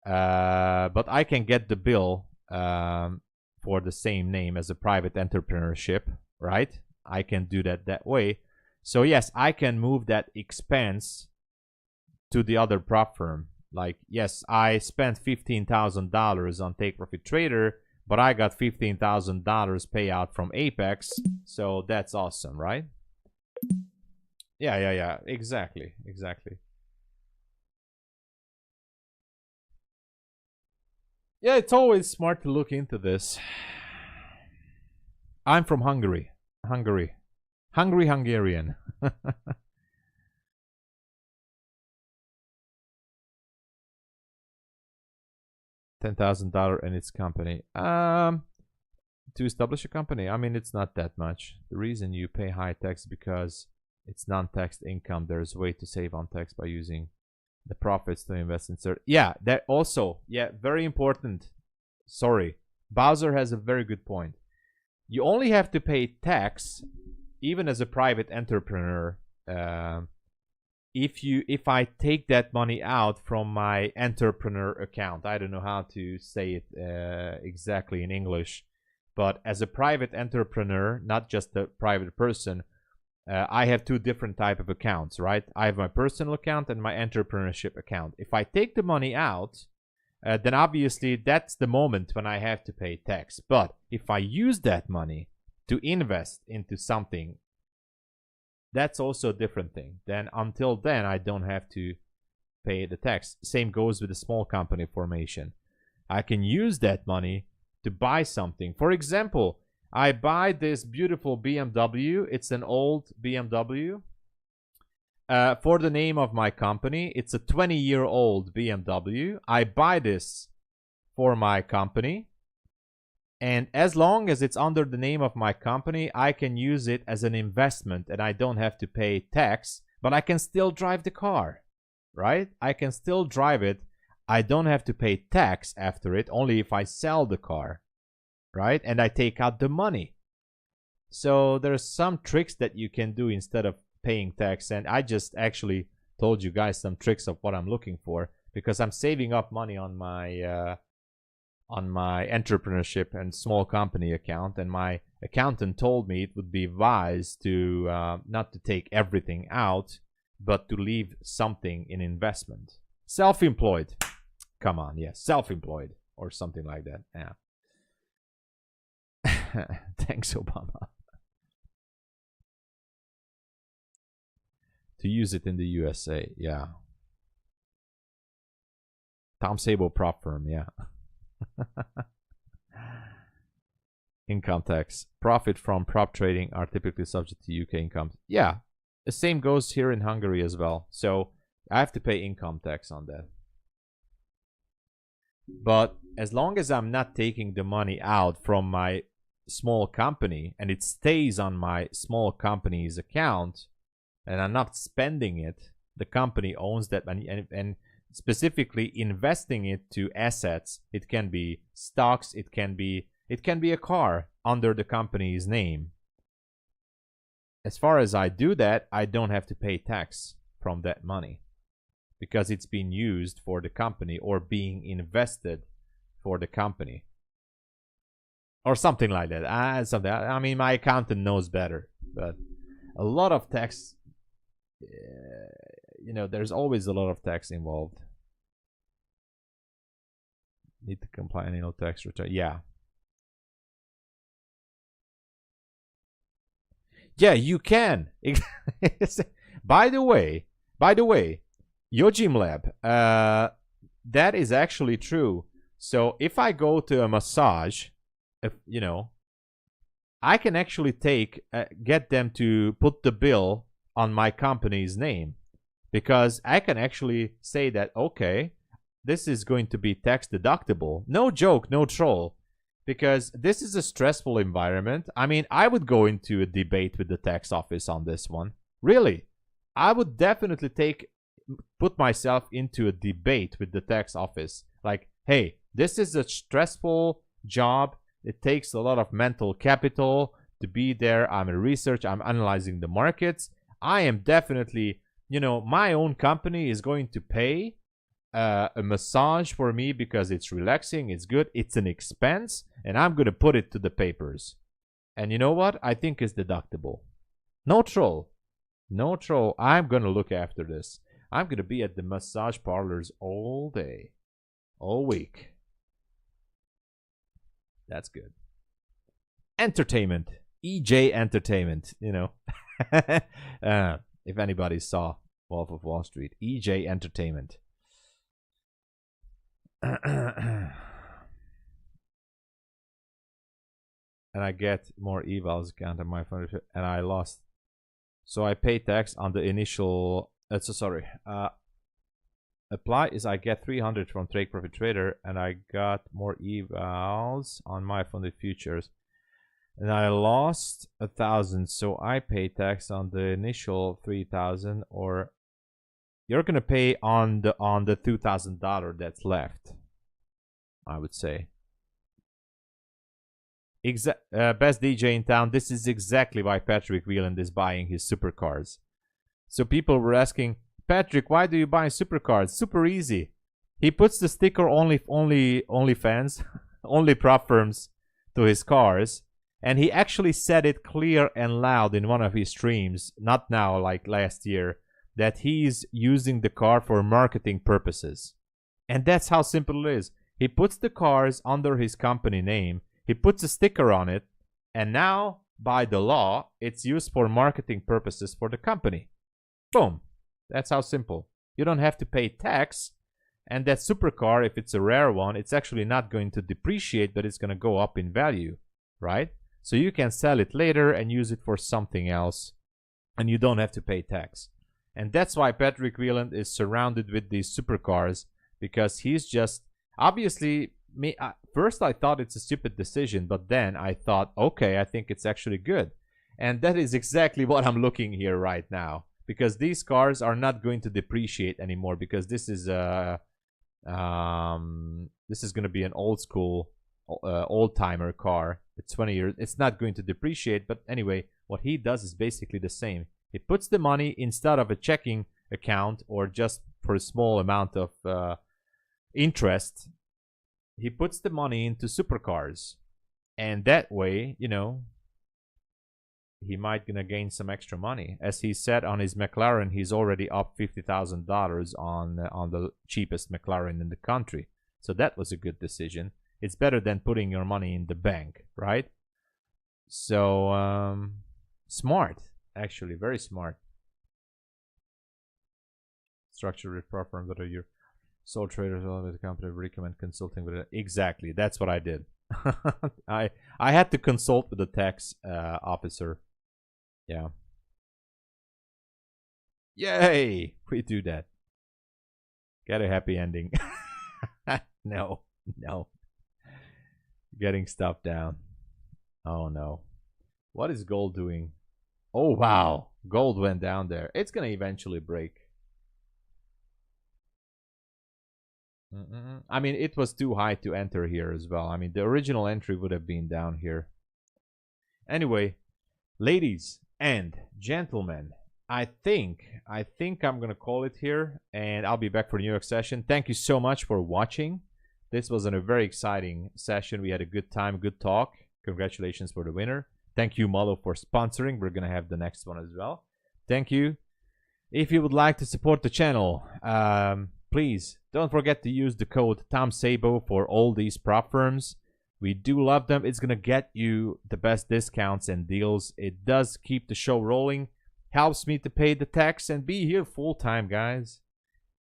But I can get the bill for the same name as a private entrepreneurship, right? I can do that way. So yes, I can move that expense to the other prop firm. Like, yes, I spent $15,000 on Take Profit Trader, but I got $15,000 payout from Apex, so that's awesome, right? Yeah, exactly. Yeah, it's always smart to look into this. I'm from Hungary. Hungarian. $10,000 in its company. To establish a company, I mean, it's not that much. The reason you pay high tax because it's non-taxed income. There's a way to save on tax by using the profits to invest in certain. Yeah, that also. Yeah, very important. Sorry, Bowser has a very good point. You only have to pay tax, even as a private entrepreneur, if I take that money out from my entrepreneur account. I don't know how to say it exactly in English, but as a private entrepreneur, not just a private person, I have two different type of accounts, right? I have my personal account and my entrepreneurship account. If I take the money out, then obviously that's the moment when I have to pay tax. But if I use that money to invest into something, that's also a different thing. Then until then, I don't have to pay the tax. Same goes with the small company formation. I can use that money to buy something. For example, I buy this beautiful BMW. It's an old BMW. For the name of my company, it's a 20-year-old BMW. I buy this for my company. And as long as it's under the name of my company, I can use it as an investment and I don't have to pay tax, but I can still drive the car, right? I can still drive it. I don't have to pay tax after it, only if I sell the car, right? And I take out the money. So there's some tricks that you can do instead of paying tax. And I just actually told you guys some tricks of what I'm looking for because I'm saving up money on my entrepreneurship and small company account, and my accountant told me it would be wise to not to take everything out, but to leave something in investment. Self-employed. Come on, yes, self-employed or something like that. Yeah. Thanks, Obama. To use it in the USA, yeah. Tom Sabo prop firm, yeah. Income tax. Profit from prop trading are typically subject to UK income. Yeah, the same goes here in Hungary as well. So I have to pay income tax on that. But as long as I'm not taking the money out from my small company and it stays on my small company's account and I'm not spending it, the company owns that money, and specifically investing it to assets. It can be stocks, it can be a car under the company's name. As far as I do that, I don't have to pay tax from that money because it's being used for the company or being invested for the company or something like that. I mean, my accountant knows better, but a lot of tax you know, there's always a lot of tax involved. Need to comply annual tax return. Yeah. Yeah, you can. By the way, Yojim Lab, that is actually true. So if I go to a massage, if you know, I can actually get them to put the bill on my company's name, because I can actually say that, okay, this is going to be tax deductible. No joke, no troll. Because this is a stressful environment. I mean, I would go into a debate with the tax office on this one. Really. I would definitely put myself into a debate with the tax office. Like, hey, this is a stressful job. It takes a lot of mental capital to be there. I'm in research. I'm analyzing the markets. I am definitely, you know, my own company is going to pay a massage for me because it's relaxing, it's good, it's an expense, and I'm going to put it to the papers. And you know what? I think it's deductible. No troll. No troll. I'm going to look after this. I'm going to be at the massage parlors all day, all week. That's good. Entertainment. EJ Entertainment, you know. If anybody saw Wolf of Wall Street. EJ Entertainment. And I get more evals count on my fund, and I lost. So I pay tax on the initial. Apply is I get 300 from Take Profit Trader, and I got more evals on my funded futures, and I lost 1,000. So I pay tax on the initial 3,000, or you're gonna pay on the $2,000 that's left, I would say. Best DJ in town. This is exactly why Patrick Whelan is buying his supercars. So people were asking, Patrick, why do you buy supercars? Super easy. He puts the sticker only fans, only prop firms to his cars, and he actually said it clear and loud in one of his streams, not now, like last year, that he's using the car for marketing purposes. And that's how simple it is. He puts the cars under his company name, he puts a sticker on it, and now, by the law, it's used for marketing purposes for the company. Boom. That's how simple. You don't have to pay tax, and that supercar, if it's a rare one, it's actually not going to depreciate, but it's going to go up in value, right? So you can sell it later and use it for something else, and you don't have to pay tax. And that's why Patrick Whelan is surrounded with these supercars, because he's just, obviously, first I thought it's a stupid decision, but then I thought, okay, I think it's actually good. And that is exactly what I'm looking here right now, because these cars are not going to depreciate anymore, because this is going to be an old school, old timer car. It's 20 years. It's not going to depreciate, but anyway, what he does is basically the same. He puts the money instead of a checking account or just for a small amount of interest. He puts the money into supercars, and that way, you know, he might gonna gain some extra money. As he said on his McLaren, he's already up $50,000 on the cheapest McLaren in the country. So that was a good decision. It's better than putting your money in the bank, right? So smart, actually, very smart. Structure with preference, whether you're sole traders or with a company, recommend consulting with it. Exactly, that's what I did. I had to consult with the tax officer. Yeah. Yay! We do that. Get a happy ending. No. Getting stuff down. Oh no. What is gold doing? Oh wow. Gold went down there. It's gonna eventually break. I mean, it was too high to enter here as well. I mean, the original entry would have been down here. Anyway, ladies and gentlemen, I think I'm gonna call it here, and I'll be back for New York session. Thank you so much for watching. This was a very exciting session. We had a good time, good talk. Congratulations for the winner. Thank you, Malo, for sponsoring. We're gonna have the next one as well. Thank you. If you would like to support the channel, please don't forget to use the code TomSabo for all these prop firms. We do love them. It's going to get you the best discounts and deals. It does keep the show rolling. Helps me to pay the tax and be here full time, guys.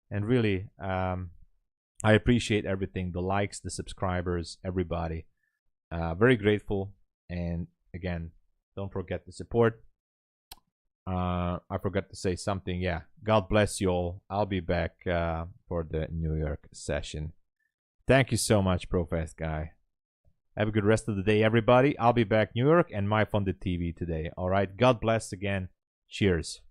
And really, I appreciate everything. The likes, the subscribers, everybody. Very grateful. And again, don't forget to support. I forgot to say something. Yeah, God bless you all. I'll be back for the New York session. Thank you so much, Professed Guy. Have a good rest of the day, everybody. I'll be back New York and MyFunded TV today. All right. God bless again. Cheers.